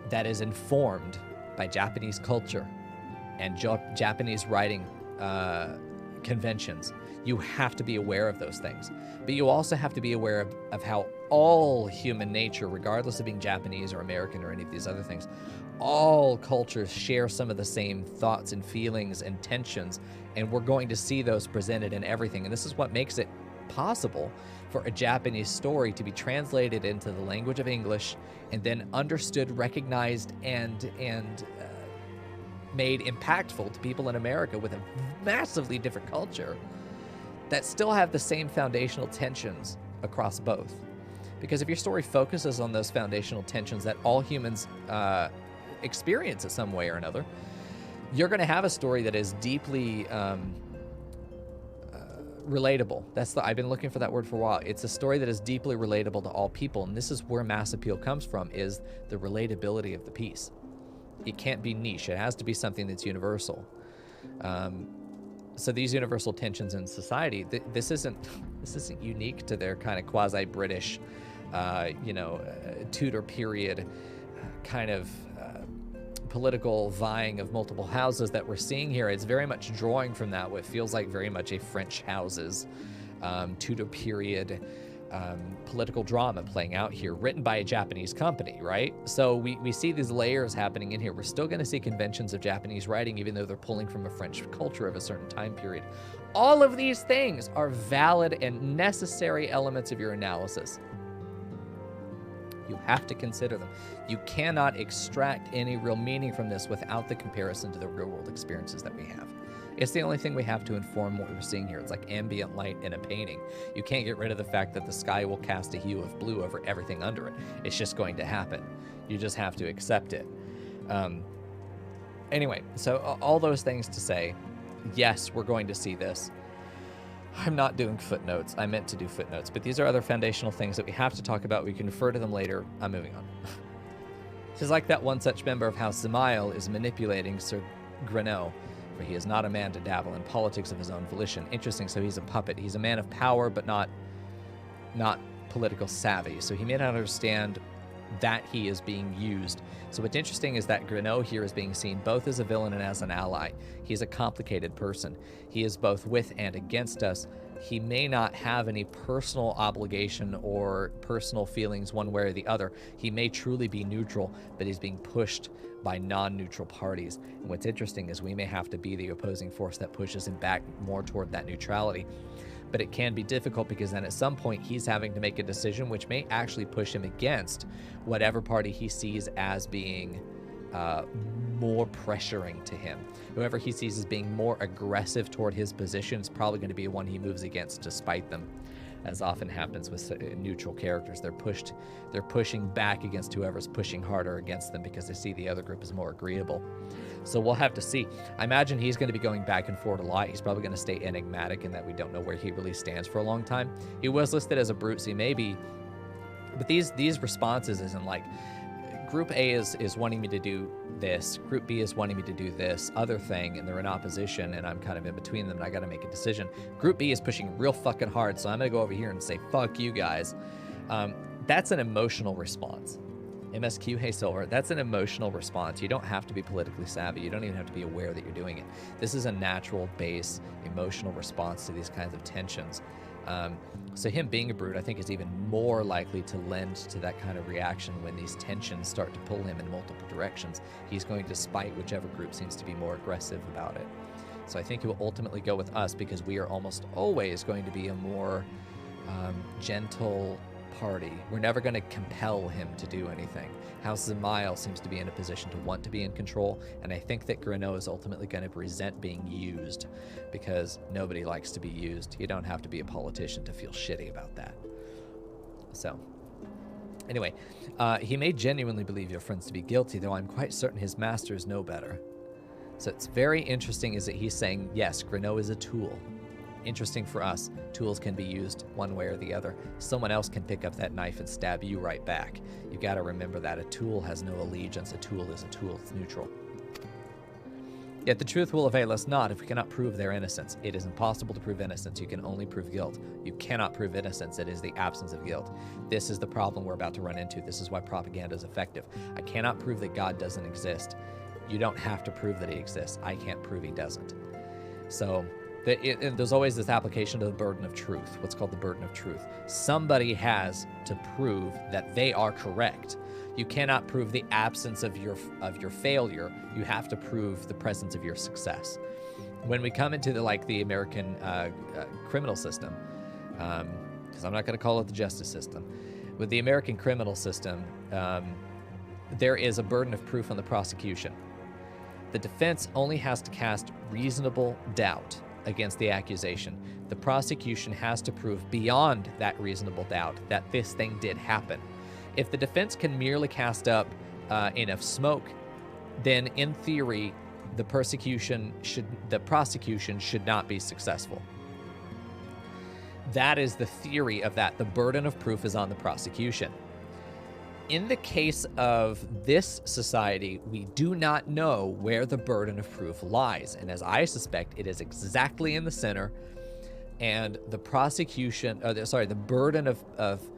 A: that is informed by Japanese culture and Japanese writing conventions. You have to be aware of those things. But you also have to be aware of how all human nature, regardless of being Japanese or American or any of these other things, all cultures share some of the same thoughts and feelings and tensions, and we're going to see those presented in everything. And this is what makes it possible for a Japanese story to be translated into the language of English and then understood, recognized, and made impactful to people in America with a massively different culture that still have the same foundational tensions across both. Because if your story focuses on those foundational tensions that all humans experience in some way or another, you're going to have a story that is deeply relatable. I've been looking for that word for a while. It's a story that is deeply relatable to all people, and this is where mass appeal comes from, is the relatability of the piece. It can't be niche. It has to be something that's universal. So these universal tensions in society, this isn't unique to their kind of quasi-British, Tudor period kind of political vying of multiple houses that we're seeing here. It's very much drawing from that, what feels like very much a French houses, Tudor period political drama playing out here, written by a Japanese company, right? So we see these layers happening in here. We're still going to see conventions of Japanese writing, even though they're pulling from a French culture of a certain time period. All of these things are valid and necessary elements of your analysis. You have to consider them. You cannot extract any real meaning from this without the comparison to the real world experiences that we have. It's the only thing we have to inform what we're seeing here. It's like ambient light in a painting. You can't get rid of the fact that the sky will cast a hue of blue over everything under it. It's just going to happen. You just have to accept it. Anyway, so all those things to say, yes, we're going to see this. I'm not doing footnotes. I meant to do footnotes, but these are other foundational things that we have to talk about. We can refer to them later. I'm moving on. It is like that one such member of House Samael is manipulating Sir Greneau, for he is not a man to dabble in politics of his own volition. Interesting, so he's a puppet. He's a man of power, but not political savvy. So he may not understand that he is being used. So what's interesting is that Greneau here is being seen both as a villain and as an ally. He's a complicated person. He is both with and against us, he may not have any personal obligation or personal feelings one way or the other. He may truly be neutral, but he's being pushed by non-neutral parties. And what's interesting is we may have to be the opposing force that pushes him back more toward that neutrality. But it can be difficult because then at some point he's having to make a decision which may actually push him against whatever party he sees as being more pressuring to him. Whoever he sees as being more aggressive toward his position is probably going to be one he moves against despite them, as often happens with neutral characters. They're pushing back against whoever's pushing harder against them because they see the other group is more agreeable. So we'll have to see. I imagine he's going to be going back and forth a lot. He's probably going to stay enigmatic in that we don't know where he really stands for a long time. He was listed as a brute, so he may be, but these responses isn't like, Group A is wanting me to do this, Group B is wanting me to do this other thing, and they're in opposition, and I'm kind of in between them, and I got to make a decision. Group B is pushing real fucking hard, so I'm going to go over here and say, fuck you guys. That's an emotional response. MSQ, hey Silver, that's an emotional response. You don't have to be politically savvy. You don't even have to be aware that you're doing it. This is a natural base emotional response to these kinds of tensions. So him being a brute, I think, is even more likely to lend to that kind of reaction when these tensions start to pull him in multiple directions. He's going to spite whichever group seems to be more aggressive about it. So I think he will ultimately go with us because we are almost always going to be a more gentle party. We're never going to compel him to do anything. House Zemail seems to be in a position to want to be in control, and I think that Greneau is ultimately going to resent being used because nobody likes to be used. You don't have to be a politician to feel shitty about that. So, anyway, he may genuinely believe your friends to be guilty, though I'm quite certain his masters know better. So it's very interesting is that he's saying, yes, Greneau is a tool. Interesting for us. Tools can be used one way or the other. Someone else can pick up that knife and stab you right back. You got to remember that. A tool has no allegiance. A tool is a tool. It's neutral. Yet the truth will avail us not if we cannot prove their innocence. It is impossible to prove innocence. You can only prove guilt. You cannot prove innocence. It is the absence of guilt. This is the problem we're about to run into. This is why propaganda is effective. I cannot prove that God doesn't exist. You don't have to prove that he exists. I can't prove he doesn't. So there's always this application of the burden of truth, what's called the burden of truth. Somebody has to prove that they are correct. You cannot prove the absence of your failure. You have to prove the presence of your success. When we come into the American criminal system, because I'm not going to call it the justice system, with the American criminal system, there is a burden of proof on the prosecution. The defense only has to cast reasonable doubt against the accusation. The prosecution has to prove beyond that reasonable doubt that this thing did happen. If the defense can merely cast up enough smoke, then in theory, the prosecution should not be successful. That is the theory of that. The burden of proof is on the prosecution. In the case of this society, we do not know where the burden of proof lies. And as I suspect, it is exactly in the center. And the the burden of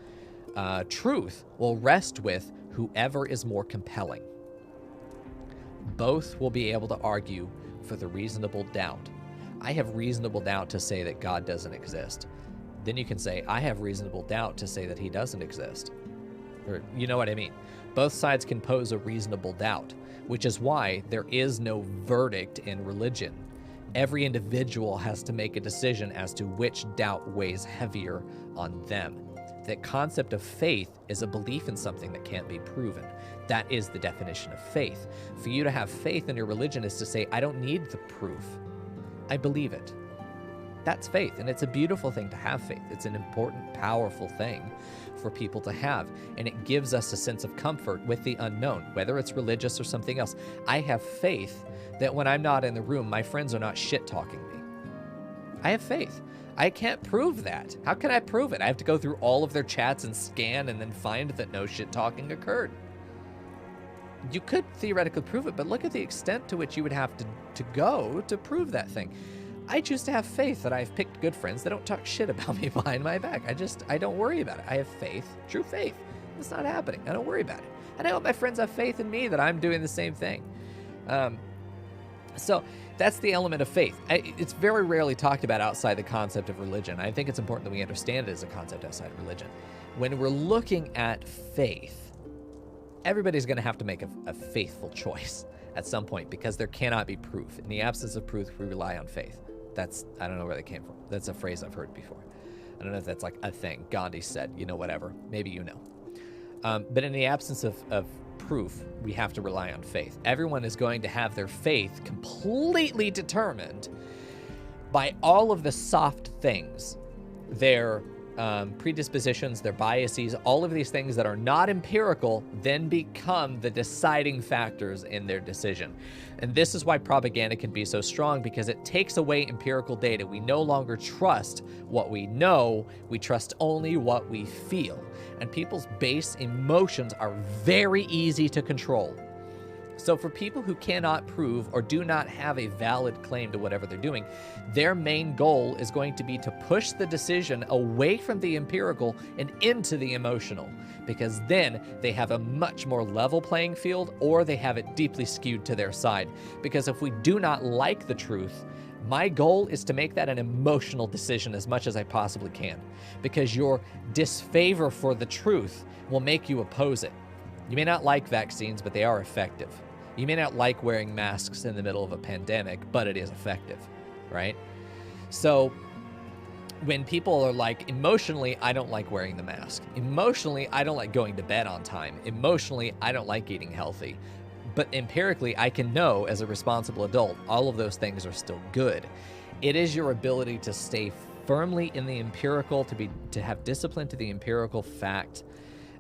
A: truth will rest with whoever is more compelling. Both will be able to argue for the reasonable doubt. I have reasonable doubt to say that God doesn't exist. Then you can say, I have reasonable doubt to say that he doesn't exist. Or, you know what I mean? Both sides can pose a reasonable doubt, which is why there is no verdict in religion. Every individual has to make a decision as to which doubt weighs heavier on them. The concept of faith is a belief in something that can't be proven. That is the definition of faith. For you to have faith in your religion is to say, I don't need the proof. I believe it. That's faith, and it's a beautiful thing to have faith. It's an important, powerful thing for people to have, and it gives us a sense of comfort with the unknown, whether it's religious or something else. I have faith that when I'm not in the room, my friends are not shit-talking me. I have faith. I can't prove that. How can I prove it? I have to go through all of their chats and scan and then find that no shit-talking occurred. You could theoretically prove it, but look at the extent to which you would have to go to prove that thing. I choose to have faith that I've picked good friends that don't talk shit about me behind my back. I don't worry about it. I have faith, true faith. It's not happening. I don't worry about it. And I hope my friends have faith in me that I'm doing the same thing. So that's the element of faith. It's very rarely talked about outside the concept of religion. I think it's important that we understand it as a concept outside of religion. When we're looking at faith, everybody's going to have to make a faithful choice at some point because there cannot be proof. In the absence of proof, we rely on faith. I don't know where that came from. That's a phrase I've heard before. I don't know if that's like a thing. Gandhi said, whatever. Maybe you know. But in the absence of proof, we have to rely on faith. Everyone is going to have their faith completely determined by all of the soft things, their predispositions, their biases, all of these things that are not empirical then become the deciding factors in their decision. And this is why propaganda can be so strong, because it takes away empirical data. We no longer trust what we know, we trust only what we feel. And people's base emotions are very easy to control. So for people who cannot prove or do not have a valid claim to whatever they're doing, their main goal is going to be to push the decision away from the empirical and into the emotional, because then they have a much more level playing field, or they have it deeply skewed to their side. Because if we do not like the truth, my goal is to make that an emotional decision as much as I possibly can, because your disfavor for the truth will make you oppose it. You may not like vaccines, but they are effective. You may not like wearing masks in the middle of a pandemic, but it is effective, right? So when people are like, emotionally, I don't like wearing the mask. Emotionally, I don't like going to bed on time. Emotionally, I don't like eating healthy. But empirically, I can know as a responsible adult, all of those things are still good. It is your ability to stay firmly in the empirical, to have discipline to the empirical fact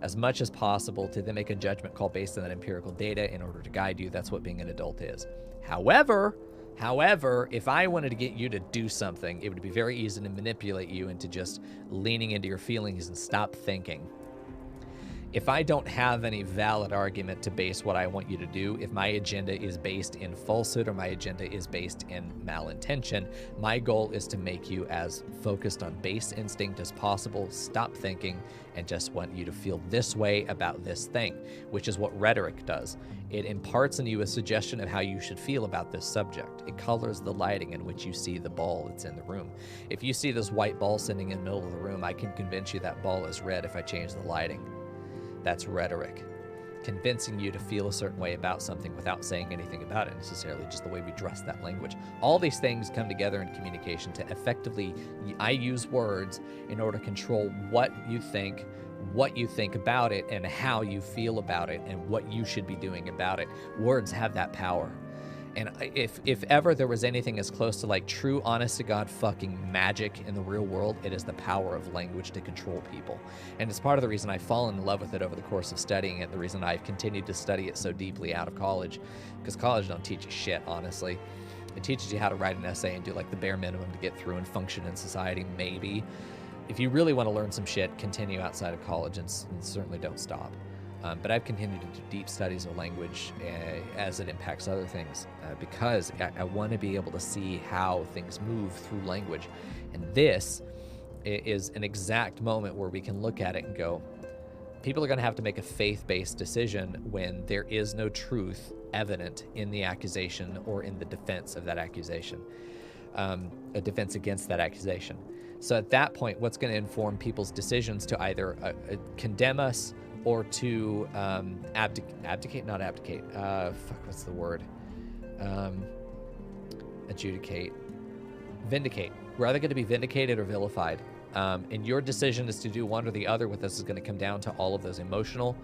A: as much as possible, to then make a judgment call based on that empirical data in order to guide you. That's what being an adult is. However, if I wanted to get you to do something, it would be very easy to manipulate you into just leaning into your feelings and stop thinking. If I don't have any valid argument to base what I want you to do, if my agenda is based in falsehood or my agenda is based in malintention, my goal is to make you as focused on base instinct as possible, stop thinking, and just want you to feel this way about this thing, which is what rhetoric does. It imparts in you a suggestion of how you should feel about this subject. It colors the lighting in which you see the ball that's in the room. If you see this white ball sitting in the middle of the room, I can convince you that ball is red if I change the lighting. That's rhetoric, convincing you to feel a certain way about something without saying anything about it necessarily, just the way we dress that language. All these things come together in communication to effectively, I use words in order to control what you think about it, and how you feel about it, and what you should be doing about it. Words have that power. And if ever there was anything as close to like true, honest-to-God fucking magic in the real world, it is the power of language to control people. And it's part of the reason I've fallen in love with it over the course of studying it, the reason I've continued to study it so deeply out of college, because college don't teach you shit, honestly. It teaches you how to write an essay and do like the bare minimum to get through and function in society, maybe. If you really want to learn some shit, continue outside of college and certainly don't stop. But I've continued to do deep studies of language as it impacts other things, because I want to be able to see how things move through language. And this is an exact moment where we can look at it and go, people are going to have to make a faith-based decision when there is no truth evident in the accusation or in the defense of that accusation, a defense against that accusation. So at that point, what's going to inform people's decisions to either condemn us or to adjudicate. Vindicate. We're either going to be vindicated or vilified. And your decision is to do one or the other. With this is going to come down to all of those emotional,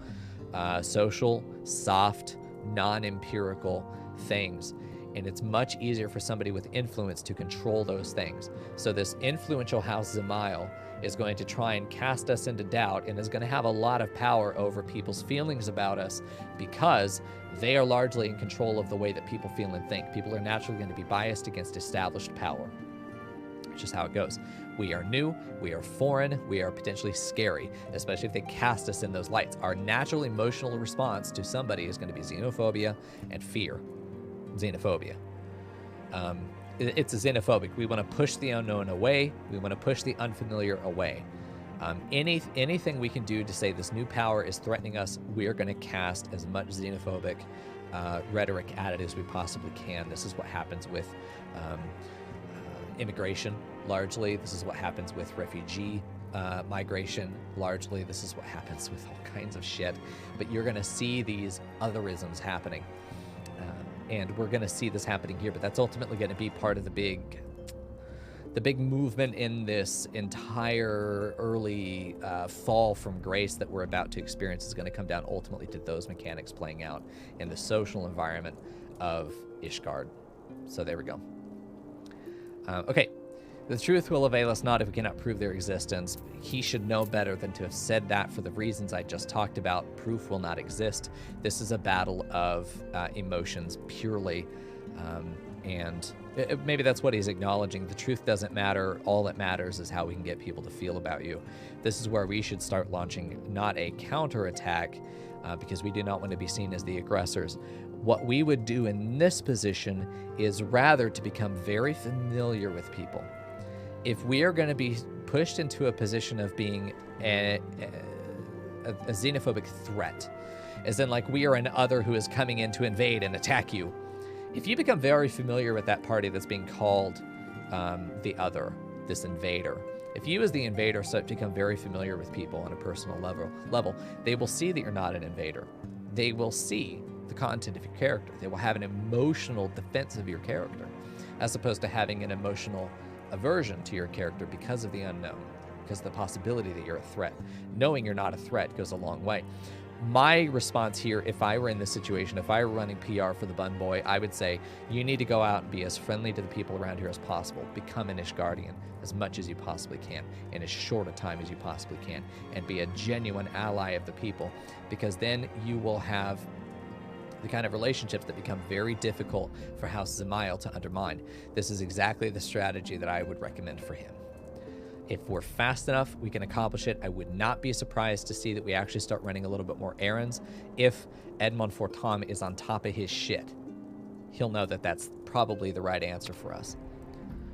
A: social, soft, non-empirical things. And it's much easier for somebody with influence to control those things. So this influential house Zemail is going to try and cast us into doubt, and is going to have a lot of power over people's feelings about us, because they are largely in control of the way that people feel and think. People are naturally going to be biased against established power, which is how it goes. We are new, we are foreign, we are potentially scary, especially if they cast us in those lights. Our natural emotional response to somebody is going to be xenophobia and fear. Xenophobia. It's a xenophobic. We want to push the unknown away. We want to push the unfamiliar away. Anything we can do to say this new power is threatening us, we are going to cast as much xenophobic rhetoric at it as we possibly can. This is what happens with immigration, largely. This is what happens with refugee migration, largely. This is what happens with all kinds of shit. But you're going to see these otherisms happening. And we're going to see this happening here, but that's ultimately going to be part of the big movement in this entire early fall from grace that we're about to experience is going to come down ultimately to those mechanics playing out in the social environment of Ishgard. So there we go. Okay. The truth will avail us not if we cannot prove their existence. He should know better than to have said that for the reasons I just talked about. Proof will not exist. This is a battle of emotions purely. And maybe that's what he's acknowledging. The truth doesn't matter. All that matters is how we can get people to feel about you. This is where we should start launching not a counterattack, because we do not want to be seen as the aggressors. What we would do in this position is rather to become very familiar with people. If we are going to be pushed into a position of being a xenophobic threat, as in like we are an other who is coming in to invade and attack you, if you become very familiar with that party that's being called the other, this invader, if you as the invader start to become very familiar with people on a personal level, they will see that you're not an invader. They will see the content of your character. They will have an emotional defense of your character, as opposed to having an emotional aversion to your character because of the unknown, because of the possibility that you're a threat. Knowing you're not a threat goes a long way. My response here, if I were in this situation, if I were running PR for the Bun Boy, I would say, you need to go out and be as friendly to the people around here as possible. Become an Ishgardian as much as you possibly can, in as short a time as you possibly can, and be a genuine ally of the people, because then you will have the kind of relationships that become very difficult for House Zemail to undermine. This is exactly the strategy that I would recommend for him. If we're fast enough, we can accomplish it. I would not be surprised to see that we actually start running a little bit more errands. If Edmond Fortam is on top of his shit, he'll know that that's probably the right answer for us.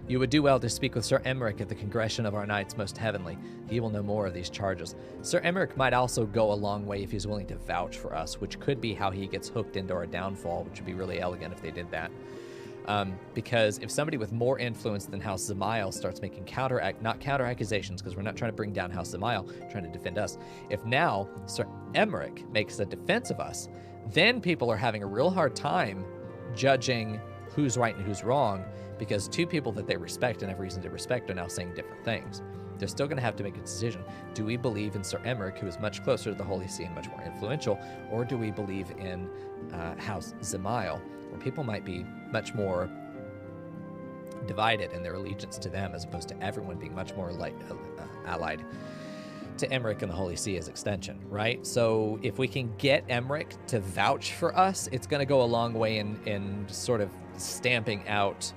A: You would do well to speak with Sir Emmerich at the Congression of our Knights Most Heavenly. He will know more of these charges. Sir Emmerich might also go a long way if he's willing to vouch for us, which could be how he gets hooked into our downfall, which would be really elegant if they did that. Because if somebody with more influence than House Zemail starts making not counter accusations, because we're not trying to bring down House Zemail, trying to defend us. If now Sir Emmerich makes a defense of us, then people are having a real hard time judging who's right and who's wrong, because two people that they respect and have reason to respect are now saying different things. They're still going to have to make a decision. Do we believe in Sir Emmerich, who is much closer to the Holy See and much more influential, or do we believe in House Zemail, where people might be much more divided in their allegiance to them, as opposed to everyone being much more allied to Emmerich and the Holy See as extension, right? So if we can get Emmerich to vouch for us, it's going to go a long way in sort of stamping out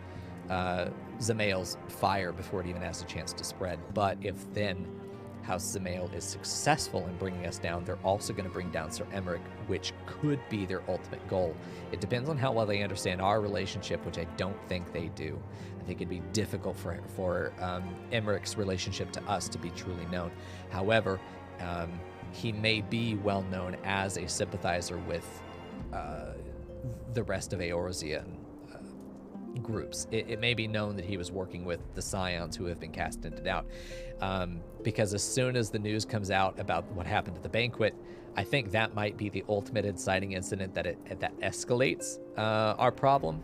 A: Zemail's fire before it even has a chance to spread. But if then House Zemail is successful in bringing us down, they're also going to bring down Sir Emmerich, which could be their ultimate goal. It depends on how well they understand our relationship, which I don't think they do. I think it'd be difficult for Emmerich's relationship to us to be truly known. However, he may be well known as a sympathizer with the rest of Eorzea groups. It may be known that he was working with the Scions who have been cast into doubt, because as soon as the news comes out about what happened at the banquet, I think that might be the ultimate inciting incident that escalates our problem.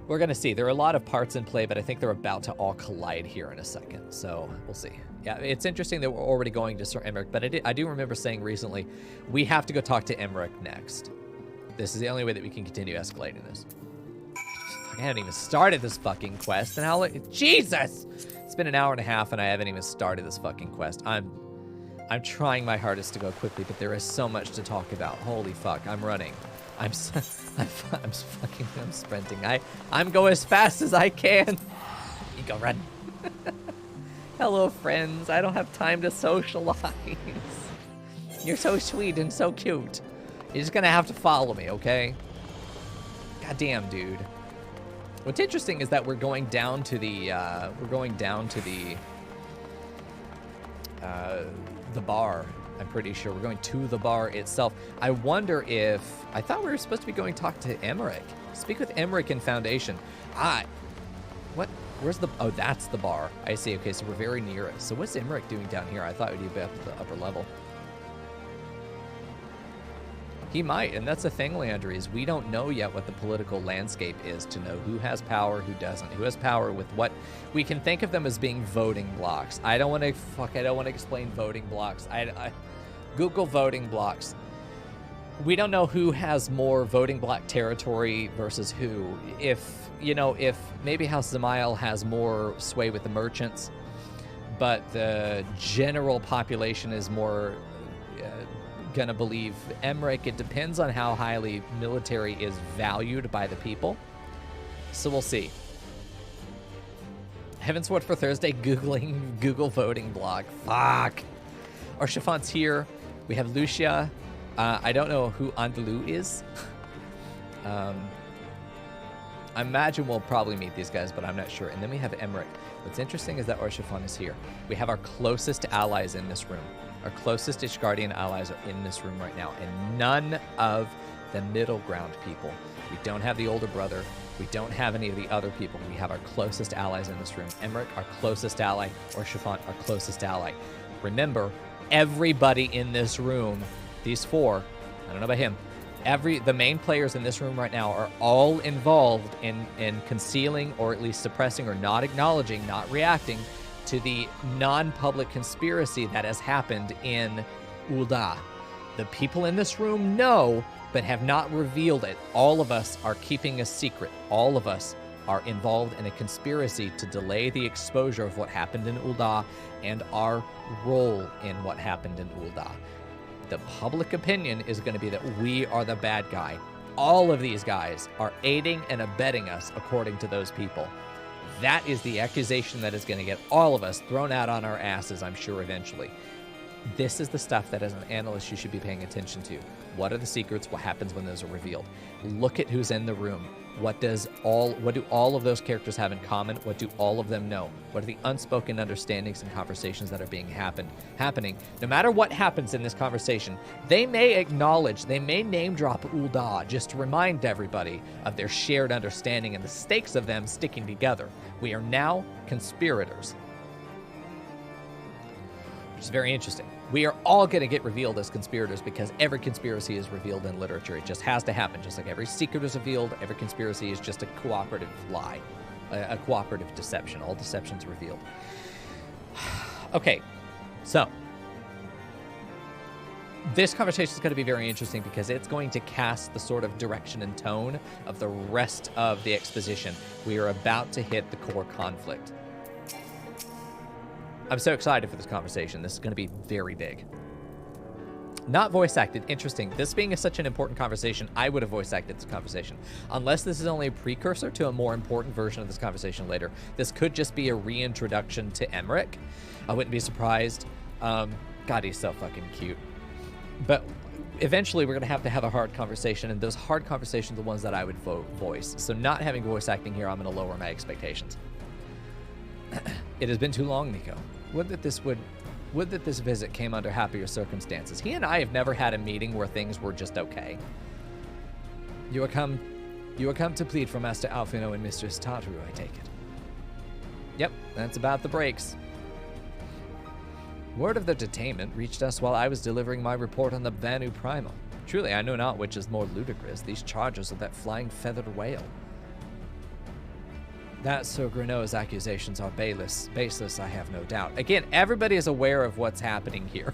A: We're going to see. There are a lot of parts in play, but I think they're about to all collide here in a second, so we'll see. Yeah, it's interesting that we're already going to Sir Emmerich, but I do remember saying recently, we have to go talk to Emmerich next. This is the only way that we can continue escalating this. I haven't even started this fucking quest, and how long? Jesus! It's been an hour and a half, and I haven't even started this fucking quest. I'm trying my hardest to go quickly, but there is so much to talk about. Holy fuck! I'm running. I'm sprinting. I'm going as fast as I can. You go run. Hello, friends. I don't have time to socialize. You're so sweet and so cute. You're just gonna have to follow me, okay? Goddamn, dude. What's interesting is that we're going down to the bar I'm pretty sure. We're going to the bar itself. I wonder if... I thought we were supposed to be going to talk to Emmerich. Speak with Emmerich in Foundation. What? Where's the... Oh, that's the bar. I see. Okay, so we're very near it. So what's Emmerich doing down here? I thought it would be up at the upper level. He might, and that's the thing, Landry, is we don't know yet what the political landscape is to know who has power, who doesn't, who has power with what. We can think of them as being voting blocks. I don't want to explain voting blocks. Google voting blocks. We don't know who has more voting block territory versus who. If maybe House Zamael has more sway with the merchants, but the general population is more gonna believe Emmerich. It depends on how highly military is valued by the people. So we'll see. Heavensward for Thursday, Google voting block. Fuck. Our Chiffon's here. We have Lucia. I don't know who Andalou is. I imagine we'll probably meet these guys, but I'm not sure. And then we have Emmerich. What's interesting is that our Chiffon is here. We have our closest allies in this room. Our closest Ishgardian allies are in this room right now, and none of the middle ground people. We don't have the older brother. We don't have any of the other people. We have our closest allies in this room. Emmerich, our closest ally, or Chiffon, our closest ally. Remember, everybody in this room, these four, I don't know about him, the main players in this room right now are all involved in concealing or at least suppressing or not acknowledging, not reacting to the non-public conspiracy that has happened in Ul'dah. The people in this room know, but have not revealed it. All of us are keeping a secret. All of us are involved in a conspiracy to delay the exposure of what happened in Ul'dah and our role in what happened in Ul'dah. The public opinion is going to be that we are the bad guy. All of these guys are aiding and abetting us according to those people. That is the accusation that is going to get all of us thrown out on our asses, I'm sure, eventually. This is the stuff that, as an analyst, you should be paying attention to. What are the secrets? What happens when those are revealed? Look at who's in the room. What do all of those characters have in common? What do all of them know? What are the unspoken understandings and conversations that are being happening? No matter what happens in this conversation, they may acknowledge, they may name drop Ul'dah just to remind everybody of their shared understanding and the stakes of them sticking together. We are now conspirators. Which is very interesting. We are all going to get revealed as conspirators because every conspiracy is revealed in literature. It just has to happen. Just like every secret is revealed, every conspiracy is just a cooperative lie, a cooperative deception. All deceptions revealed. Okay, so this conversation is going to be very interesting because it's going to cast the sort of direction and tone of the rest of the exposition. We are about to hit the core conflict. I'm so excited for this conversation. This is going to be very big. Not voice acted. Interesting. This being such an important conversation, I would have voice acted this conversation. Unless this is only a precursor to a more important version of this conversation later. This could just be a reintroduction to Emmerich. I wouldn't be surprised. God, he's so fucking cute. But eventually we're going to have a hard conversation, and those hard conversations are the ones that I would voice. So not having voice acting here, I'm going to lower my expectations. It has been too long, Mico. Would that this visit came under happier circumstances. He and I have never had a meeting where things were just okay. You are come to plead for Master Alphino and Mistress Tataru, I take it. Yep, that's about the breaks. Word of the detainment reached us while I was delivering my report on the Vanu Primal. Truly, I know not which is more ludicrous, these charges of that flying feathered whale. That Sir Greneau's accusations are baseless, I have no doubt. Again, everybody is aware of what's happening here.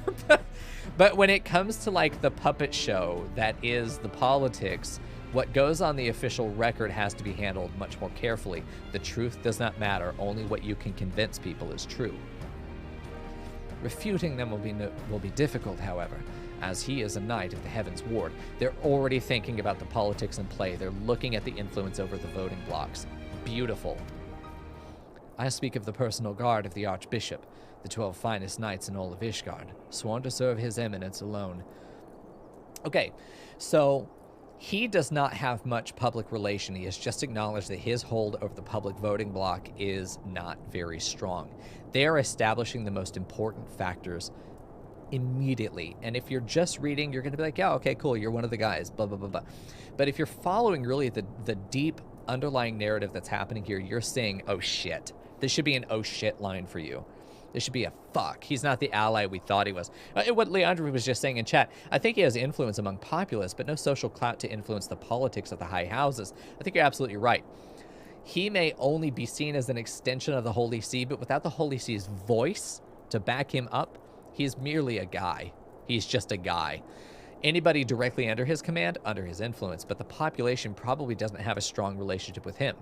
A: But when it comes to, like, the puppet show that is the politics, what goes on the official record has to be handled much more carefully. The truth does not matter. Only what you can convince people is true. Refuting them will be difficult, however, as he is a knight of the Heavensward. They're already thinking about the politics in play. They're looking at the influence over the voting blocks. Beautiful. I speak of the personal guard of the Archbishop, the 12 finest knights in all of Ishgard, sworn to serve his eminence alone. Okay, so he does not have much public relation. He has just acknowledged that his hold over the public voting block is not very strong. They are establishing the most important factors immediately. And if you're just reading, you're going to be like, yeah, okay, cool, you're one of the guys, blah, blah, blah, blah. But if you're following really the deep underlying narrative that's happening here, you're saying, oh shit. This should be an oh shit line for you. This should be a fuck. He's not the ally we thought he was. What Leandro was just saying in chat, I think he has influence among populace, but no social clout to influence the politics of the high houses. I think you're absolutely right. He may only be seen as an extension of the Holy See, but without the Holy See's voice to back him up, he's merely a guy. He's just a guy. Anybody directly under his command, under his influence, but the population probably doesn't have a strong relationship with him.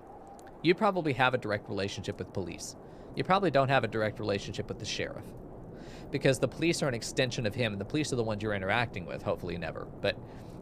A: You probably have a direct relationship with police. You probably don't have a direct relationship with the sheriff, because the police are an extension of him, and the police are the ones you're interacting with, hopefully never. But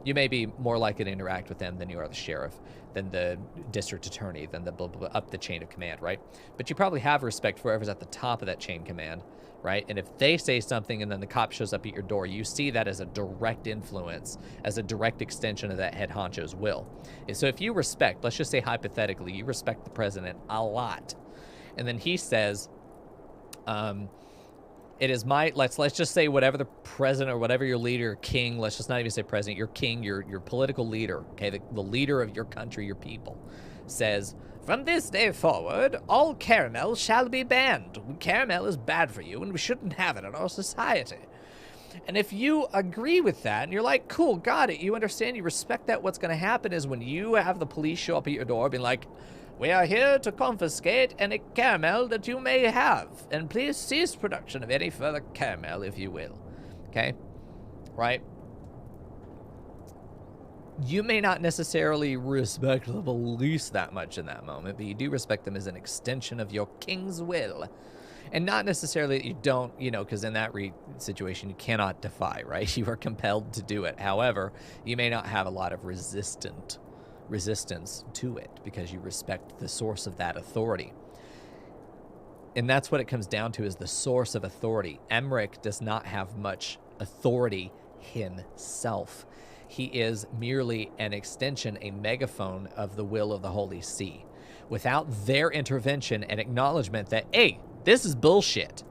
A: you may be more likely to interact with them than you are the sheriff, than the district attorney, than the blah, blah, blah, up the chain of command, right? But you probably have respect for whoever's at the top of that chain command, right? And if they say something and then the cop shows up at your door, you see that as a direct influence, as a direct extension of that head honcho's will. And so if you respect, let's just say hypothetically, you respect the president a lot, and then he says, it is my, let's just say whatever the president or whatever your leader, king, let's just not even say president, your king, your political leader, okay, the leader of your country, your people, says, from this day forward, all caramel shall be banned. Caramel is bad for you, and we shouldn't have it in our society. And if you agree with that, and you're like, cool, got it, you understand, you respect that, what's going to happen is when you have the police show up at your door being like, we are here to confiscate any caramel that you may have, and please cease production of any further caramel, if you will. Okay? Right? You may not necessarily respect the police that much in that moment, but you do respect them as an extension of your king's will. And not necessarily that you don't, you know, because in that situation, you cannot defy, right? You are compelled to do it. However, you may not have a lot of resistance to it because you respect the source of that authority. And that's what it comes down to, is the source of authority. Emmerich does not have much authority himself. He is merely an extension, a megaphone of the will of the Holy See. Without their intervention and acknowledgement that, hey, this is bullshit,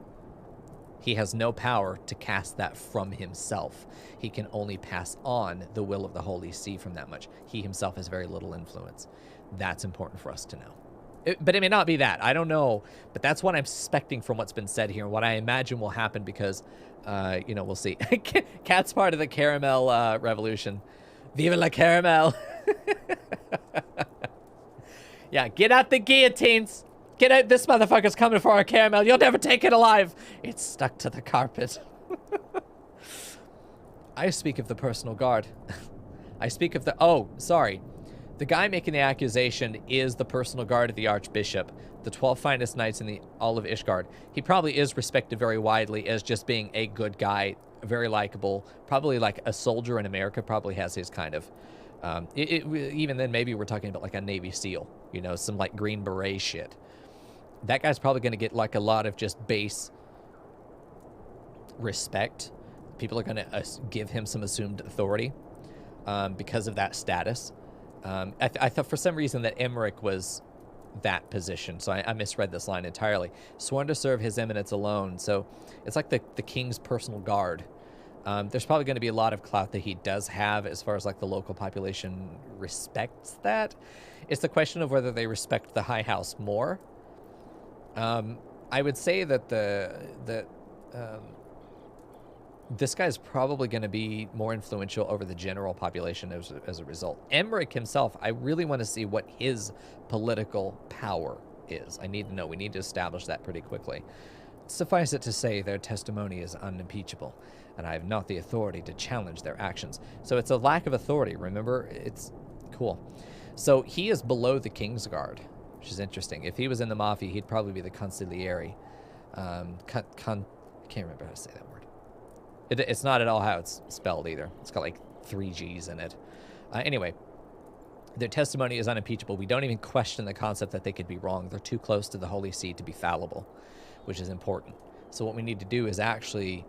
A: he has no power to cast that from himself. He can only pass on the will of the Holy See from that much. He himself has very little influence. That's important for us to know. But it may not be that. I don't know. But that's what I'm suspecting from what's been said here, and what I imagine will happen because, you know, we'll see. Cat's part of the caramel revolution. Viva la caramel. Yeah, get out the guillotines. Get out, this motherfucker's coming for our caramel. You'll never take it alive. It's stuck to the carpet. I speak of the personal guard. I speak of the, oh, sorry. The guy making the accusation is the personal guard of the Archbishop, the 12 finest knights in all of Ishgard. He probably is respected very widely as just being a good guy, very likable, probably like a soldier in America probably has his kind of, even then maybe we're talking about like a Navy SEAL, you know, some like Green Beret shit. That guy's probably going to get like a lot of just base respect. People are going to give him some assumed authority because of that status. I thought for some reason that Emmerich was that position, so I misread this line entirely. Sworn to serve his eminence alone, so it's like the king's personal guard. There's probably going to be a lot of clout that he does have as far as like the local population respects that. It's the question of whether they respect the High House more. I would say that this guy's probably going to be more influential over the general population as a result. Emmerich himself, I really want to see what his political power is. I need to know. We need to establish that pretty quickly. Suffice it to say, their testimony is unimpeachable, and I have not the authority to challenge their actions. So it's a lack of authority, remember? It's cool. So he is below the King's Guard, which is interesting. If he was in the Mafia, he'd probably be the consigliere. I can't remember how to say that word. It's not at all how it's spelled either. It's got like 3 G's in it. Anyway, their testimony is unimpeachable. We don't even question the concept that they could be wrong. They're too close to the Holy See to be fallible, which is important. So what we need to do is actually,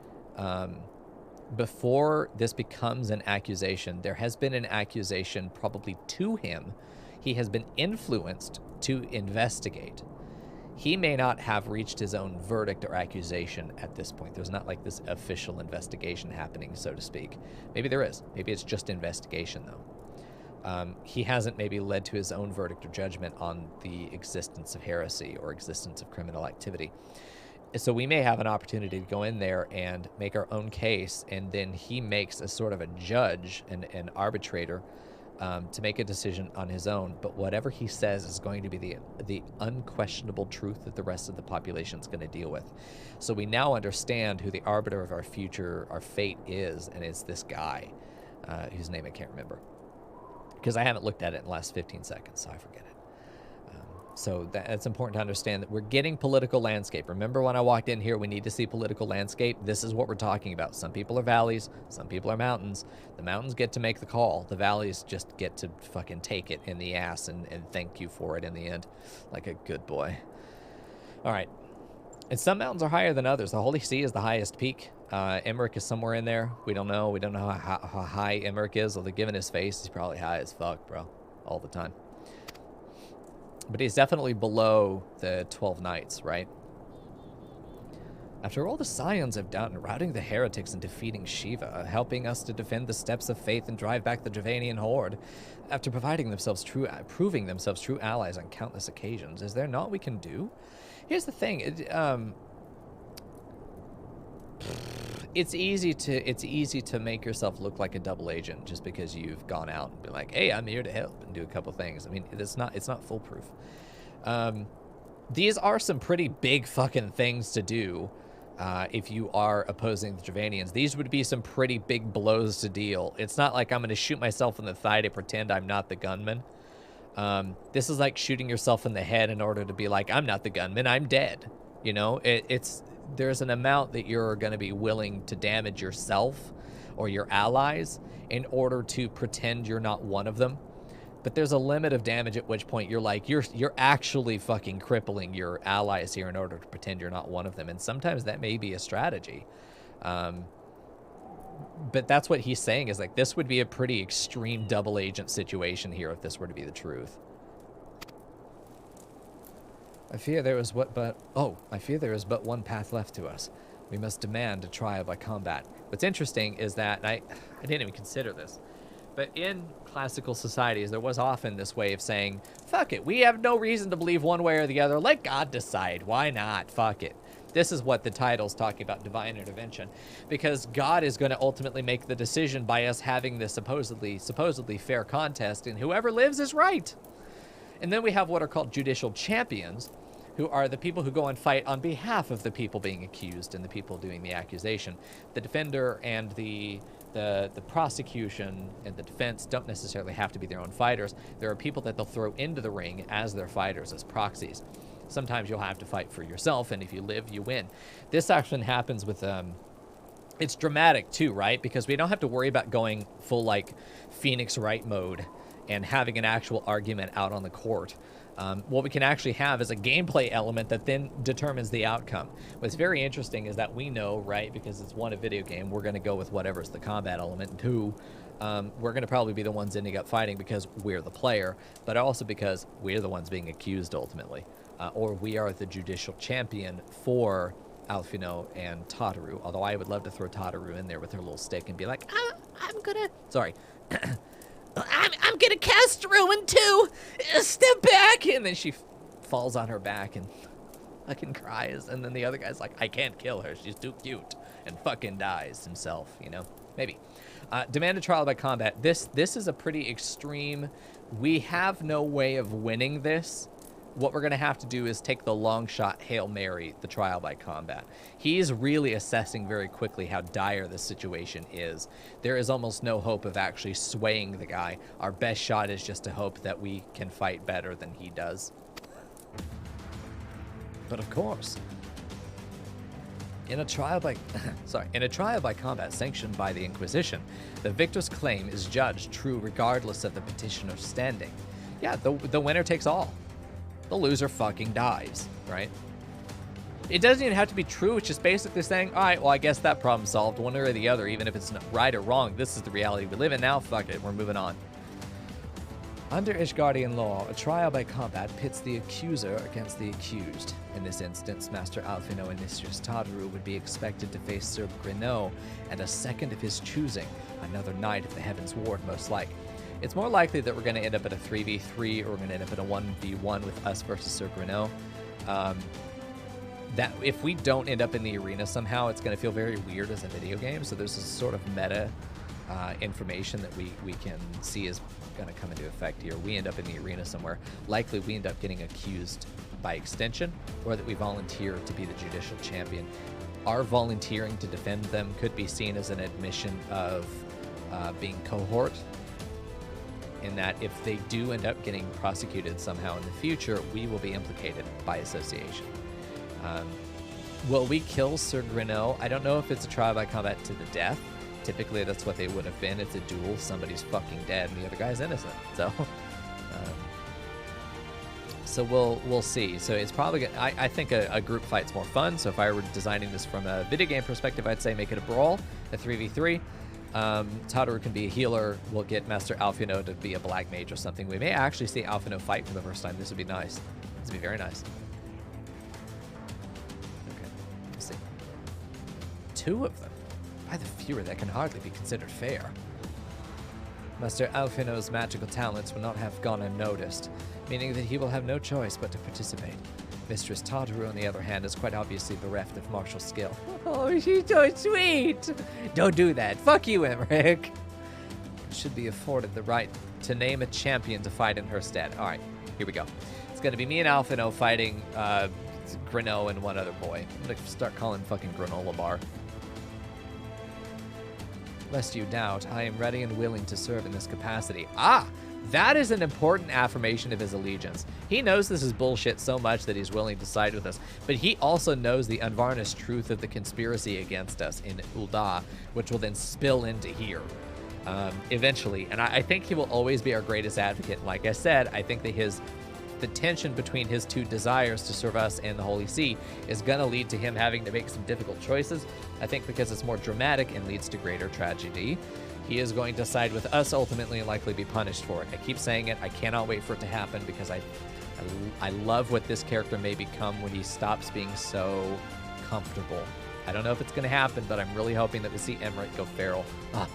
A: before this becomes an accusation, there has been an accusation probably to him. He has been influenced to investigate. he may not have reached his own verdict or accusation at this point. There's not like this official investigation happening, so to speak. Maybe there is. Maybe it's just investigation, though. He hasn't maybe led to his own verdict or judgment on the existence of heresy or existence of criminal activity. So we may have an opportunity to go in there and make our own case, and then he makes a sort of a judge and an arbitrator to make a decision on his own. But whatever he says is going to be the unquestionable truth that the rest of the population is going to deal with. So we now understand who the arbiter of our future, our fate is, and it's this guy whose name I can't remember, because I haven't looked at it in the last 15 seconds, so I forget it. So that's important to understand, that we're getting political landscape. Remember when I walked in here, we need to see political landscape? This is what we're talking about. Some people are valleys, some people are mountains. The mountains get to make the call. The valleys just get to fucking take it in the ass and thank you for it in the end, like a good boy. All right. And some mountains are higher than others. The Holy See is the highest peak. Emmerich is somewhere in there. We don't know. We don't know how high Emmerich is, although given his face, he's probably high as fuck, bro, all the time. But he's definitely below the 12 Knights, right? After all the Scions have done, routing the heretics and defeating Shiva, helping us to defend the steps of faith and drive back the Thavnairian horde, after proving themselves true allies on countless occasions, is there naught we can do? Here's the thing. It's easy to make yourself look like a double agent just because you've gone out and been like, hey, I'm here to help and do a couple things. I mean, it's not foolproof. These are some pretty big fucking things to do if you are opposing the Thavnairians. These would be some pretty big blows to deal. It's not like I'm going to shoot myself in the thigh to pretend I'm not the gunman. This is like shooting yourself in the head in order to be like, I'm not the gunman, I'm dead. You know, there's an amount that you're going to be willing to damage yourself or your allies in order to pretend you're not one of them. But there's a limit of damage at which point you're like, you're actually fucking crippling your allies here in order to pretend you're not one of them. And sometimes that may be a strategy. But that's what he's saying, is like, this would be a pretty extreme double agent situation here if this were to be the truth. I fear there is but one path left to us. We must demand a trial by combat. What's interesting is that, and I didn't even consider this, but in classical societies, there was often this way of saying, fuck it, we have no reason to believe one way or the other. Let God decide. Why not? Fuck it. This is what the title's talking about, divine intervention, because God is going to ultimately make the decision by us having this supposedly fair contest, and whoever lives is right. And then we have what are called judicial champions, who are the people who go and fight on behalf of the people being accused and the people doing the accusation. The defender and the prosecution and the defense don't necessarily have to be their own fighters. There are people that they'll throw into the ring as their fighters, as proxies. Sometimes you'll have to fight for yourself, and if you live, you win. This action happens with... it's dramatic, too, right? Because we don't have to worry about going full, like, Phoenix Wright mode and having an actual argument out on the court. What we can actually have is a gameplay element that then determines the outcome. What's very interesting is that we know, right, because it's one, a video game, we're going to go with whatever's the combat element. And two, we're going to probably be the ones ending up fighting because we're the player, but also because we're the ones being accused ultimately. Or we are the judicial champion for Alphi and Tataru, although I would love to throw Tataru in there with her little stick and be like, I'm gonna... Sorry. I'm gonna cast ruin too. Step back, and then she falls on her back and fucking cries. And then the other guy's like, I can't kill her. She's too cute, and fucking dies himself. You know, maybe. Demand a trial by combat. This is a pretty extreme. We have no way of winning this. What we're going to have to do is take the long shot Hail Mary, the trial by combat. He's really assessing very quickly how dire the situation is. There is almost no hope of actually swaying the guy. Our best shot is just to hope that we can fight better than he does. But of course, in a trial by combat sanctioned by the Inquisition, the victor's claim is judged true regardless of the petitioner's standing. Yeah, the winner takes all. The loser fucking dies, right? It doesn't even have to be true. It's just basically saying, all right, well, I guess that problem solved one way or the other, even if it's not right or wrong. This is the reality we live in now. Fuck it. We're moving on. Under Ishgardian law, a trial by combat pits the accuser against the accused. In this instance, Master Alphino and Mistress Tataru would be expected to face Sir Greneau and a second of his choosing, another knight of the Heavensward most like. It's more likely that we're going to end up at a 3v3 or we're going to end up at a 1v1 with us versus Sir Greneau. That if we don't end up in the arena somehow, it's going to feel very weird as a video game. So there's this sort of meta information that we can see is going to come into effect here. We end up in the arena somewhere. Likely we end up getting accused by extension, or that we volunteer to be the judicial champion. Our volunteering to defend them could be seen as an admission of being cohort, in that if they do end up getting prosecuted somehow in the future, we will be implicated by association. Will we kill Sir Greneau? I don't know if it's a trial by combat to the death. Typically, that's what they would have been. It's a duel. Somebody's fucking dead, and the other guy's innocent. So we'll see. So it's probably gonna, I think a group fight's more fun. So if I were designing this from a video game perspective, I'd say make it a brawl, a 3v3. Tataru can be a healer. We'll get Master Alphino to be a black mage or something. We may actually see Alphino fight for the first time. This would be nice. This would be very nice. Okay, let's see. 2 of them. By the fewer, that can hardly be considered fair. Master Alphino's magical talents will not have gone unnoticed, meaning that he will have no choice but to participate. Mistress Tataru, on the other hand, is quite obviously bereft of martial skill. Oh, she's so sweet! Don't do that. Fuck you, Emmerich. Should be afforded the right to name a champion to fight in her stead. All right, here we go. It's going to be me and Alphino fighting Greneau and one other boy. I'm going to start calling fucking Granola Bar. Lest you doubt, I am ready and willing to serve in this capacity. Ah! That is an important affirmation of his allegiance. He knows this is bullshit so much that he's willing to side with us, but he also knows the unvarnished truth of the conspiracy against us in Ul'dah, which will then spill into here eventually. And I think he will always be our greatest advocate. Like I said, I think that the tension between his 2 desires to serve us and the Holy See is going to lead to him having to make some difficult choices. I think because it's more dramatic and leads to greater tragedy, he is going to side with us ultimately and likely be punished for it. I keep saying it. I cannot wait for it to happen because I love what this character may become when he stops being so comfortable. I don't know if it's going to happen, but I'm really hoping that we see Emmerich go feral. Ah.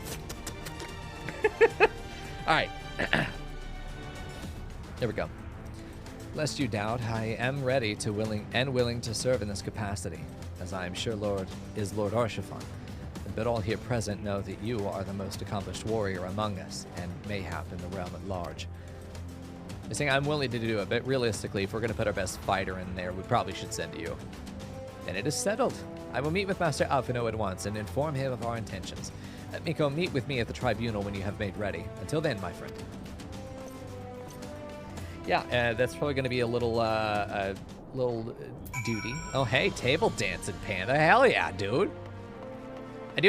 A: All right. There we go. Lest you doubt, I am ready to willing to serve in this capacity, as I am sure Lord Arshafon. But all here present know that you are the most accomplished warrior among us, and mayhap in the realm at large. You're saying I'm willing to do it, but realistically, if we're going to put our best fighter in there, we probably should send you. Then it is settled. I will meet with Master Alphino at once and inform him of our intentions. Mico, meet with me at the tribunal when you have made ready. Until then, my friend. Yeah, that's probably going to be a little duty. Oh, hey, table dancing panda. Hell yeah, dude.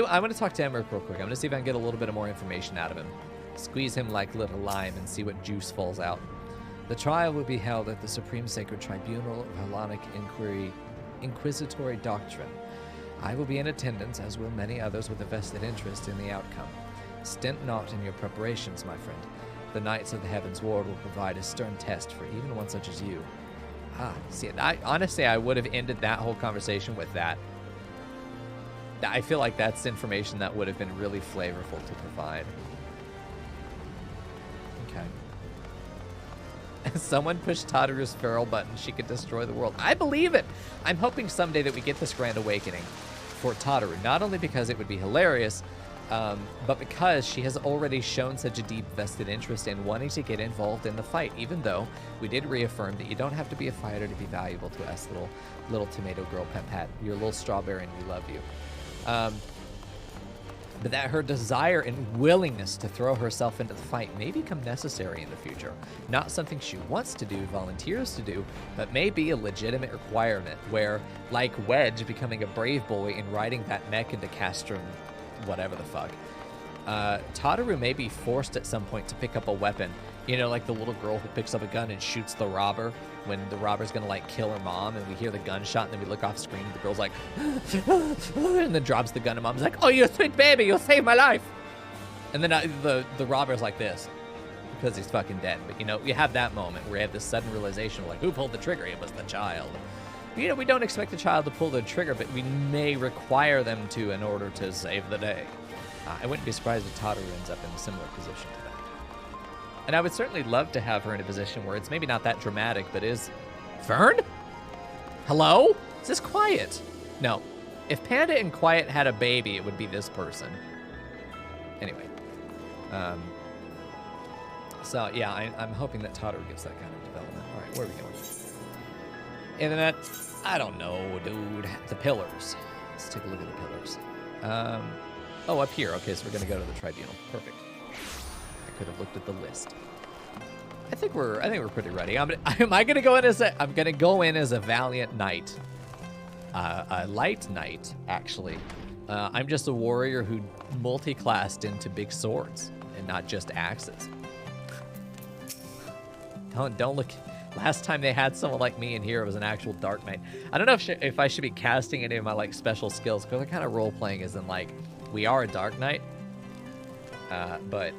A: I want to talk to Emmerich real quick. I'm going to see if I can get a little bit of more information out of him. Squeeze him like little lime and see what juice falls out. The trial will be held at the Supreme Sacred Tribunal of Hellenic Inquisitory Doctrine. I will be in attendance, as will many others with a vested interest in the outcome. Stint not in your preparations, my friend. The Knights of the Heavensward will provide a stern test for even one such as you. See, honestly, I would have ended that whole conversation with that. I feel like that's information that would have been really flavorful to provide. Okay. Someone pushed Tataru's feral button. She could destroy the world. I believe it. I'm hoping someday that we get this grand awakening for Tataru. Not only because it would be hilarious, but because she has already shown such a deep vested interest in wanting to get involved in the fight, even though we did reaffirm that you don't have to be a fighter to be valuable to us, little tomato girl pet pat. You're a little strawberry and we love you. But that her desire and willingness to throw herself into the fight may become necessary in the future. Not something she wants to do, volunteers to do, but may be a legitimate requirement where, like Wedge becoming a brave boy and riding that mech into Castrum, whatever the fuck, Tataru may be forced at some point to pick up a weapon. You know, like the little girl who picks up a gun and shoots the robber when the robber's gonna like kill her mom, and we hear the gunshot and then we look off screen and the girl's like and then drops the gun and mom's like, oh, you sweet baby, you saved my life. And then the robber's like this. because he's fucking dead. But, you know, you have that moment where you have this sudden realization, like, who pulled the trigger? It was the child. You know, we don't expect the child to pull the trigger, but we may require them to in order to save the day. I wouldn't be surprised if Tataru ends up in a similar position to that. And I would certainly love to have her in a position where it's maybe not that dramatic, but is... Fern? Hello? Is this Quiet? No. If Panda and Quiet had a baby, it would be this person. Anyway. So, yeah, I'm hoping that Tataru gets that kind of development. All right, where are we going? Internet? I don't know, dude. The pillars. Let's take a look at the pillars. Oh, up here. Okay, so we're going to go to the tribunal. Perfect. I could have looked at the list. I think we're pretty ready. I'm going to go in as a valiant knight. A light knight, actually. I'm just a warrior who multi-classed into big swords and not just axes. Don't look. Last time they had someone like me in here, it was an actual Dark Knight. I don't know if I should be casting any of my like special skills, because they're kind of role playing as in like we are a Dark Knight, but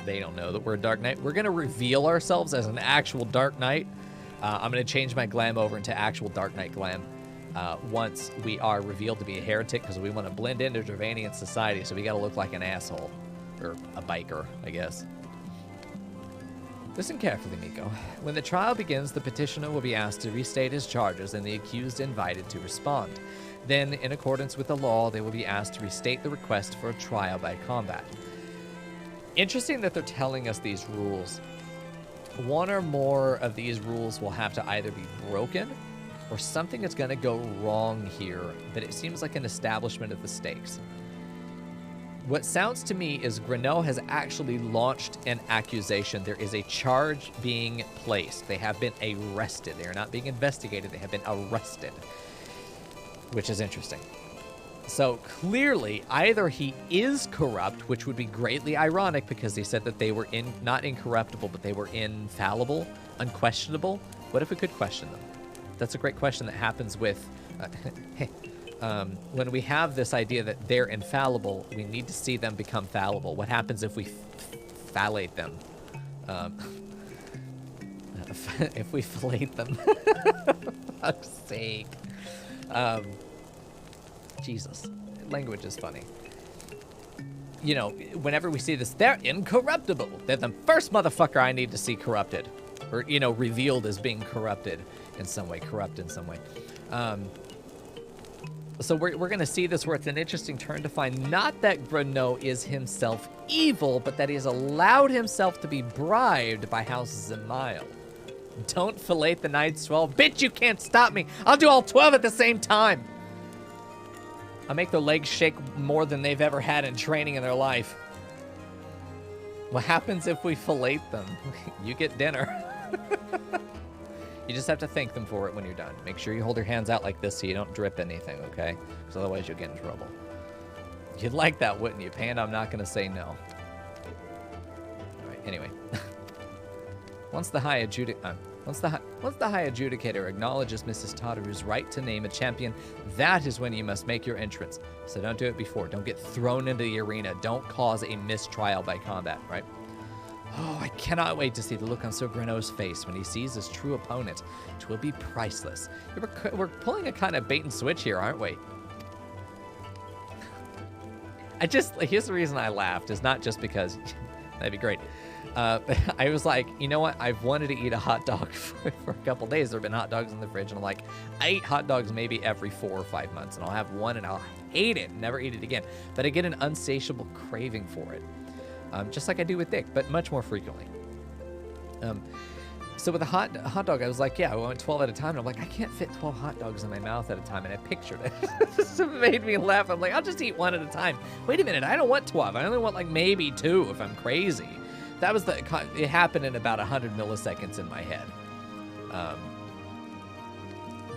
A: they don't know that we're a Dark Knight. We're gonna reveal ourselves as an actual Dark Knight. I'm gonna change my glam over into actual Dark Knight glam once we are revealed to be a heretic, because we want to blend into Thavnairian society. So we got to look like an asshole or a biker, I guess. Listen carefully, Mico. When the trial begins, the petitioner will be asked to restate his charges and the accused invited to respond. Then, in accordance with the law, they will be asked to restate the request for a trial by combat. Interesting that they're telling us these rules. One or more of these rules will have to either be broken or something is going to go wrong here, but it seems like an establishment of the stakes. What sounds to me is Greneau has actually launched an accusation. There is a charge being placed. They have been arrested. They are not being investigated. They have been arrested, which is interesting. So clearly, either he is corrupt, which would be greatly ironic because he said that they were not incorruptible, but they were infallible, unquestionable. What if we could question them? That's a great question that happens with... when we have this idea that they're infallible, we need to see them become fallible. What happens if we phallate them? If we fellate them. For fuck's sake. Jesus. Language is funny. You know, whenever we see this, they're incorruptible. They're the first motherfucker I need to see corrupted. Or, you know, revealed as being corrupted in some way. Corrupt in some way. So we're going to see this where it's an interesting turn to find not that Greneau is himself evil, but that he has allowed himself to be bribed by House Zemail. Don't fillet the Knights 12. Bitch, you can't stop me. I'll do all 12 at the same time. I'll make their legs shake more than they've ever had in training in their life. What happens if we fillet them? You get dinner. You just have to thank them for it when you're done. Make sure you hold your hands out like this so you don't drip anything, okay? Because otherwise you'll get in trouble. You'd like that, wouldn't you? Panda, I'm not going to say no. All right, anyway. Once the High Adjudicator acknowledges Mrs. Tataru's right to name a champion, that is when you must make your entrance. So don't do it before. Don't get thrown into the arena. Don't cause a mistrial by combat, right? Oh, I cannot wait to see the look on Sir Greneau's face when he sees his true opponent. It will be priceless. We're pulling a kind of bait and switch here, aren't we? Here's the reason I laughed. Is not just because, that'd be great. I was like, you know what? I've wanted to eat a hot dog for a couple days. There have been hot dogs in the fridge, and I'm like, I eat hot dogs maybe every 4 or 5 months, and I'll have one and I'll hate it, never eat it again. But I get an insatiable craving for it. Just like I do with Dick, but much more frequently. So with a hot dog, I was like, yeah, I went 12 at a time. And I'm like, I can't fit 12 hot dogs in my mouth at a time. And I pictured it. It just made me laugh. I'm like, I'll just eat one at a time. Wait a minute, I don't want 12. I only want like maybe 2 if I'm crazy. That was it happened in about 100 milliseconds in my head.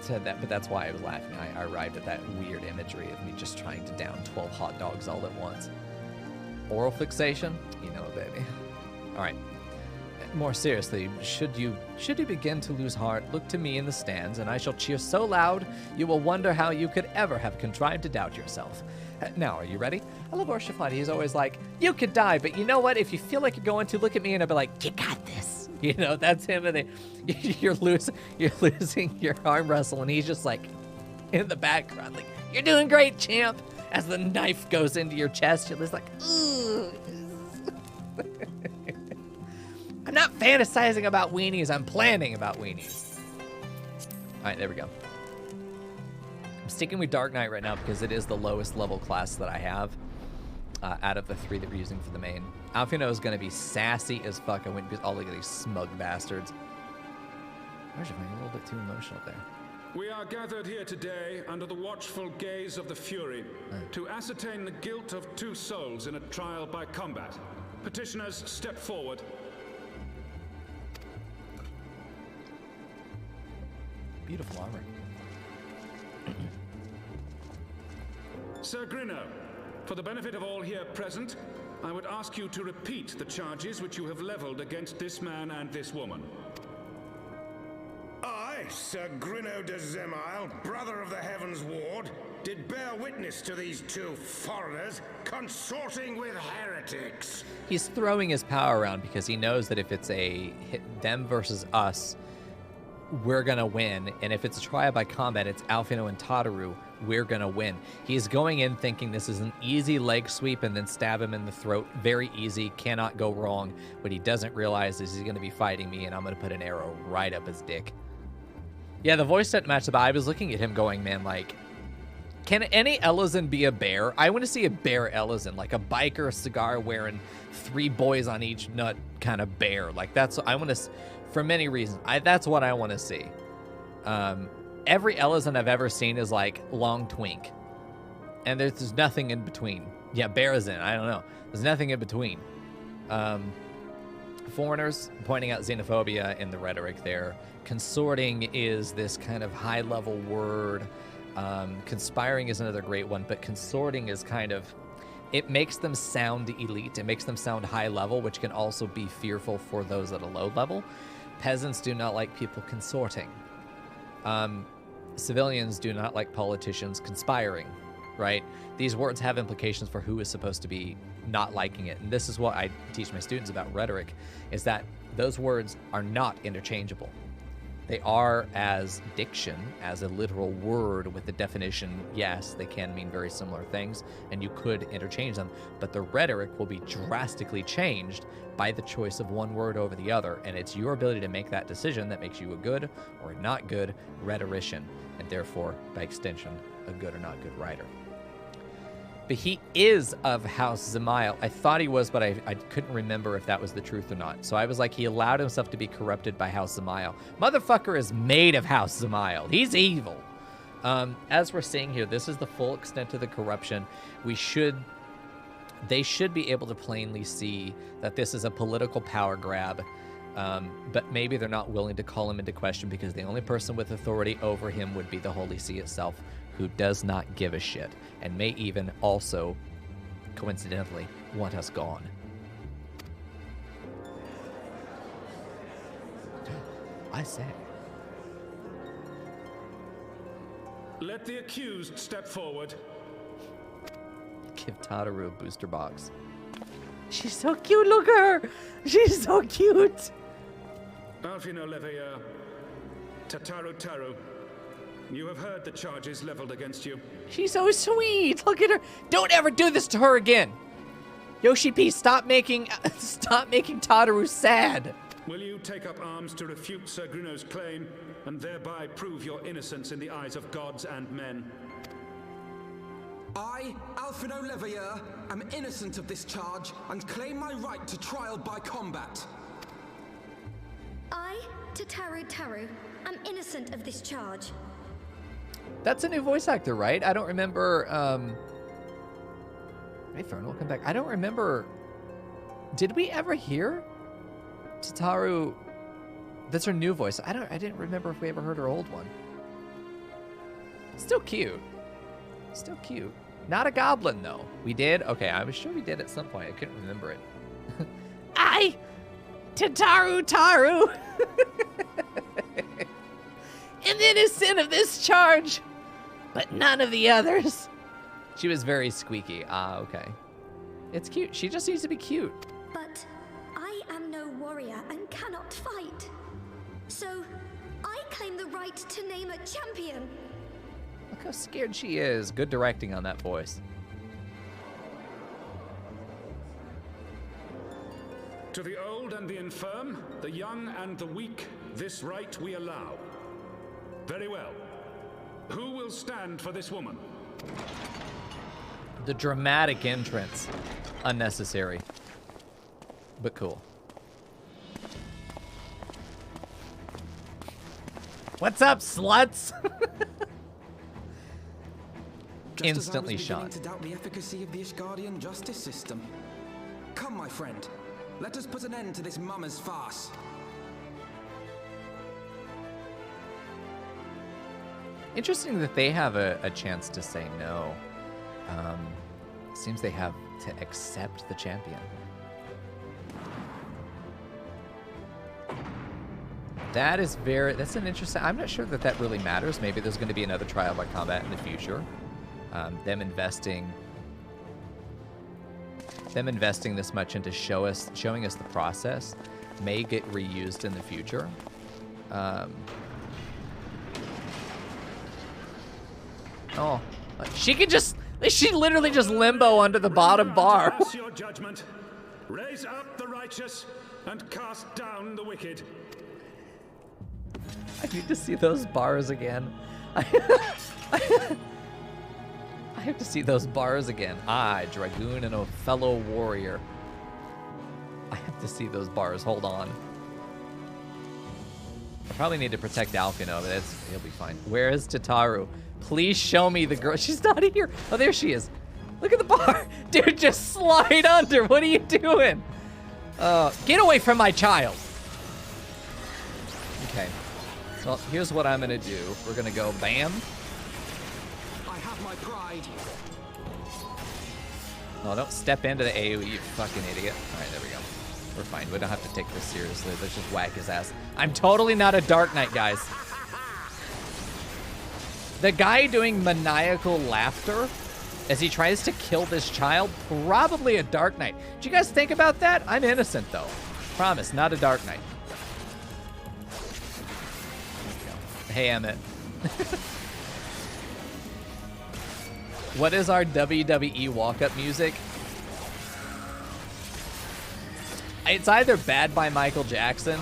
A: Said that, but that's why I was laughing. I arrived at that weird imagery of me just trying to down 12 hot dogs all at once. Oral fixation? You know, baby. All right. More seriously, should you begin to lose heart, look to me in the stands, and I shall cheer so loud you will wonder how you could ever have contrived to doubt yourself. Now, are you ready? I love Orshafan. He's always like, you could die, but you know what? If you feel like you're going to, look at me and I'll be like, you got this. You know, that's him. And you're losing your arm wrestle, and he's just like in the background, like, you're doing great, champ. As the knife goes into your chest, you're just like, ooh. I'm not fantasizing about weenies. I'm planning about weenies. All right, there we go. I'm sticking with Dark Knight right now because it is the lowest level class that I have out of the 3 that we're using for the main. Alfino is going to be sassy as fuck. I went because look at these smug bastards. I was feeling a little bit too emotional there.
D: We are gathered here today under the watchful gaze of the Fury to ascertain the guilt of 2 souls in a trial by combat. Petitioners, step forward.
A: Beautiful armor.
D: Sir Grinno, for the benefit of all here present, I would ask you to repeat the charges which you have leveled against this man and this woman.
E: I, Sir Grinno de Zemile, brother of the Heavensward, did bear witness to these 2 foreigners consorting with heretics.
A: He's throwing his power around because he knows that if it's a them versus us, we're gonna win, and if it's a trial by combat, it's Alfino and Tataru, we're gonna win. He's going in thinking this is an easy leg sweep and then stab him in the throat. Very easy, cannot go wrong. What he doesn't realize is he's gonna be fighting me, and I'm gonna put an arrow right up his dick. Yeah, the voice didn't match, but I was looking at him going, man, like, can any Ellison be a bear? I want to see a bear Ellison, like a biker, cigar wearing, 3 boys on each nut kind of bear. Like, that's, I want to, for many reasons, that's what I want to see. Every Ellison I've ever seen is like long twink, and there's nothing in between. Yeah, Bearazin, I don't know. There's nothing in between. Foreigners, pointing out xenophobia in the rhetoric there. Consorting is this kind of high-level word. Conspiring is another great one, but consorting is kind of, it makes them sound elite. It makes them sound high level, which can also be fearful for those at a low level. Peasants do not like people consorting. Civilians do not like politicians conspiring, right? These words have implications for who is supposed to be not liking it. And this is what I teach my students about rhetoric, is that those words are not interchangeable. They are as diction, as a literal word with the definition, yes, they can mean very similar things, and you could interchange them, but the rhetoric will be drastically changed by the choice of one word over the other, and it's your ability to make that decision that makes you a good or not good rhetorician, and therefore, by extension, a good or not good writer. But he is of House Zemile. I thought he was, but I couldn't remember if that was the truth or not. So I was like, he allowed himself to be corrupted by House Zemile. Motherfucker is made of House Zemile. He's evil. As we're seeing here, this is the full extent of the corruption. They should be able to plainly see that this is a political power grab, but maybe they're not willing to call him into question because the only person with authority over him would be the Holy See itself, who does not give a shit, and may even also, coincidentally, want us gone. I say.
D: Let the accused step forward.
A: Give Tataru a booster box. She's so cute, look at her! She's so cute!
D: Alfino Leveilleur, Tataru, you have heard the charges leveled against you.
A: She's so sweet. Look at her. Don't ever do this to her again. Yoshi P, stop making Tataru sad.
D: Will you take up arms to refute Sir Grinno's claim and thereby prove your innocence in the eyes of gods and men?
F: I, Alfino Leveilleur, am innocent of this charge and claim my right to trial by combat.
G: I, Tataru, am innocent of this charge.
A: That's a new voice actor, right? I don't remember. Hey, Fern, welcome back. I don't remember. Did we ever hear Tataru? That's her new voice. I didn't remember if we ever heard her old one. Still cute. Still cute. Not a goblin though. We did. Okay, I was sure we did at some point. I couldn't remember it. I, Tataru. Am innocent of this charge, but none of the others. She was very squeaky. Ah, okay. It's cute. She just needs to be cute.
G: But I am no warrior and cannot fight. So I claim the right to name a champion.
A: Look how scared she is. Good directing on that voice.
D: To the old and the infirm, the young and the weak, this right we allow. Very well. Who will stand for this woman?
A: The dramatic entrance. Unnecessary. But cool. What's up, sluts? Instantly shot.
F: To doubt the efficacy of the Ishgardian justice system. Come, my friend. Let us put an end to this mummer's farce.
A: Interesting that they have a chance to say no. Seems they have to accept the champion. That's an interesting, I'm not sure that that really matters. Maybe there's going to be another trial by combat in the future. Them investing this much into showing us the process may get reused in the future. She literally just limbo under the bottom bar.
D: Pass your judgment. Raise up the righteous and cast down the wicked.
A: I need to see those bars again. I have to see those bars again. I, dragoon and a fellow warrior. I have to see those bars. Hold on. I probably need to protect Alphi, but he'll be fine. Where is Tataru? Please show me the girl. She's not here. Oh, there she is. Look at the bar. Dude, just slide under. What are you doing? Get away from my child. Okay. So here's what I'm going to do. We're going to go bam.
F: I have my pride.
A: No, don't step into the AoE, you fucking idiot. All right, there we go. We're fine. We don't have to take this seriously. Let's just whack his ass. I'm totally not a Dark Knight, guys. The guy doing maniacal laughter as he tries to kill this child, probably a Dark Knight. Did you guys think about that? I'm innocent, though. Promise, not a Dark Knight. Hey, Emmett. What is our WWE walk-up music? It's either Bad by Michael Jackson,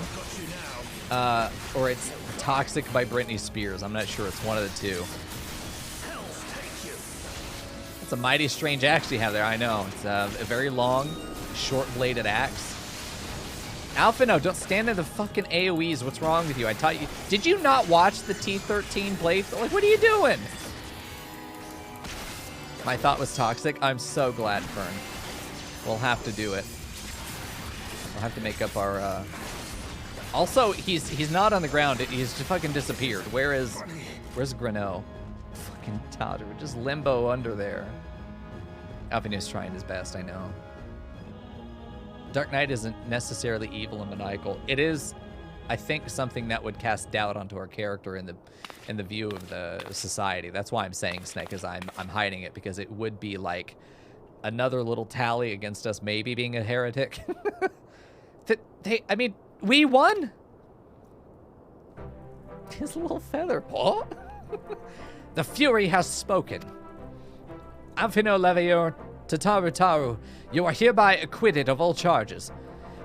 A: or it's Toxic by Britney Spears. I'm not sure. It's one of the two. It's a mighty strange axe you have there. I know. It's a very long, short-bladed axe. Alpha, no, don't stand in the fucking AoEs. What's wrong with you? I taught you. Did you not watch the T13 playthrough? Like, what are you doing? My thought was toxic. I'm so glad, Fern. We'll have to do it. We'll have to make up our, Also, he's not on the ground. He's just fucking disappeared. Where's Grano? Fucking Tataru. Just limbo under there. Alpha is trying his best, I know. Dark Knight isn't necessarily evil and maniacal. It is, I think, something that would cast doubt onto our character in the view of the society. That's why I'm saying Snake, is I'm hiding it, because it would be like another little tally against us maybe being a heretic. I mean, we won. His little feather paw. The Fury has spoken. Amphino Levior, Tataru, you are hereby acquitted of all charges.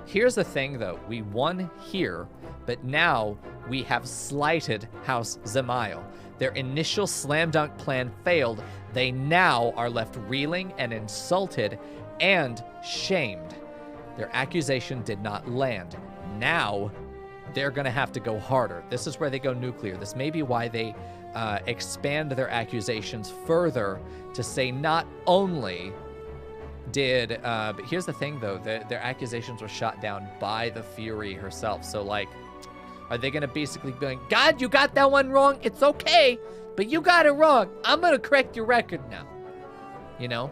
A: Here's the thing, though. We won here, but now we have slighted House Zemail. Their initial slam dunk plan failed. They now are left reeling and insulted and shamed. Their accusation did not land. Now they're going to have to go harder. This is where they go nuclear. This may be why they expand their accusations further to say not only did, but here's the thing, though, their accusations were shot down by the Fury herself. So, like, are they going to basically be like, God, you got that one wrong. It's okay, but you got it wrong. I'm going to correct your record now. You know?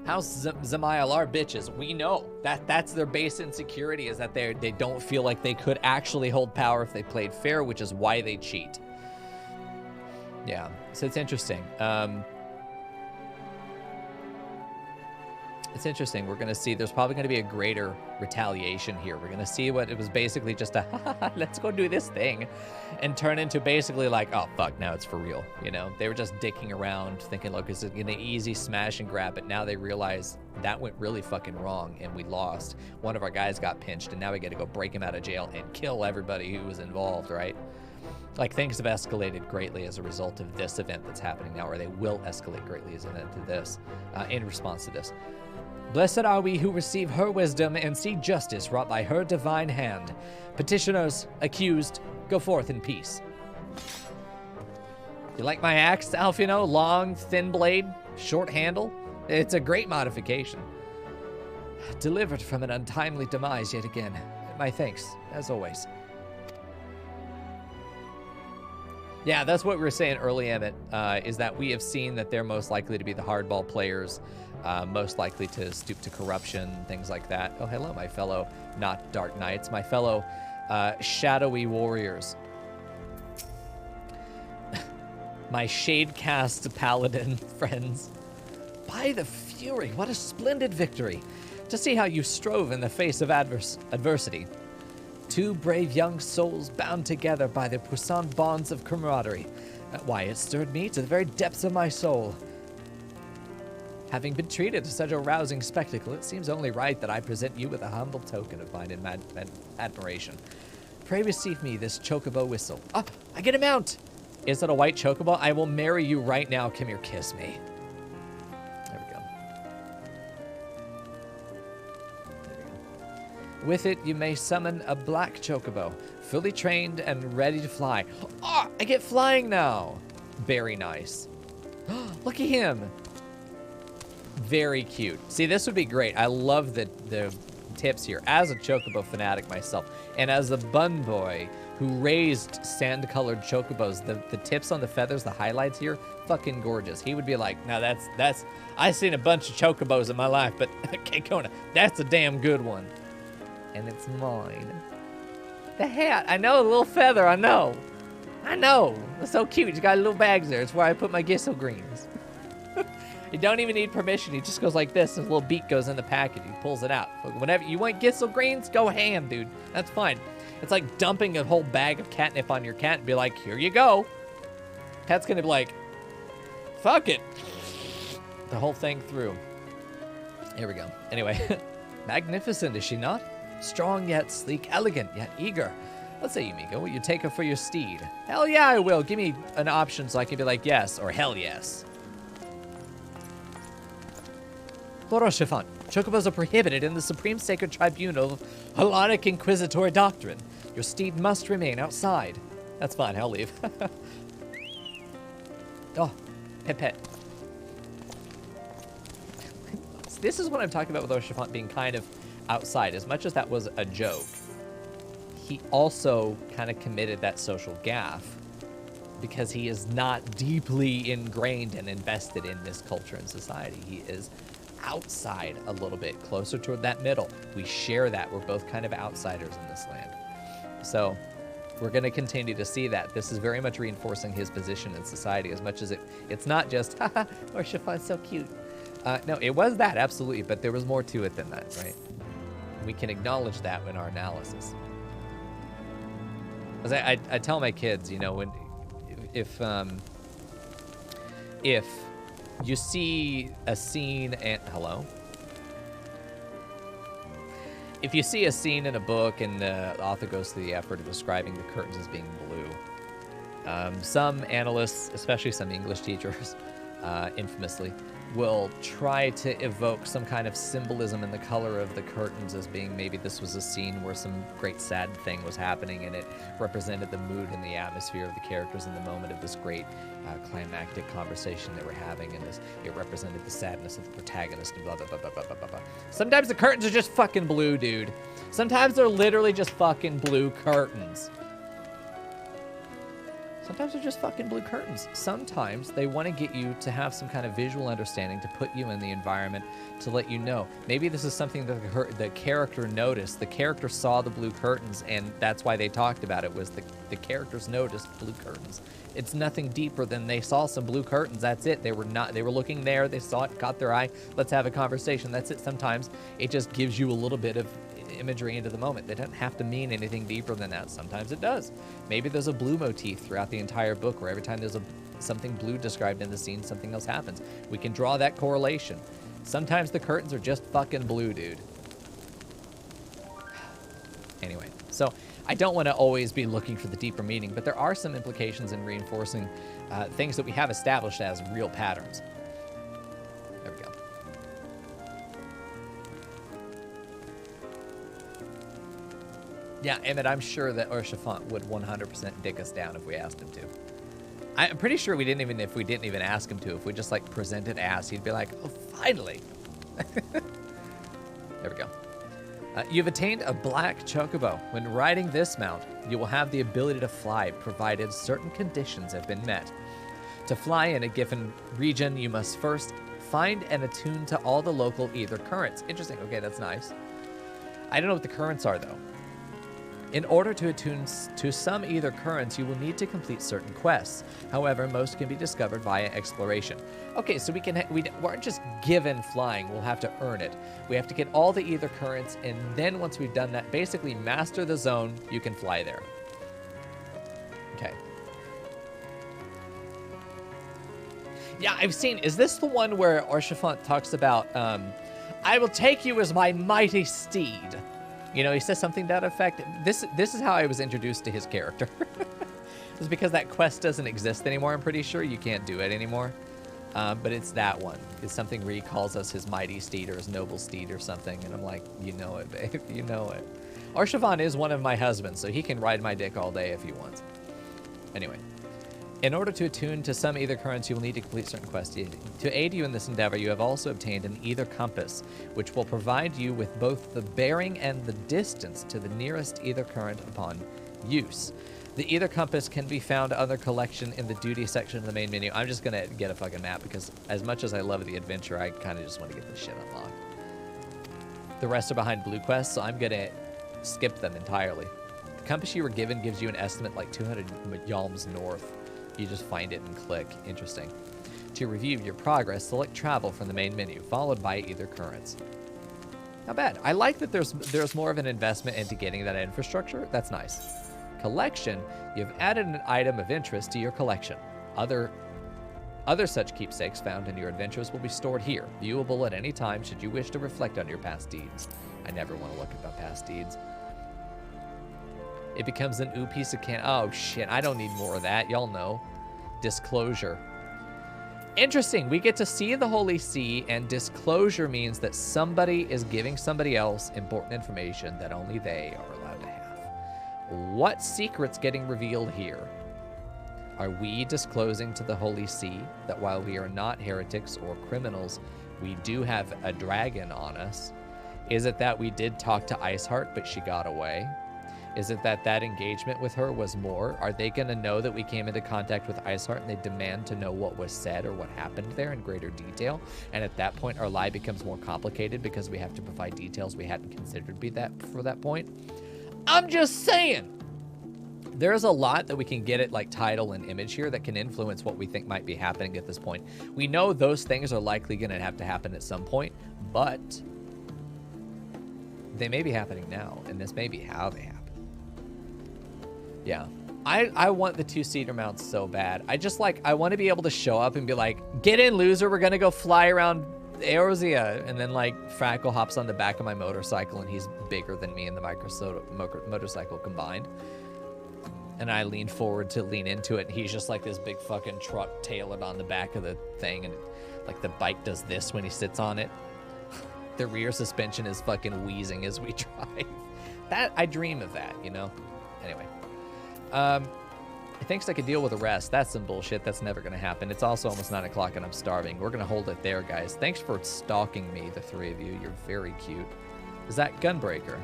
A: House Zemail are bitches. We know that's their base insecurity, is that they don't feel like they could actually hold power if they played fair, which is why they cheat. Yeah, so it's interesting. It's interesting. We're going to see there's probably going to be a greater retaliation here. We're going to see what it was basically just a, let's go do this thing, and turn into basically like, oh, fuck, now it's for real. You know, they were just dicking around thinking, look, it's an easy smash and grab, but now they realize that went really fucking wrong and we lost. One of our guys got pinched and now we got to go break him out of jail and kill everybody who was involved, right? Like, things have escalated greatly as a result of this event that's happening now, or they will escalate greatly as an event to this, in response to this. Blessed are we who receive her wisdom and see justice wrought by her divine hand. Petitioners, accused, go forth in peace. You like my axe, Alfino? Long, thin blade, short handle? It's a great modification. Delivered from an untimely demise yet again. My thanks, as always. Yeah, that's what we were saying early, Emmett, is that we have seen that they're most likely to be the hardball players, most likely to stoop to corruption, things like that. Oh, hello, my fellow not Dark Knights, my fellow shadowy warriors. My shade-cast paladin friends. By the Fury, what a splendid victory. To see how you strove in the face of adversity. Two brave young souls bound together by the puissant bonds of camaraderie. Why, it stirred me to the very depths of my soul. Having been treated to such a rousing spectacle, it seems only right that I present you with a humble token of mine admiration. Pray receive me this chocobo whistle. Ah, I get a mount! Is it a white chocobo? I will marry you right now. Come here, kiss me. There we go. With it, you may summon a black chocobo, fully trained and ready to fly. Oh, I get flying now. Very nice. Look at him. Very cute. See, this would be great. I love the tips here. As a chocobo fanatic myself, and as a bun boy who raised sand-colored chocobos, the tips on the feathers, the highlights here, fucking gorgeous. He would be like, now that's I've seen a bunch of chocobos in my life, but Kona, that's a damn good one. And it's mine. The hat, I know, a little feather, I know. It's so cute. He's got little bags there. It's where I put my Gisso greens. You don't even need permission. He just goes like this, and his little beak goes in the package. He pulls it out. Whenever you want Gisso greens, go ham, dude. That's fine. It's like dumping a whole bag of catnip on your cat and be like, here you go. Cat's gonna be like, fuck it. The whole thing through. Here we go. Anyway, magnificent, is she not? Strong yet sleek, elegant yet eager. Let's say you, Mico, will you take her for your steed? Hell yeah, I will. Give me an option so I can be like, yes, or hell yes. Lord Oshifant, chocobos are prohibited in the Supreme Sacred Tribunal of Hellenic Inquisitory Doctrine. Your steed must remain outside. That's fine, I'll leave. Oh, pet. This is what I'm talking about with Oshifant being kind of outside. As much as that was a joke, he also kind of committed that social gaffe because he is not deeply ingrained and invested in this culture and society. He is outside a little bit, closer toward that middle. We share that. We're both kind of outsiders in this land. So we're going to continue to see that. This is very much reinforcing his position in society as much as it's not just, haha, Orshifan's so cute. No, it was that, absolutely, but there was more to it than that, right? We can acknowledge that in our analysis. As I tell my kids, you know, if you see a scene and if you see a scene in a book and the author goes through the effort of describing the curtains as being blue, some analysts, especially some English teachers, infamously, will try to evoke some kind of symbolism in the color of the curtains as being maybe this was a scene where some great sad thing was happening and it represented the mood and the atmosphere of the characters in the moment of this great climactic conversation that we're having, and it represented the sadness of the protagonist and blah, blah, blah, blah, blah, blah, blah. Sometimes the curtains are just fucking blue, dude. Sometimes they're literally just fucking blue curtains. Sometimes they're just fucking blue curtains. Sometimes they want to get you to have some kind of visual understanding, to put you in the environment, to let you know. Maybe this is something that the character noticed. The character saw the blue curtains, and that's why they talked about it, was the characters noticed blue curtains. It's nothing deeper than they saw some blue curtains. That's it. They were looking there. They saw it, caught their eye. Let's have a conversation. That's it. Sometimes it just gives you a little bit of imagery into the moment. They don't have to mean anything deeper than that. Sometimes it does. Maybe there's a blue motif throughout the entire book, where every time there's something blue described in the scene, something else happens. We can draw that correlation. Sometimes the curtains are just fucking blue, dude. Anyway, so I don't want to always be looking for the deeper meaning, but there are some implications in reinforcing things that we have established as real patterns. There we go. Yeah, Emmett, I'm sure that Urshafant would 100% dick us down if we asked him to. I'm pretty sure if we didn't even ask him to, if we just like presented ass, he'd be like, oh, finally. There we go. You've attained a black chocobo. When riding this mount, you will have the ability to fly, provided certain conditions have been met. To fly in a given region, you must first find and attune to all the local ether currents. Interesting. Okay, that's nice. I don't know what the currents are, though. In order to attune to some ether currents, you will need to complete certain quests. However, most can be discovered via exploration. Okay, so we aren't just given flying. We'll have to earn it. We have to get all the ether currents, and then once we've done that, basically master the zone, you can fly there. Okay. Yeah, I've seen. Is this the one where Urshafant talks about, I will take you as my mighty steed? You know, he says something to that effect. This is how I was introduced to his character. It's because that quest doesn't exist anymore, I'm pretty sure. You can't do it anymore. But it's that one. It's something where he calls us his mighty steed or his noble steed or something. And I'm like, you know it, babe. You know it. Urshafant is one of my husbands, so he can ride my dick all day if he wants. Anyway. In order to attune to some ether currents, you will need to complete certain quests. To aid you in this endeavor, you have also obtained an ether compass, which will provide you with both the bearing and the distance to the nearest ether current upon use. The ether compass can be found on their collection in the duty section of the main menu. I'm just going to get a fucking map, because as much as I love the adventure, I kind of just want to get this shit unlocked. The rest are behind blue quests, so I'm going to skip them entirely. The compass you were given gives you an estimate like 200 yalms north. You just find it and click. Interesting. To review your progress, select travel from the main menu, followed by ether currents. Not bad. I like that there's more of an investment into getting that infrastructure. That's nice. Collection. You've added an item of interest to your collection. Other such keepsakes found in your adventures will be stored here, viewable at any time should you wish to reflect on your past deeds. I never want to look at my past deeds. It becomes an ooh piece of can. Oh, shit. I don't need more of that. Y'all know. Disclosure. Interesting. We get to see the Holy See, and disclosure means that somebody is giving somebody else important information that only they are allowed to have. What secret's getting revealed here? Are we disclosing to the Holy See that while we are not heretics or criminals, we do have a dragon on us? Is it that we did talk to Iceheart, but she got away? Is it that engagement with her was more? Are they going to know that we came into contact with Iceheart and they demand to know what was said or what happened there in greater detail? And at that point, our lie becomes more complicated because we have to provide details we hadn't considered for that point? I'm just saying! There's a lot that we can get at like title and image here that can influence what we think might be happening at this point. We know those things are likely going to have to happen at some point, but they may be happening now, and this may be how they happen. Yeah, I want the two-seater mounts so bad. I want to be able to show up and be like, get in, loser, we're going to go fly around Eorzea. And then, like, Frackle hops on the back of my motorcycle, and he's bigger than me and the motorcycle combined. And I lean forward to lean into it, and he's just like this big fucking truck tailored on the back of the thing, and, like, the bike does this when he sits on it. The rear suspension is fucking wheezing as we drive. I dream of that, you know? Anyway. He thinks I could deal with the rest. That's some bullshit. That's never going to happen. It's also almost 9 o'clock and I'm starving. We're going to hold it there, guys. Thanks for stalking me, the three of you. You're very cute. Is that Gunbreaker?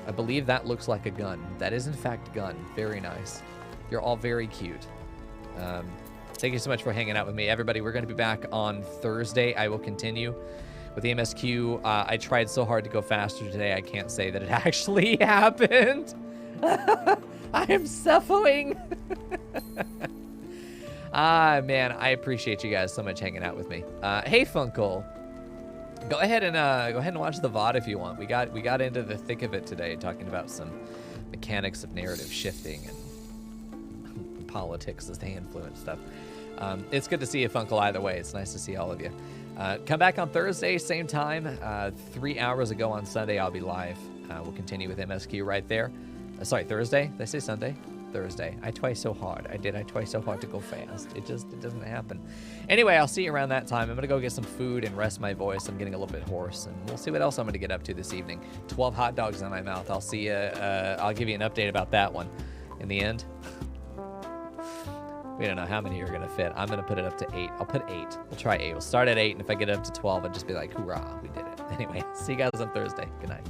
A: I believe that looks like a gun. That is, in fact, gun. Very nice. You're all very cute. Thank you so much for hanging out with me. Everybody, we're going to be back on Thursday. I will continue with the MSQ. I tried so hard to go faster today, I can't say that it actually happened. I am suffering. Man, I appreciate you guys so much hanging out with me. Hey, Funkle. Go ahead and watch the VOD if you want. We got into the thick of it today, talking about some mechanics of narrative shifting and politics as they influence stuff. It's good to see you, Funkle, either way. It's nice to see all of you. Come back on Thursday, same time. 3 hours ago on Sunday, I'll be live. We'll continue with MSQ right there. Sorry, Thursday? Did I say Sunday? Thursday. I twice so hard. I twice so hard to go fast. It doesn't happen. Anyway, I'll see you around that time. I'm going to go get some food and rest my voice. I'm getting a little bit hoarse, and we'll see what else I'm going to get up to this evening. 12 hot dogs in my mouth. I'll see you. I'll give you an update about that one in the end. We don't know how many you're going to fit. I'm going to put it up to 8. I'll put 8. We'll try 8. We'll start at 8, and if I get it up to 12, I'll just be like, hoorah, we did it. Anyway, see you guys on Thursday. Good night.